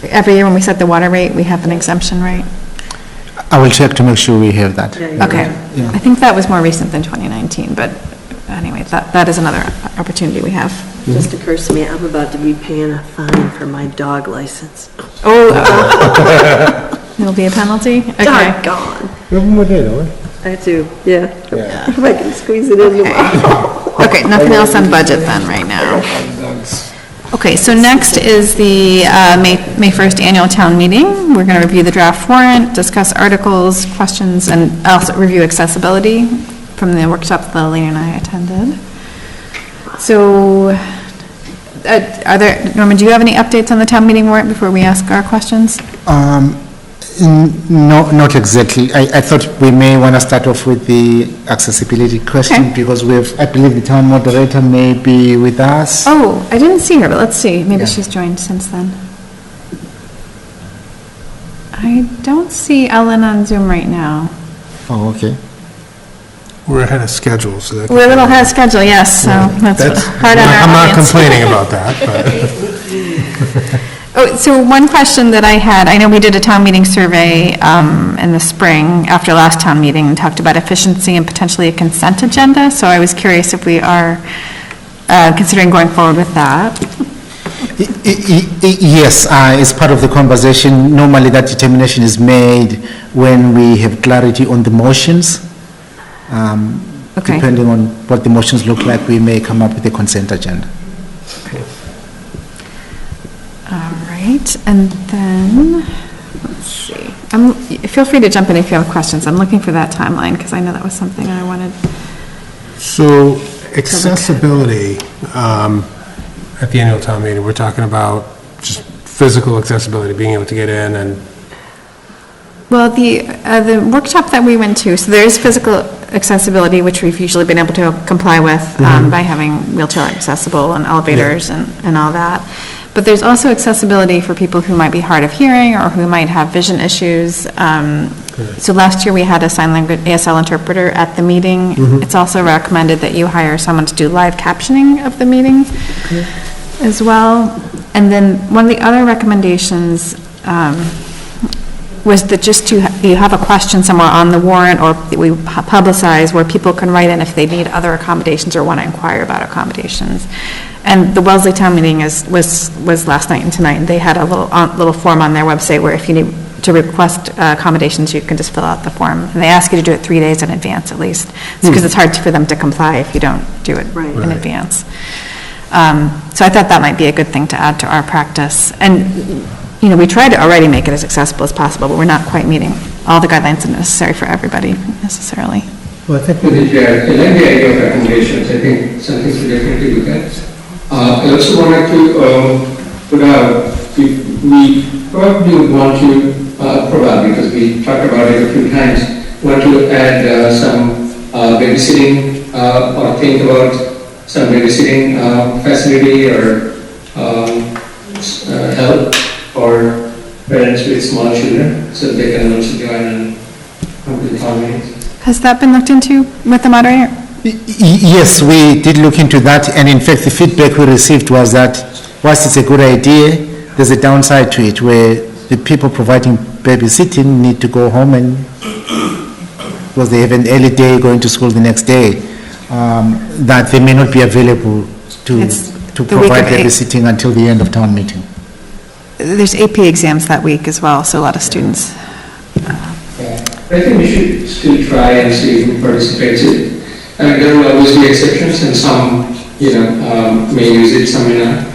Every year when we set the water rate, we have an exemption rate. I will check to make sure we have that. Okay. Yeah. I think that was more recent than 2019, but anyway, that is another opportunity we have. Just occurs to me, I'm about to be paying a fine for my dog license. Oh, there'll be a penalty? Okay. Doggone. We have one more day, don't we? I do, yeah. If I can squeeze it in tomorrow. Okay, nothing else on budget then right now. Okay, so next is the May 1st annual town meeting. We're going to review the draft warrant, discuss articles, questions, and also review accessibility from the workshop that Lillian and I attended. So, Norman, do you have any updates on the town meeting warrant before we ask our questions? No, not exactly. I thought we may want to start off with the accessibility question because I believe the town moderator may be with us. Oh, I didn't see her, but let's see. Maybe she's joined since then. I don't see Ellen on Zoom right now. Oh, okay. We're ahead of schedule, so that. We're a little ahead of schedule, yes, so that's hard on our I'm not audience. complaining about that, but. Oh, so one question that I had, I know we did a town meeting survey in the spring after last town meeting and talked about efficiency and potentially a consent agenda, so I was curious if we are considering going forward with that. Yes, it's part of the conversation. Normally that determination is made when we have clarity on the motions. Okay. Depending on what the motions look like, we may come up with a consent agenda. Right, and then, let's see. Feel free to jump in if you have questions. I'm looking for that timeline because I know that was something I wanted. So accessibility, at the annual town meeting, we're talking about just physical accessibility, being able to get in and. Well, the workshop that we went to, so there is physical accessibility, which we've usually been able to comply with by having wheelchair accessible and elevators and all that. But there's also accessibility for people who might be hard of hearing or who might have vision issues. So last year we had a sign language ASL interpreter at the meeting. It's also recommended that you hire someone to do live captioning of the meeting as well. And then one of the other recommendations was that just you have a question somewhere on the warrant or we publicize where people can write in if they need other accommodations or want to inquire about accommodations. And the Wellesley Town meeting was last night and tonight, and they had a little form on their website where if you need to request accommodations, you can just fill out the form. And they ask you to do it 3 days in advance at least, because it's hard for them to comply if you don't do it in advance. So I thought that might be a good thing to add to our practice. And you know, we try to already make it as accessible as possible, but we're not quite meeting all the guidelines that are necessary for everybody necessarily. Well, I think I like the idea of recommendations. I think something to definitely look at. I also wanted to put out, we probably would want to, because we talked about it a few times, want to add some babysitting or think about some babysitting facility or help for parents with small children so they can also join and come to the town meetings. Has that been looked into with the moderator? Yes, we did look into that, and in fact the feedback we received was that whilst it's a good idea, there's a downside to it where the people providing babysitting need to go home and because they have an early day going to school the next day, that they may not be available to provide babysitting until the end of town meeting. There's AP exams that week as well, so a lot of students. I think we should still try and see who participates in it. There will always be exceptions, and some, may use it, some may not.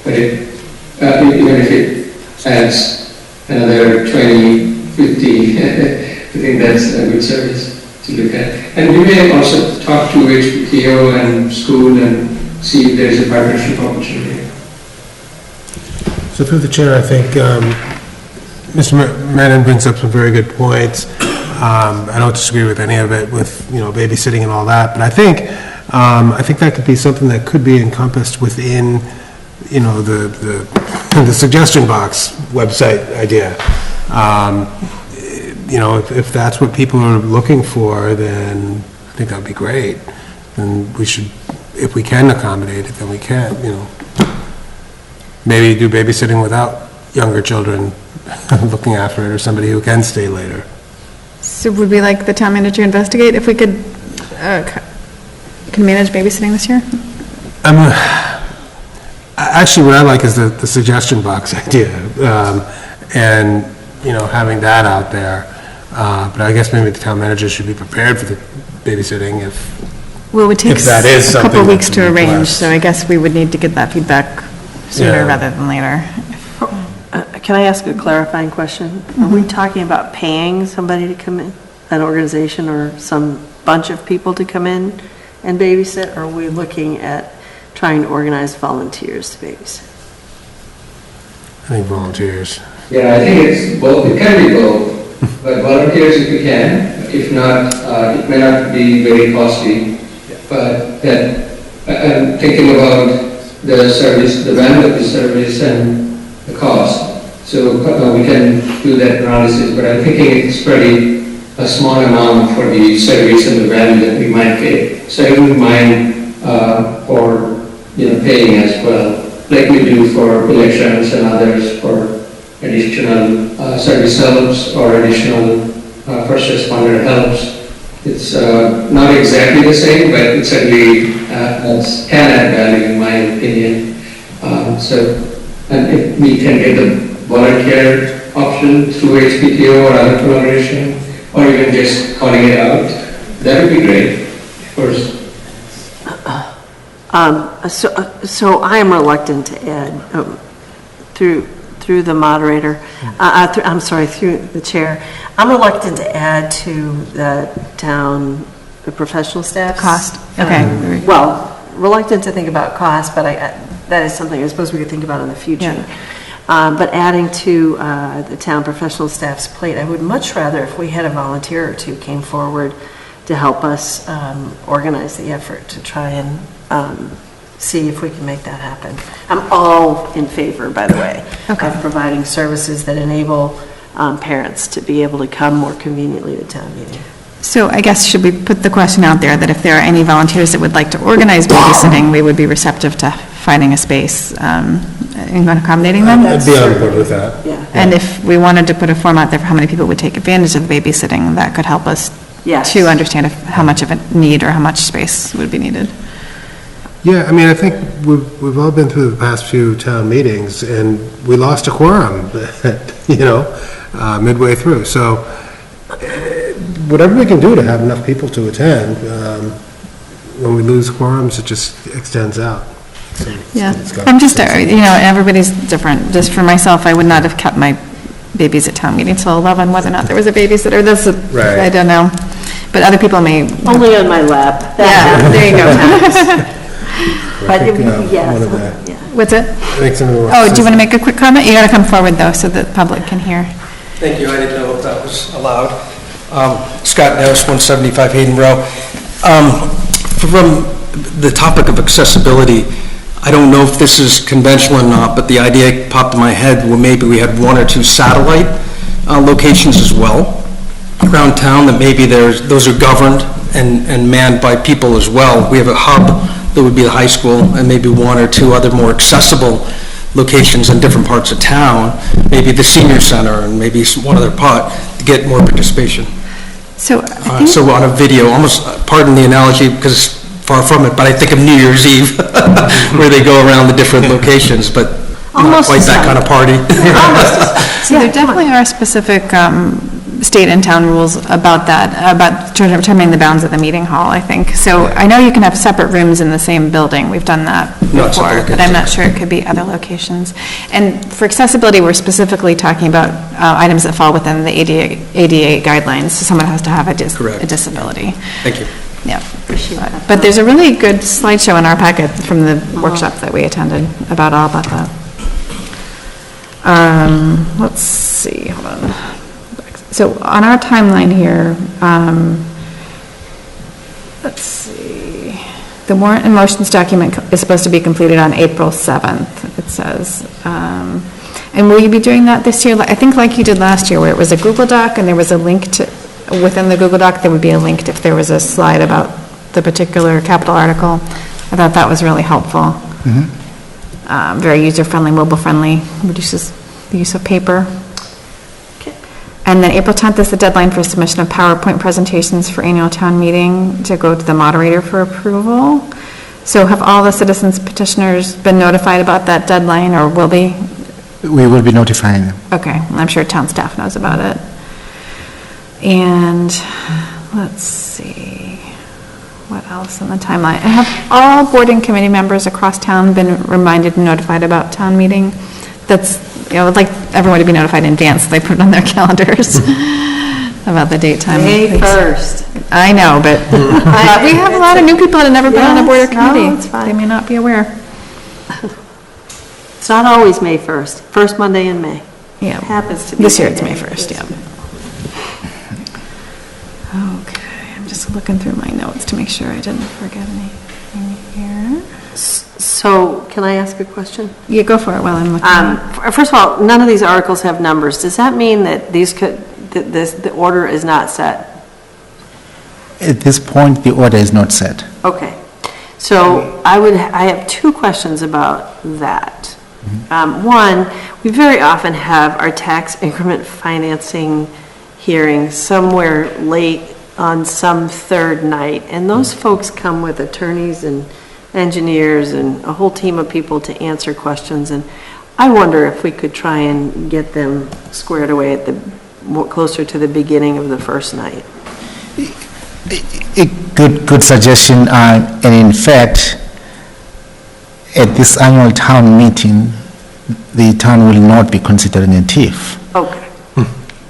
But even if it adds another 20, 50, I think that's a good service to look at. And we may also talk to HPTO and school and see if there's a partnership opportunity. So through the chair, I think Mr. Menon brings up some very good points. I don't disagree with any of it with, babysitting and all that, but I think that could be something that could be encompassed within, the suggestion box website idea. If that's what people are looking for, then I think that'd be great. And we should, if we can accommodate it, then we can, Maybe do babysitting without younger children looking after it, or somebody who can stay later. So would we like the town manager to investigate if we could manage babysitting this year? Actually, what I like is the suggestion box idea, and, having that out there. But I guess maybe the town manager should be prepared for the babysitting if Well, it would take that is a couple something weeks that's to a arrange, request. so I guess we would need to get that feedback sooner Yeah. rather than later. Can I ask a clarifying question? Are we talking about paying somebody to come in, an organization or some bunch of people to come in and babysit? Or are we looking at trying to organize volunteers to babysit? I think volunteers. Yeah, I think it's both, it can be both, but volunteers if you can, if not, it may not be very costly. But then, I'm thinking about the service, the value of the service and the cost. So we can do that analysis, but I'm thinking it's pretty a small amount for the service and the value that we might pay. So I wouldn't mind for paying as well, like we do for elections and others for additional service helps or additional first responder helps. It's not exactly the same, but it certainly can add value in my opinion. And if we can get the volunteer option through HPTO or other collaboration, or even just calling it out, that would be great, of course. So I am reluctant to add, through the moderator, through the chair, I'm reluctant to add to the town, the professional staff. Cost, okay. Reluctant to think about cost, but that is something I suppose we could think about in the future. Yeah. But adding to the town professional staff's plate, I would much rather if we had a volunteer or two came forward to help us organize the effort to try and see if we can make that happen. I'm all in favor, by the way, of providing services that enable parents to be able to come more conveniently to town meeting. So I guess, should we put the question out there that if there are any volunteers that would like to organize babysitting, we would be receptive to finding a space and accommodating them? I'd be on board with that. Yeah. And if we wanted to put a form out there for how many people would take advantage of the babysitting, that could help us to understand how much of a need or how much space would be needed. Yeah, I mean, I think we've all been through the past few town meetings, and we lost a quorum, midway through. So whatever we can do to have enough people to attend, when we lose quorums, it just extends out. So Yeah, it's got- I'm just, everybody's different. Just for myself, I would not have kept my babies at town meeting till 11, whether or not there was a babysitter. Right. I don't know. But other people may. Only on my lap. Yeah, there you go. But one of that. What's it? I think someone wants Oh, to do you want to make a quick comment? You got to come forward, though, so the public can hear. Thank you, I didn't know if that was allowed. Scott Nels, 175 Hayden Row. From the topic of accessibility, I don't know if this is conventional or not, but the idea popped in my head, well, maybe we had one or two satellite locations as well around town, that maybe those are governed and manned by people as well. We have a hub that would be the high school, and maybe one or two other more accessible locations in different parts of town, maybe the senior center and maybe one other part, to get more participation. So So on a video, almost, pardon the analogy because it's far from it, but I think of New Year's Eve, where they go around the different locations, but not Almost quite that the kind of party. So there definitely are specific state and town rules about that, about determining the bounds of the meeting hall, I think. So I know you can have separate rooms in the same building. We've done that No, it's before, separate but I'm not sure it could be other locations. And for accessibility, we're specifically talking about items that fall within the ADA guidelines. So someone has to have a disability. Thank you. Yeah. But there's a really good slideshow in our packet from the workshop that we attended about all about that. Let's see, hold on. So on our timeline here, let's see, the warrant and motions document is supposed to be completed on April 7th, it says. And will you be doing that this year? I think like you did last year, where it was a Google Doc and there was a link to, within the Google Doc, there would be a link if there was a slide about the particular capital article. I thought that was really helpful. Very user-friendly, mobile-friendly, reduces the use of paper. And then April 10th is the deadline for submission of PowerPoint presentations for annual town meeting to go to the moderator for approval. So have all the citizens petitioners been notified about that deadline, or will be? We will be notifying them. Okay, I'm sure town staff knows about it. And let's see, what else on the timeline? Have all board and committee members across town been reminded and notified about town meeting? That's, you know, I'd like everyone to be notified in advance, so they put it on their calendars about the date, time, May and place. 1st. I know, but we have a lot of new people that have never been on a board or Yes, no, committee. it's fine. They may not be aware. It's not always May 1st, first Monday in May. Yeah. Happens to be. This year it's May May 1st, yeah. Okay, I'm just looking through my notes to make sure I didn't forget anything here. So, can I ask a question? Yeah, go for it while I'm looking. First of all, none of these articles have numbers. Does that mean that these could, that the order is not set? At this point, the order is not set. Okay. So I have two questions about that. One, we very often have our tax increment financing hearings somewhere late on some third night, and those folks come with attorneys and engineers and a whole team of people to answer questions, and I wonder if we could try and get them squared away at closer to the beginning of the first night. A good suggestion, and in fact, at this annual town meeting, the town will not be considering a TIF. Okay.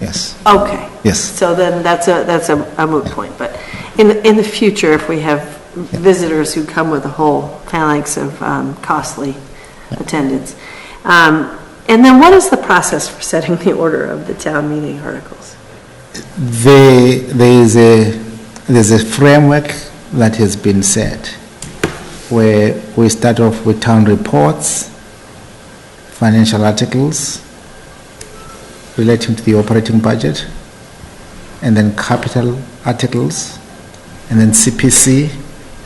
Yes. Okay. Yes. So then that's a moot point, but in the future, if we have visitors who come with a whole phalanx of costly attendance. And then what is the process for setting the order of the town meeting articles? There's a framework that has been set where we start off with town reports, financial articles relating to the operating budget, and then capital articles, and then CPC,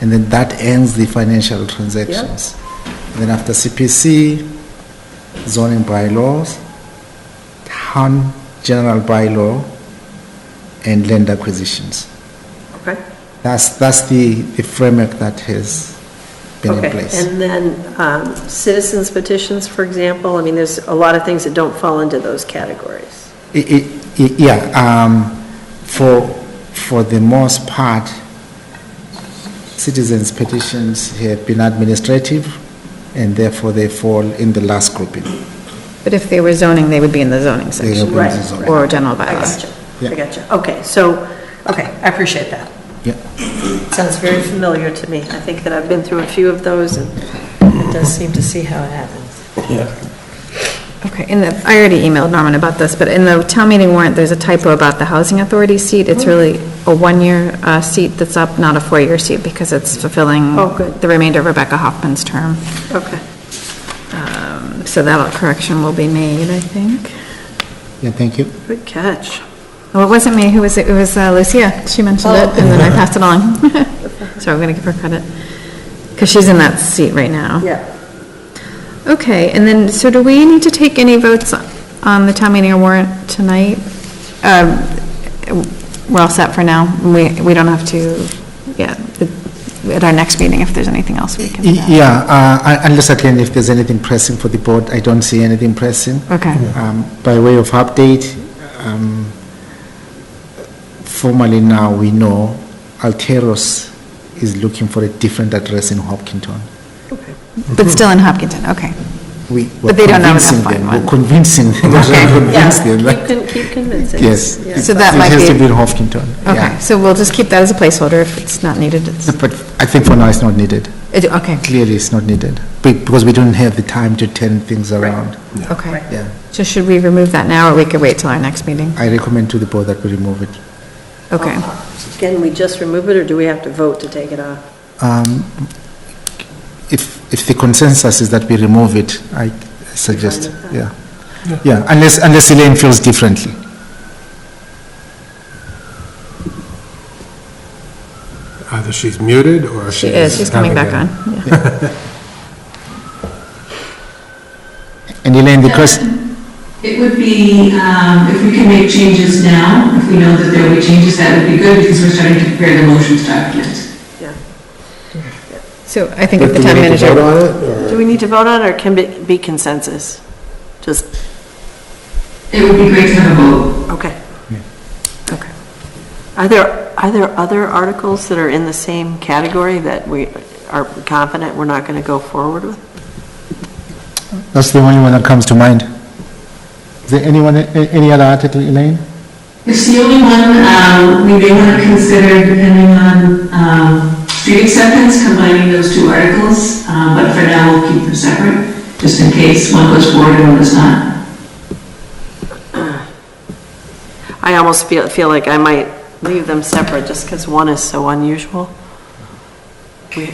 and then that ends the financial transactions. Yep. And then after CPC, zoning bylaws, town general bylaw, and land acquisitions. Okay. That's the framework that has been in place. And then citizens petitions, for example, I mean, there's a lot of things that don't fall into those categories. For the most part, citizens petitions have been administrative, and therefore they fall in the last grouping. But if they were zoning, they would be in the zoning section. Right. Or general bylaws. I gotcha. Okay, I appreciate that. Yeah. Sounds very familiar to me. I think that I've been through a few of those, and it does seem to see how it happens. Yeah. Okay, I already emailed Norman about this, but in the town meeting warrant, there's a typo about the housing authority seat. It's really a one-year seat that's up, not a four-year seat, because it's fulfilling the remainder of Rebecca Hoffman's term. Okay. So that correction will be made, I think. Yeah, thank you. Good catch. Oh, it wasn't me. Who was it? It was Lucia. She mentioned it, and then I passed it on. So I'm going to give her credit, because she's in that seat right now. Yeah. Okay, and then, so do we need to take any votes on the town meeting warrant tonight? We're all set for now. We don't have to, at our next meeting, if there's anything else we can do. Yeah, unless again, if there's anything pressing for the board, I don't see anything pressing. Okay. By way of update, formally now we know Alteros is looking for a different address in Hopkinton. Okay. But still in Hopkinton, okay. But they don't know enough one. We're convincing them. Keep convincing. Yes. Yeah. So that might be. It has to be in Hopkinton. Okay, so we'll just keep that as a placeholder if it's not needed. But I think for now it's not needed. Okay, Clearly, it's not needed, because we don't have the time to turn things around. okay. Yeah. So should we remove that now, or we could wait till our next meeting? I recommend to the board that we remove it. Okay. Can we just remove it, or do we have to vote to take it off? If the consensus is that we remove it, I suggest, yeah. Yeah, unless Elaine feels differently. Either she's muted or She is, she's coming back on. Yeah. And Elaine, the question, It would be, if we can make changes now, if we know that there will be changes, that would be good, because we're starting to prepare the motions document. So I think But if the do we town need to manager. vote on it, or- Do we need to vote on it, or can it be consensus? Just, It would be great to have a vote. okay. Okay. Are there other articles that are in the same category that we are confident we're not going to go forward with? that's the only one that comes to mind. Is there any other article, Elaine? It's the only one, we may want to consider, depending on street acceptance, combining those two articles, but for now, we'll keep them separate, just in case one goes forward and one does not. I almost feel like I might leave them separate, just because one is so unusual. We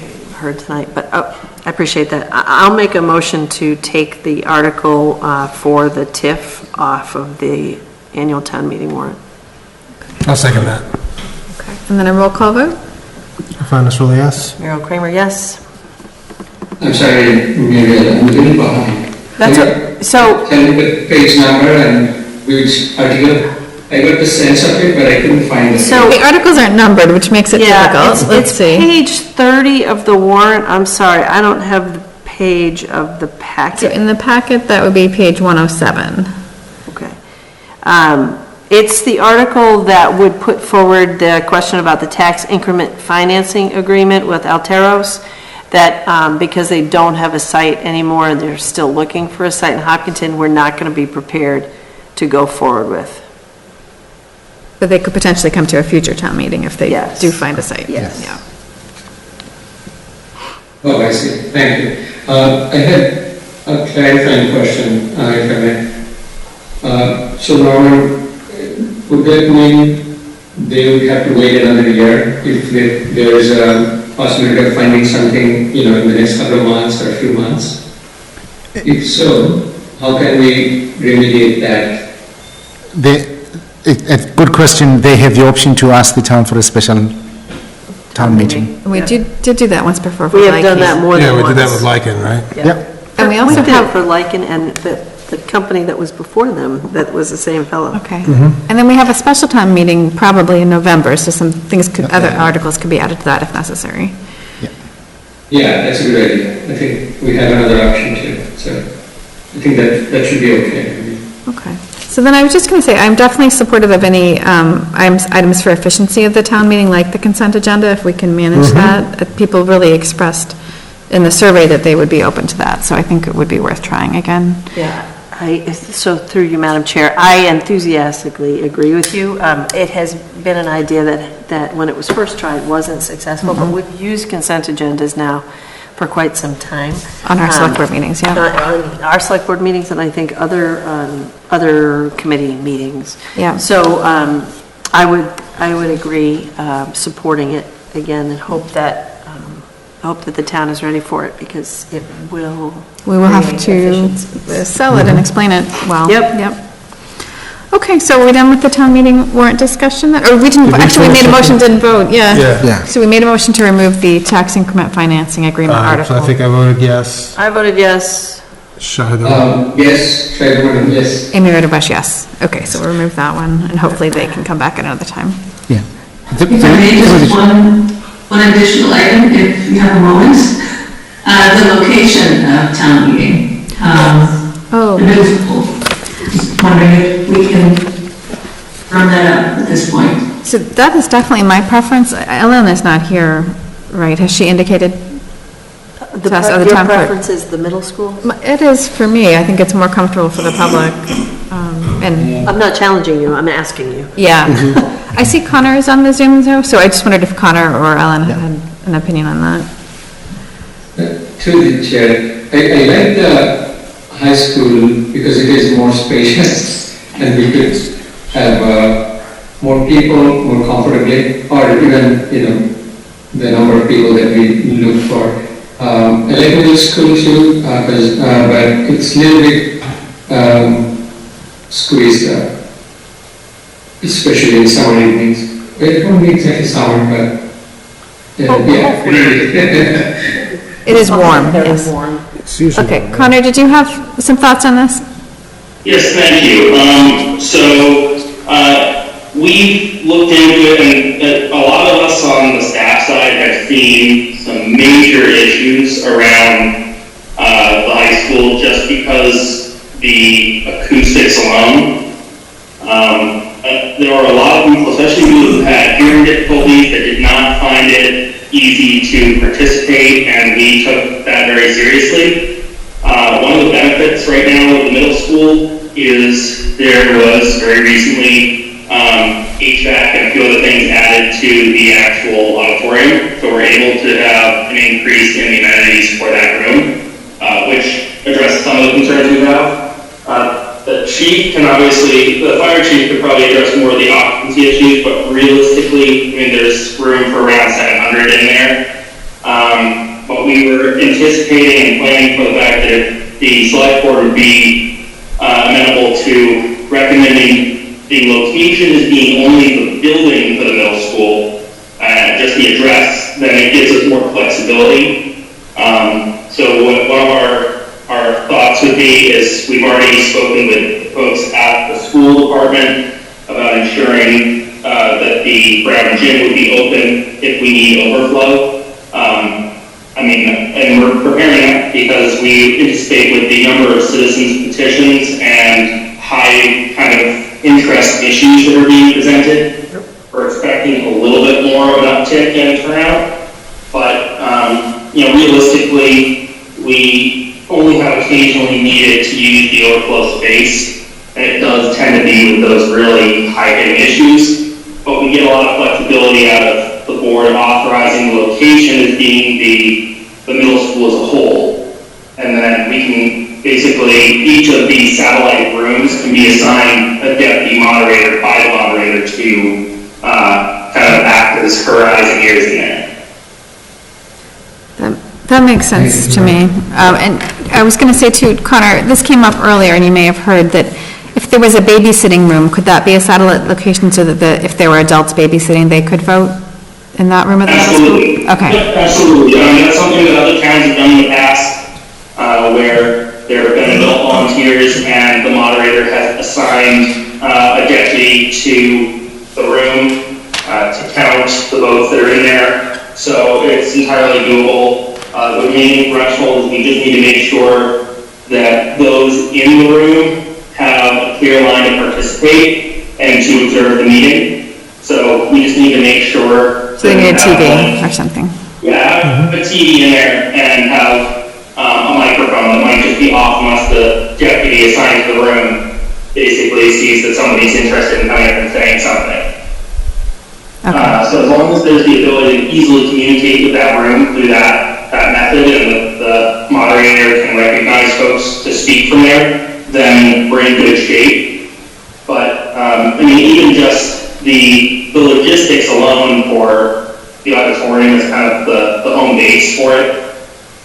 heard tonight, but I appreciate that. I'll make a motion to take the article for the TIF off of the annual town meeting warrant. I'll second that. Okay. And then a roll call vote? Findus Rule, yes? Muriel Kramer, yes? I'm sorry, Muriel, I'm a little behind. That's it. So, Tell me the page number and which article. I got the sense of it, but I couldn't find it. So the articles aren't numbered, which makes it difficult. Let's see. Page 30 of the warrant. I'm sorry, I don't have the page of the So packet. in the packet, that would be page 107. Okay. It's the article that would put forward the question about the tax increment financing agreement with Alteros, that because they don't have a site anymore and they're still looking for a site in Hopkinton, we're not going to be prepared to go forward with. But they could potentially come to a future town meeting if they Yes. do find a site. Yes. Yeah. Oh, I see. Thank you. I had a clarifying question, if I may. So Norman, would that mean they would have to wait another year if there is a possibility of finding something, in the next couple of months or a few months? If so, how can we remediate that? A good question. They have the option to ask the town for a special town meeting. We did do that once before. for We have Lycan. done that more than Yeah, once. we did that with Lycan, right? Yep. And we also did it have, for Lycan and the company that was before them, that was the same fellow. okay. And then we have a special town meeting probably in November, so some things other articles could be added to that if necessary. Yeah, that's a good idea. I think we have another option too. So I think that should be okay. Okay. So then I was just going to say, I'm definitely supportive of any items for efficiency of the town meeting, like the consent agenda, if we can manage that. People really expressed in the survey that they would be open to that, so I think it would be worth trying again. Yeah, so through you, Madam Chair, I enthusiastically agree with you. It has been an idea that when it was first tried wasn't successful, but we've used consent agendas now for quite some time. On our select board meetings, yeah. On our select board meetings, and I think other committee meetings. Yeah. So I would agree supporting it again, and hope that the town is ready for it, because it will. We will have create to efficiency. sell it and explain it well. Yep. Okay, so are we done with the town meeting warrant discussion then? Or we didn't, actually, we made a motion, didn't vote, yeah. Yeah. So we made a motion to remove the tax increment financing agreement So article. I think I voted yes. I voted yes. Shahid, Yes, Shahid, yes. Amy Rodebush, yes. Okay, so we'll remove that one, and hopefully they can come back another time. Yeah. If I may, just one additional item, if you have a moment. The location of town meeting. The middle school. Just wondering if we can firm that up at this point. So that is definitely my preference. Ellen is not here, right? Has she indicated to us, or the Your town clerk? preference is the middle school? It is for me. I think it's more comfortable for the public. And I'm not challenging you, I'm asking you. yeah. I see Connor is on the Zoom though, so I just wondered if Connor or Ellen had an opinion on that. To the chair, I like the high school because it is more spacious and we could have more people more comfortably, or even, the number of people that we look for. I like middle school too, but it's a little bit squeezed up, especially in summer evenings. It won't be exactly summer, but yeah. It is warm, It's yes. warm. Okay, Connor, did you have some thoughts on this? Yes, thank you. We've looked into it, and a lot of us on the staff side have seen some major issues around the high school just because the acoustics alone. There are a lot of people, especially people who had hearing difficulties, that did not find it easy to participate, and we took that very seriously. One of the benefits right now with the middle school is there was very recently HVAC and a few other things added to the actual auditorium, so we're able to have an increase in the amenities for that room, which addresses some of the concerns we have. The chief can obviously, the fire chief could probably address more of the occupancy issues, but realistically, there's room for around 700 in there. But we were anticipating and planning for the fact that the select board would be amenable to recommending the location as being only the building for the middle school, just the address, then it gives us more flexibility. So what one of our thoughts would be is we've already spoken with folks at the school department about ensuring that the Brown Gym would be open if we need overflow. And we're preparing that because we anticipate with the number of citizens petitions and high kind of interest issues that are being presented, we're expecting a little bit more of an uptick in turnout. But, realistically, we only have occasionally needed to use the overflow space, and it does tend to be with those really high-hitting issues. But we get a lot of flexibility out of the board authorizing the location as being the middle school as a whole. And then we can basically, each of these satellite rooms can be assigned a deputy moderator by the moderator to kind of act as her eyes and ears in there. That makes sense to me. And I was going to say too, Connor, this came up earlier and you may have heard that if there was a babysitting room, could that be a satellite location so that if there were adults babysitting, they could vote in that room at the middle school? Okay. Yep, absolutely. That's something that other towns have done in the past, where there have been adult volunteers and the moderator has assigned a deputy to the room to count the votes that are in there. So it's entirely doable. The main threshold is we just need to make sure that those in the room have a clear line to participate and to observe the meeting. So we just need to make sure. So they need a TV or something. Yeah, have a TV in there and have a microphone that might just be off unless the deputy assigned to the room basically sees that somebody's interested in coming up and saying something. Okay. So as long as there's the ability to easily communicate with that room through that method and the moderator can recognize folks to speak from there, then we're in good shape. But, even just the logistics alone for the auditorium is kind of the home base for it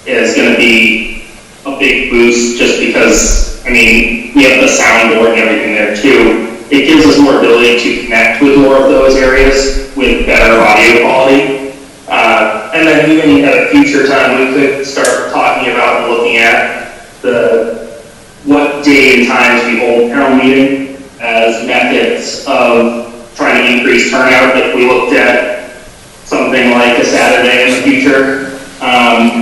is going to be a big boost just because, we have the soundboard and everything there too. It gives us more ability to connect with more of those areas with better audio quality. And then even at a future time, we could start talking about and looking at what day and times we hold town meeting as methods of trying to increase turnout. If we looked at something like a Saturday in the future,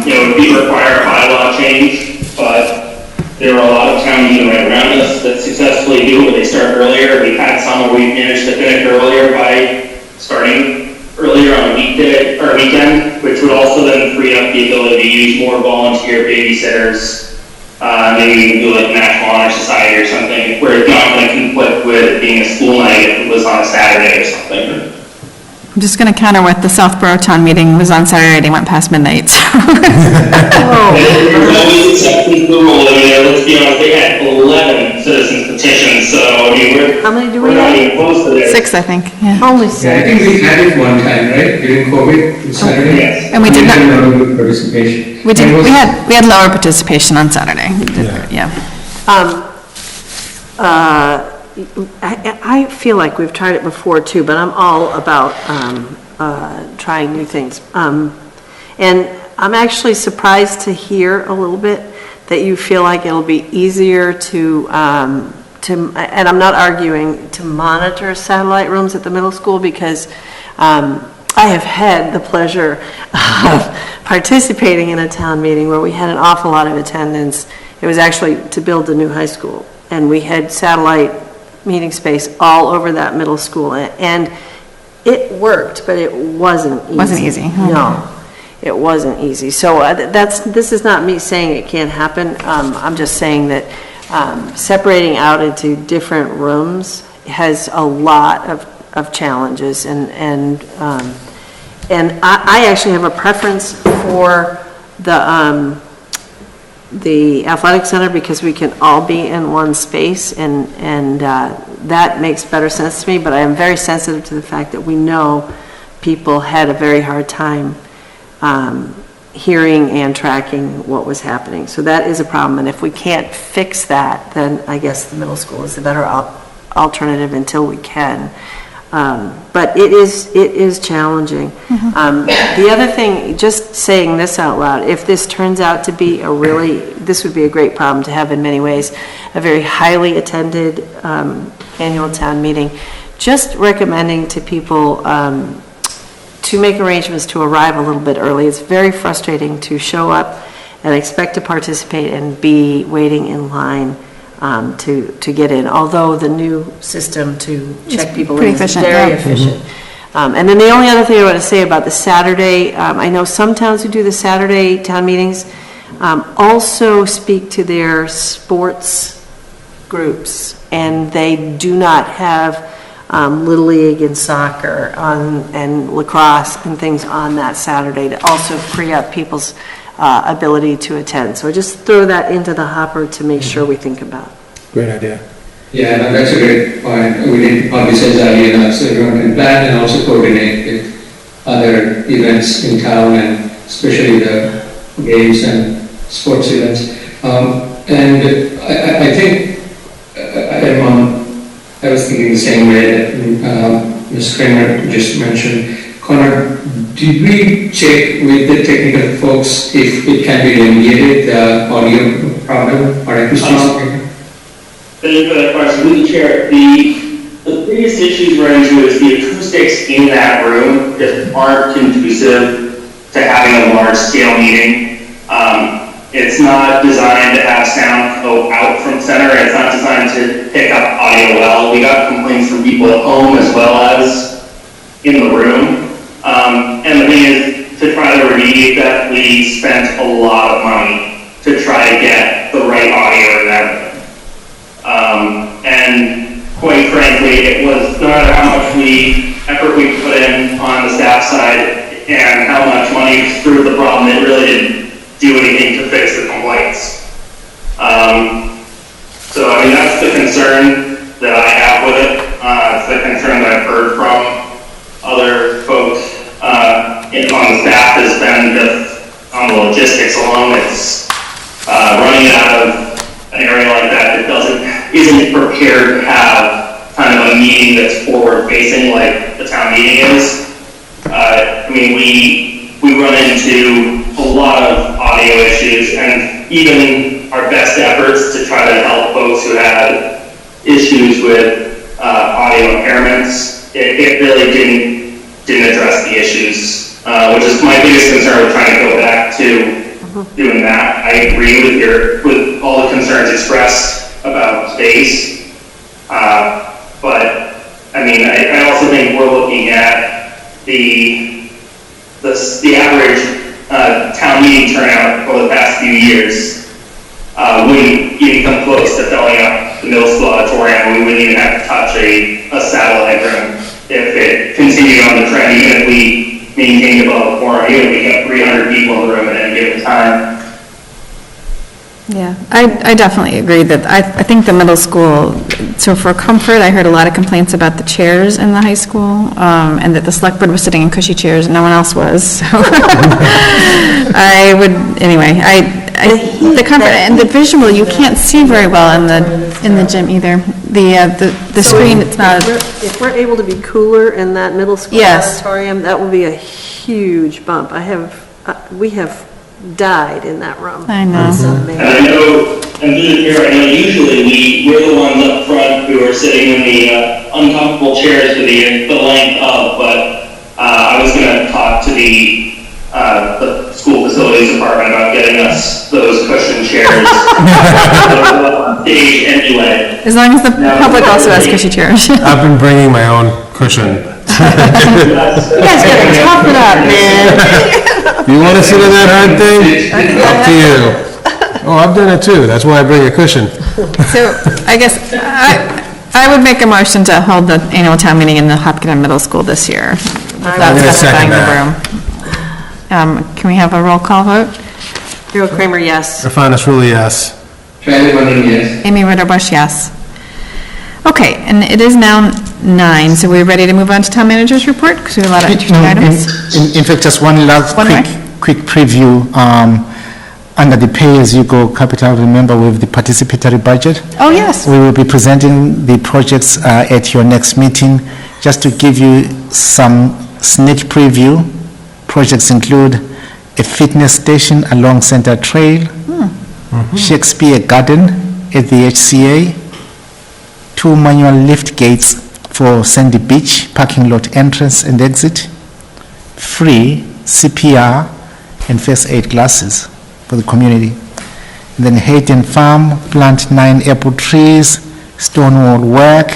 it would require a bylaw change, but there are a lot of towns even right around us that successfully do it. They start earlier. We've had some where we've managed to finish earlier by starting earlier on a weekday or weekend, which would also then free up the ability to use more volunteer babysitters. Maybe we can do like National Honor Society or something, where it's not going to conflict with it being a school night if it was on a Saturday or something. I'm just going to counter with the Southborough Town meeting was on Saturday, they went past midnight, so. There's always exceptions to the rule. I mean, let's be honest, they had 11 citizens petitions, so, I mean, How many do we we're not have? even close to there. 6, I think, yeah. Only Yeah, I 6. think we had it one time, right, during COVID, Saturday? Yes. And we did not- had a lot of good participation. We did, And it was- we had lower participation on Saturday, yeah. I feel like we've tried it before too, but I'm all about trying new things. And I'm actually surprised to hear a little bit that you feel like it'll be easier to, and I'm not arguing, to monitor satellite rooms at the middle school because I have had the pleasure of participating in a town meeting where we had an awful lot of attendance. It was actually to build a new high school, and we had satellite meeting space all over that middle school, and it worked, but it wasn't easy. Wasn't easy. No, it wasn't easy. So this is not me saying it can't happen. I'm just saying that separating out into different rooms has a lot of challenges, and I actually have a preference for the athletic center because we can all be in one space, and that makes better sense to me, but I am very sensitive to the fact that we know people had a very hard time hearing and tracking what was happening. So that is a problem, and if we can't fix that, then I guess the middle school is the better alternative until we can. But it is challenging. The other thing, just saying this out loud, if this turns out to be this would be a great problem to have in many ways, a very highly attended annual town meeting, just recommending to people to make arrangements to arrive a little bit early. It's very frustrating to show up and expect to participate and be waiting in line to get in, although the new system to check people in is very efficient. And then the only other thing I want to say about the Saturday, I know some towns who do the Saturday town meetings also speak to their sports groups, and they do not have Little League and soccer and lacrosse and things on that Saturday to also free up people's ability to attend. So just throw that into the hopper to make sure we think about. Great idea. Yeah, no, that's a great point. We did publicize earlier, so everyone can plan and also coordinate with other events in town, and especially the games and sports events. And I think I was thinking the same way that Ms. Kramer just mentioned. Connor, did we check with the technical folks if it can be remediated, the audio problem or acoustics? Thank you for that question. We share the biggest issues we're into is the acoustics in that room just aren't conducive to having a large scale meeting. It's not designed to have sound go out from center. It's not designed to pick up audio well. We got complaints from people at home as well as in the room. And the thing is, to try to remediate that, we spent a lot of money to try to get the right audio in that room. And quite frankly, it was no matter how much effort we put in on the staff side and how much money through the problem, it really didn't do anything to fix the complaints. So I mean, that's the concern that I have with it. It's the concern that I've heard from other folks on the staff has been just on the logistics alone. It's running out of an area like that isn't prepared to have kind of a meeting that's forward facing like the town meeting is. I mean, we run into a lot of audio issues, and even our best efforts to try to help folks who had issues with audio impairments, it really didn't address the issues, which is my biggest concern with trying to go back to doing that. I agree with all the concerns expressed about space, but I mean, I also think we're looking at the average town meeting turnout over the past few years wouldn't even come close to filling up the middle school auditorium. We wouldn't even have to touch a satellite room. if it continued on the trend, even if we maintained above a quorum, even if we got 300 people in the room at any given time. Yeah, I definitely agree that, I think the middle school, so for comfort, I heard a lot of complaints about the chairs in the high school, and that the select board was sitting in cushy chairs and no one else was, so. I would, anyway, the comfort, and the visual, you can't see very well in the gym either. The screen, it's not. If we're able to be cooler in that middle school Yes. auditorium, that will be a huge bump. We have died in that room. I know. And I know, and through the chair, I know usually we're the ones up front who are sitting in the uncomfortable chairs for the length of, but I was going to talk to the school facilities department about getting us those cushion chairs on stage anyway. As long as the public also has cushy chairs. I've been bringing my own cushion. You guys gotta tough it up, man. You want to sit in that hard thing? Up to you. Oh, I've done it too. That's why I bring a cushion. So, I guess, I would make a motion to hold the annual town meeting in the Hopkinton Middle School this year. Without I'm gonna specifying second the room. Can we have a roll call vote? Harold Kramer, yes. Urfanis Rulli, yes. Charlie Mullin, yes. Amy Ritterbusch, yes. Okay, and it is now 9, so we're ready to move on to town manager's report, because we have a lot of interesting items. In fact, just one last quick preview. Under the pay-as-you-go capital, remember with the participatory budget? Oh, yes. We will be presenting the projects at your next meeting. Just to give you some sneak preview, projects include a fitness station along Center Trail, Shakespeare Garden at the HCA, 2 manual lift gates for Sandy Beach parking lot entrance and exit, free CPR and first aid classes for the community. And then Hayden Farm, plant 9 apple trees, stonewall work,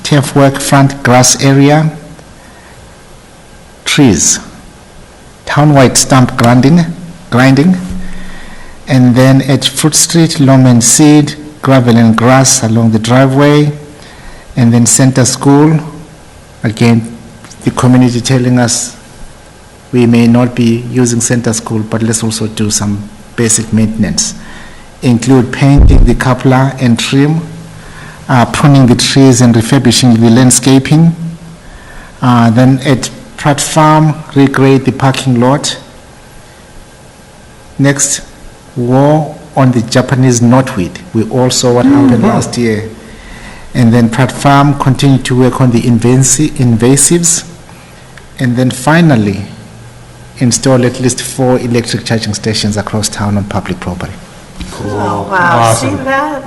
turf work front grass area, trees, townwide stump grinding, and then at Fruit Street, loam and seed, gravel and grass along the driveway, and then Center School, again, the community telling us we may not be using Center School, but let's also do some basic maintenance. Include painting the cupola and trim, pruning the trees and refurbishing the landscaping. Then at Pratt Farm, regrade the parking lot. Next, war on the Japanese knotweed. We all saw what happened last year. And then Pratt Farm continue to work on the invasives. And then finally, install at least 4 electric charging stations across town on public property. Oh, wow, see Awesome. that?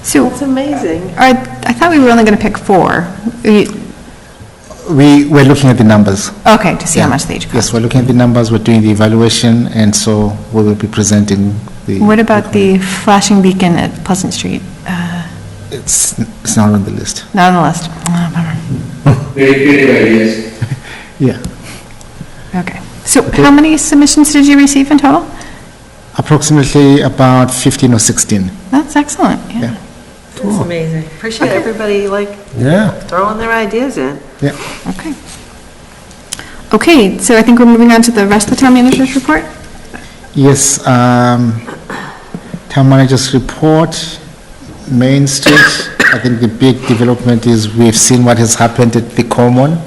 So, That's amazing. I thought we were only going to pick 4. We're looking at the numbers. Okay, to see how Yeah. much they each cost. Yes, we're looking at the numbers, we're doing the evaluation, and so we will be presenting the... What about the flashing beacon at Pleasant Street? It's not on the list. Not on the list. Oh, bummer. Very creative ideas. Yeah. Okay. So how many submissions did you receive in total? Approximately about 15 or 16. That's excellent, yeah. That's amazing. Appreciate everybody, Yeah. throwing their ideas in. Yeah. Okay. Okay, so I think we're moving on to the rest of the town manager's report. Yes, town manager's report, Main Street, I think the big development is we've seen what has happened at the Common,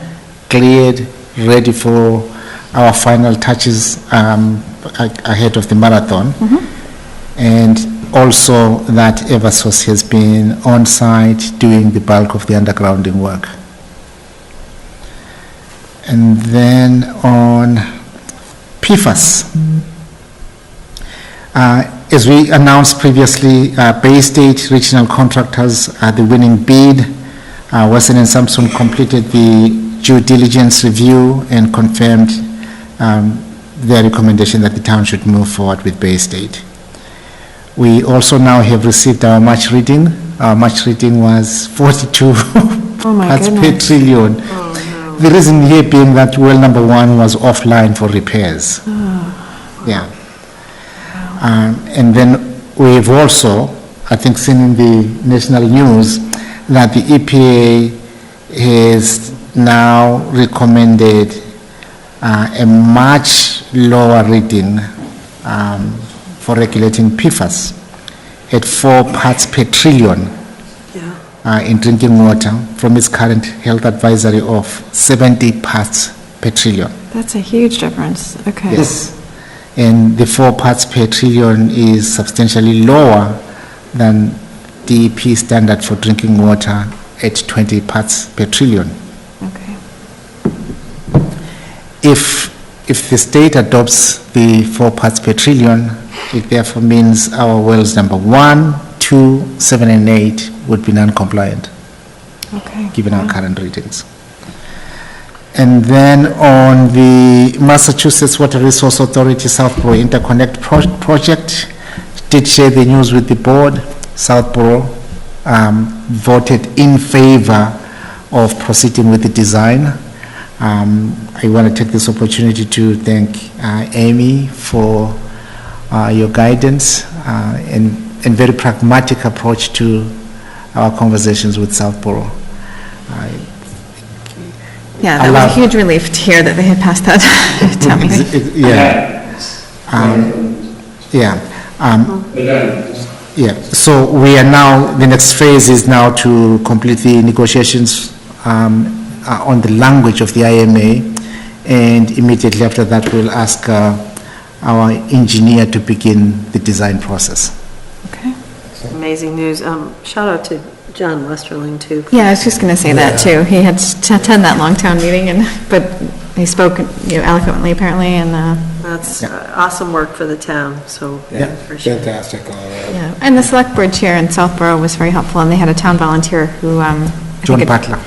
cleared, ready for our final touches ahead of the marathon. And also that Eversource has been on site doing the bulk of the undergrounding work. And then on PFAS, as we announced previously, Bay State Regional Contractors are the winning bid. Weston and Sampson completed the due diligence review and confirmed their recommendation that the town should move forward with Bay State. We also now have received our March reading. Our March reading was 42 parts per trillion. The reason here being that well number 1 was offline for repairs. Yeah. And then we've also, I think, seen in the national news that the EPA has now recommended a much lower reading for regulating PFAS at 4 parts per trillion in drinking water from its current health advisory of 70 parts per trillion. That's a huge difference, okay. Yes. And the 4 parts per trillion is substantially lower than DEP standard for drinking water at 20 parts per trillion. Okay. If the state adopts the 4 parts per trillion, it therefore means our wells number 1, 2, 7, and 8 would be non-compliant, given our current readings. And then on the Massachusetts Water Resource Authority Southborough Interconnect project, did share the news with the board. Southborough voted in favor of proceeding with the design. I want to take this opportunity to thank Amy for your guidance and very pragmatic approach to our conversations with Southborough. Yeah, that was a huge relief to hear that they had passed that town meeting. So we are now, the next phase is now to complete the negotiations on the language of the IMA, and immediately after that we'll ask our engineer to begin the design process. Okay. Amazing news. Shout out to John Westerling too. Yeah, I was just going to say that too. He had to attend that long town meeting, but he spoke eloquently apparently, and that's awesome work for the town. So appreciate fantastic. Yeah, and the select board chair in Southborough was very helpful, and they had a town volunteer who John Butler,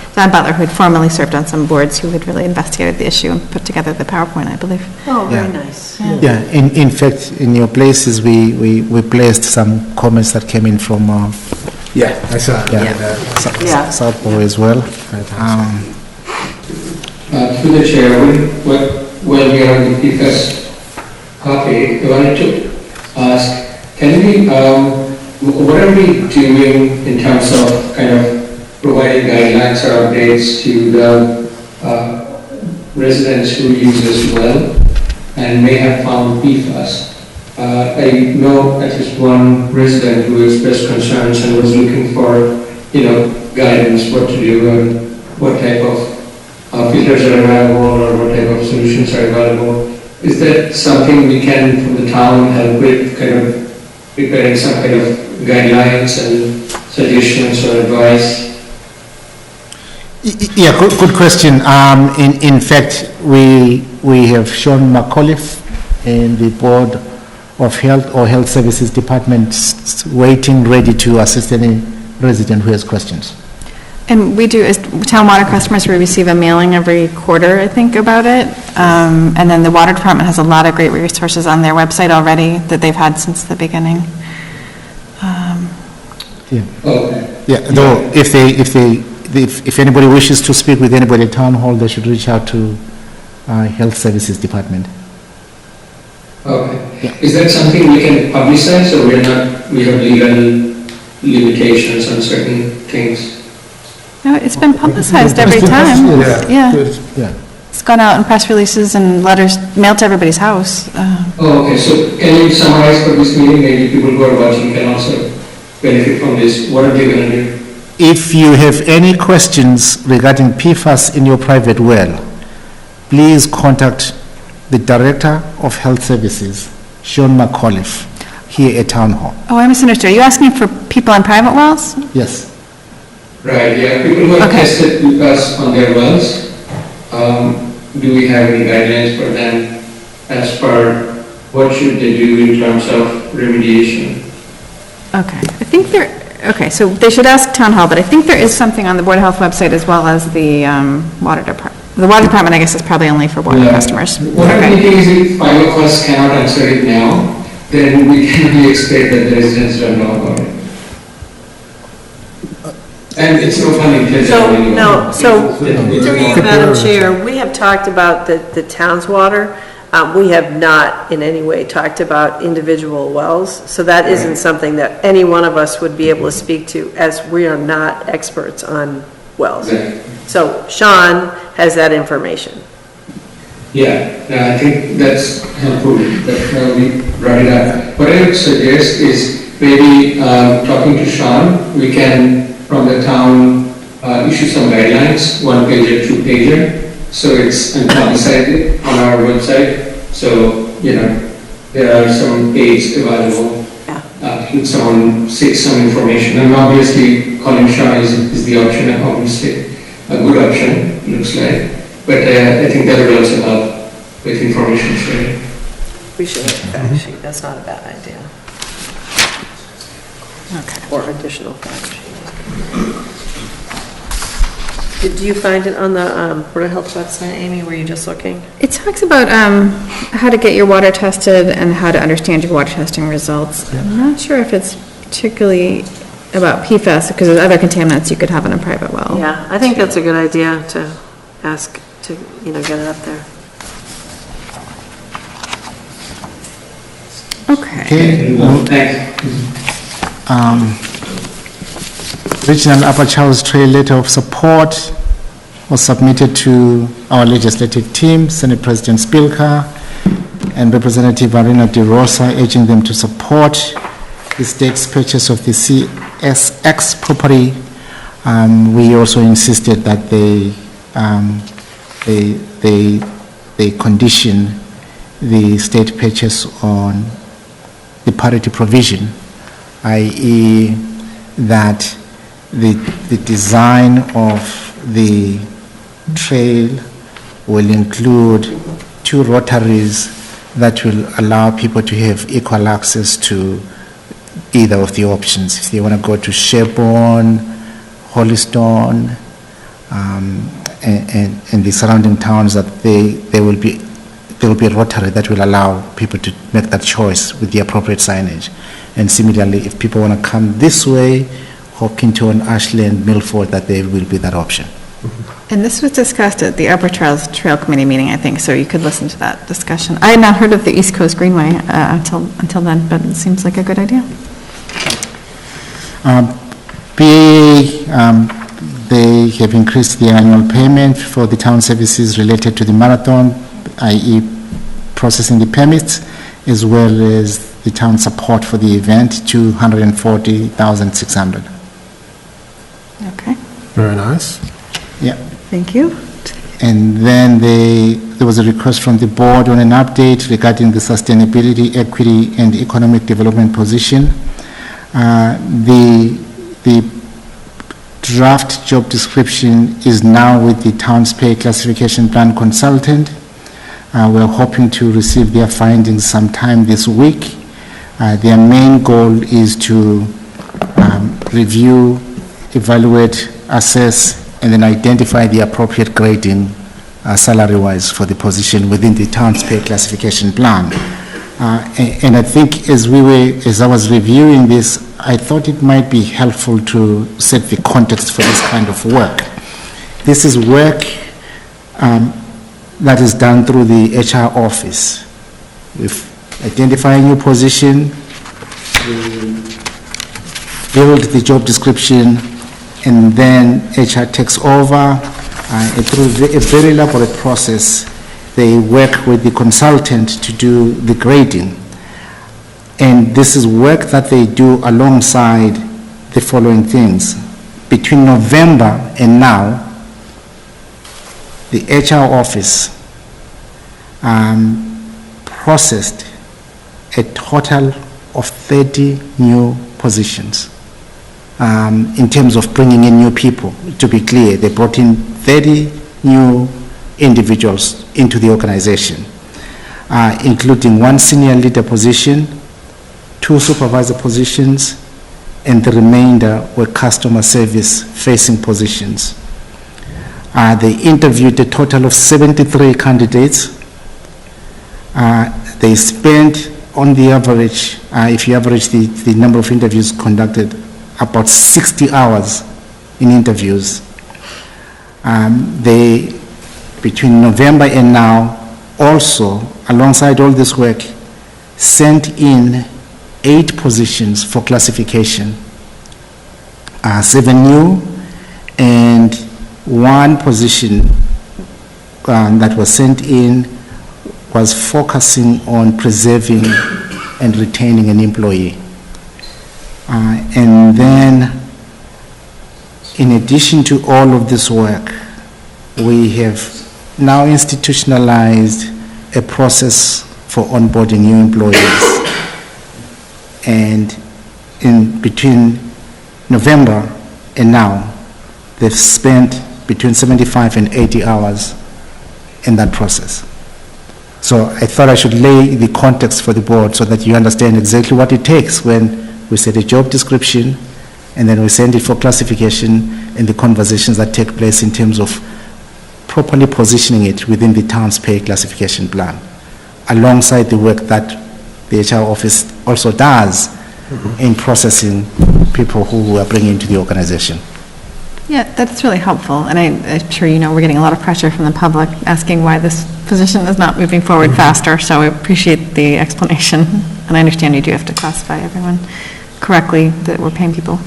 who had formerly served on some boards, who had really investigated the issue and put together the PowerPoint, I believe. Oh, very nice. Yeah, in fact, in your places, we placed some comments that came in from I saw Southborough as well. Through the chair, while we are on the PFAS topic, I wanted to ask, what are we doing in terms of kind of providing guidelines or updates to the residents who use this well and may have found PFAS? I know at least one resident who expressed concerns and was looking for, guidance, what to do and what type of filters are available or what type of solutions are available. Is that something we can, from the town, help with, kind of preparing some kind of guidelines and suggestions or advice? Yeah, good question. In fact, we have Sean McAuliffe in the Board of Health or Health Services Department waiting, ready to assist any resident who has questions. And we do, as town water customers, we receive a mailing every quarter, I think, about it. And then the water department has a lot of great resources on their website already that they've had since the beginning. Though if anybody wishes to speak with anybody at town hall, they should reach out to Health Services Department. Okay. Is that something we can publicize, or we have legal limitations on certain things? No, it's been publicized every time. Yeah. It's gone out in press releases and letters mailed to everybody's house. Okay, so can you summarize for this meeting? Maybe people who are watching can also benefit from this. What are they going to do? If you have any questions regarding PFAS in your private well, please contact the Director of Health Services, Sean McAuliffe, here at Town Hall. Oh, I misunderstood. Are you asking for people on private wells? Yes. Right, yeah. People who have tested PFAS on their wells, do we have any guidelines for them as per what should they do in terms of remediation? Okay. I think so they should ask Town Hall, but I think there is something on the Board of Health website as well as the Water Department. The Water Department, I guess, is probably only for water customers. What I'm thinking is if 5 of us cannot answer it now, then we can only expect that the residents don't know about it. And it's no fun in kids. Madam Chair, we have talked about the town's water. We have not in any way talked about individual wells, so that isn't something that any one of us would be able to speak to, as we are not experts on wells. Right. So Sean has that information. Yeah, I think that's helpful, that we brought it up. What I would suggest is maybe talking to Sean, we can, from the town, issue some guidelines, 1-pager, 2-pager, so it's publicized on our website. So, there are some aids available. Someone seeks some information, and obviously calling Sean is the option, obviously a good option, looks like. But I think that would also help with information sharing. We should have a fact sheet, that's not a bad idea. Okay. Or additional fact sheet. Did you find it on the Board of Health website, Amy, were you just looking? It talks about how to get your water tested and how to understand your water testing results. I'm not sure if it's particularly about PFAS, because there's other contaminants you could have in a private well. Yeah, I think that's a good idea to ask to, get it up there. Okay. Regional Upper Charles Trail letter of support was submitted to our legislative team, Senate President Spilka and Representative Marina De Rosa, urging them to support the state's purchase of the CSX property. We also insisted that they condition the state purchase on the parity provision, i.e. that the design of the trail will include 2 rotaries that will allow people to have equal access to either of the options. If they want to go to Sherborne, Holystone, and the surrounding towns, that there will be a rotary that will allow people to make that choice with the appropriate signage. And similarly, if people want to come this way, Hopkinton, Ashland, Milford, that there will be that option. And this was discussed at the Upper Charles Trail Committee meeting, I think, so you could listen to that discussion. I had not heard of the East Coast Greenway until then, but it seems like a good idea. PAA, they have increased the annual payment for the town services related to the marathon, i.e. processing the permits, as well as the town support for the event, $240,600. Okay. Very nice. Yeah. Thank you. And then there was a request from the board on an update regarding the sustainability, equity, and economic development position. The draft job description is now with the town's pay classification plan consultant. We're hoping to receive their findings sometime this week. Their main goal is to review, evaluate, assess, and then identify the appropriate grading salary-wise for the position within the town's pay classification plan. And I think as I was reviewing this, I thought it might be helpful to set the context for this kind of work. This is work that is done through the HR office. With identifying your position, we build the job description, and then HR takes over. Through a very elaborate process, they work with the consultant to do the grading. And this is work that they do alongside the following things. Between November and now, the HR office processed a total of 30 new positions. In terms of bringing in new people, to be clear, they brought in 30 new individuals into the organization, including 1 senior leader position, 2 supervisor positions, and the remainder were customer service facing positions. They interviewed a total of 73 candidates. They spent, on the average, if you average the number of interviews conducted, about 60 hours in interviews. They, between November and now, also, alongside all this work, sent in 8 positions for classification, 7 new and one position that was sent in was focusing on preserving and retaining an employee. And then, in addition to all of this work, we have now institutionalized a process for onboarding new employees. And in between November and now, they've spent between 75 and 80 hours in that process. So I thought I should lay the context for the board so that you understand exactly what it takes when we set a job description and then we send it for classification and the conversations that take place in terms of properly positioning it within the town's pay classification plan, alongside the work that the HR office also does in processing people who are bringing into the organization. Yeah, that's really helpful, and I'm sure you know we're getting a lot of pressure from the public asking why this position is not moving forward faster, so I appreciate the explanation, and I understand you do have to classify everyone correctly, that we're paying people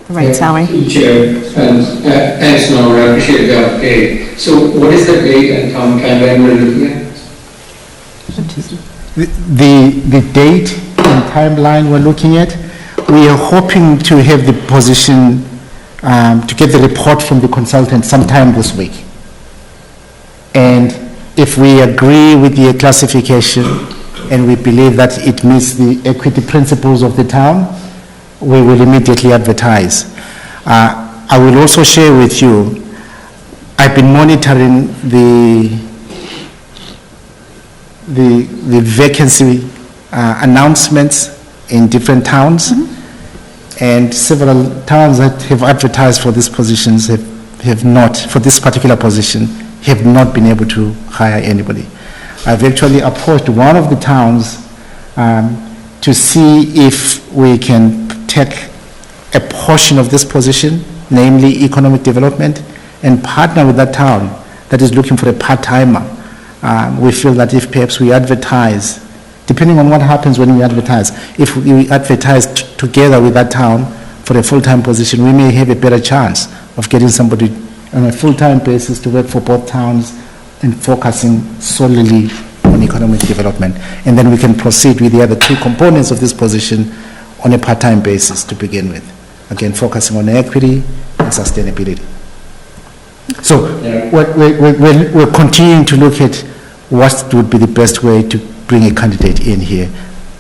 the right salary. Chair, thanks, Norma, I appreciate the update. So what is the date and timeline we're looking at? The date and timeline we're looking at, we are hoping to have the position, to get the report from the consultant sometime this week. And if we agree with the classification and we believe that it meets the equity principles of the town, we will immediately advertise. I will also share with you, I've been monitoring the vacancy announcements in different towns, and several towns that have advertised for these positions have not, for this particular position, have not been able to hire anybody. I've actually approached one of the towns to see if we can take a portion of this position, namely economic development, and partner with that town that is looking for a part-timer. We feel that if perhaps we advertise, depending on what happens when we advertise, if we advertise together with that town for a full-time position, we may have a better chance of getting somebody on a full-time basis to work for both towns and focusing solely on economic development. And then we can proceed with the other two components of this position on a part-time basis to begin with. Again, focusing on equity and sustainability. So we're continuing to look at what would be the best way to bring a candidate in here.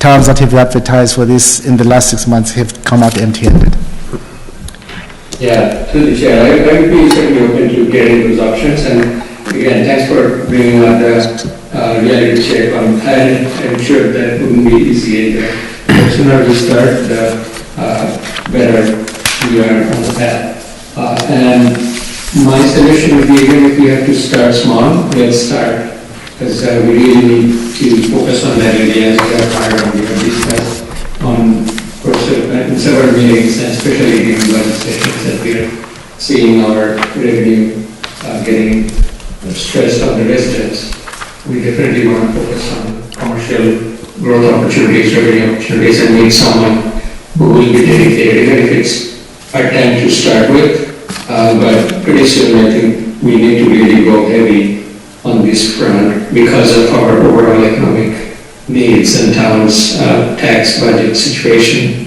Towns that have advertised for this in the last 6 months have come out empty-handed. Yeah, through the chair, I would be certainly open to getting those options, and again, thanks for bringing out the reality check on that. I'm sure that wouldn't be easy, and the sooner we start, the better we are on the path. And my suggestion would be, again, if we have to start small, let's start, because we really need to focus on that area as we are hired on the discuss on in several meetings, and especially in budget sessions, that we are seeing our revenue getting stressed on the residents. We definitely want to focus on commercial growth opportunities, revenue opportunities, and need someone who will be dedicated, even if it's part-time to start with. But pretty soon, I think we need to really go heavy on this front because of our overall economic needs and town's tax budget situation.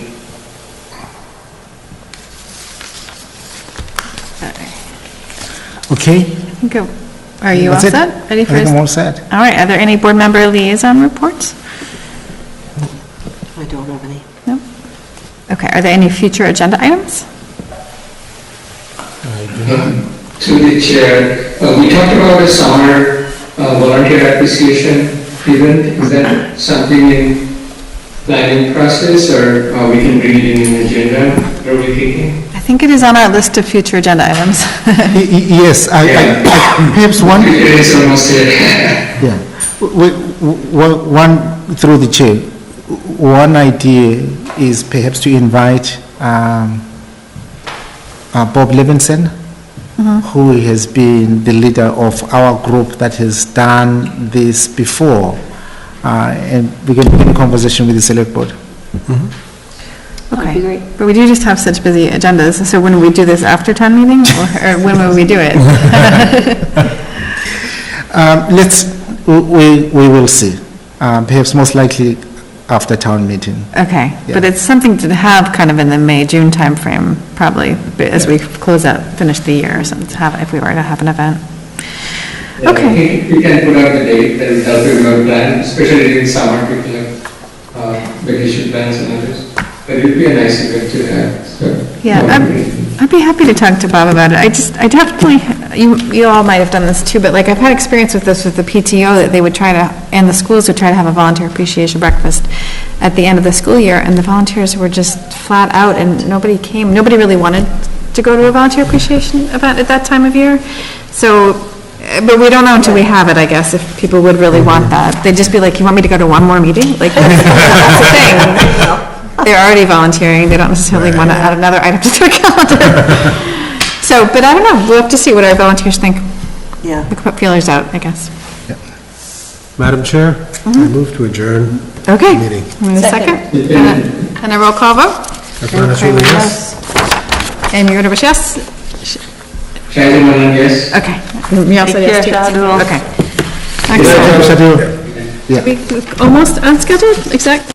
Okay. Are you all That's it. set? Ready for I think us? I'm all set. All right, are there any board member liaison reports? I don't have any. No? Okay, are there any future agenda items? To the chair, we talked about the summer volunteer appreciation event. Is that something in planning process, or we can bring it in an agenda? What are we thinking? I think it is on our list of future agenda items. Yes, perhaps one. It is almost here. Yeah, one through the chair. One idea is perhaps to invite Bob Levinson, who has been the leader of our group that has done this before, and we can begin a conversation with the select board. Okay. But we do just have such busy agendas, so when we do this after town meeting, or when will we do it? We will see. Perhaps most likely after town meeting. Okay, but it's something to have kind of in the May, June timeframe, probably, as we close out, finish the year, or something, to have, if we were to have an event. Okay. You can put out the date, that will help you your plan, especially during summer, people have vacation plans and others. But it would be a nice event to have, so. Yeah, I'd be happy to talk to Bob about it. I definitely, you all might have done this too, but like I've had experience with this with the PTO, that they would try to, and the schools would try to have a volunteer appreciation breakfast at the end of the school year, and the volunteers were just flat out, and nobody came. Nobody really wanted to go to a volunteer appreciation event at that time of year. So, but we don't know until we have it, I guess, if people would really want that. They'd just be like, you want me to go to one more meeting? Like, that's the thing. They're already volunteering, they don't necessarily want to add another item to their calendar. So, but I don't know, we'll have to see what our volunteers think. Yeah. We can put feelers out, I guess. Madam Chair, I move to adjourn Okay. the meeting. And a second? And a roll call vote? Everyone is really yes? Amy Roderbush, yes? Shazzy Malan, yes? Okay. You also yes, too? Okay. Madam Excellent. Chair, We almost unscheduled, exact?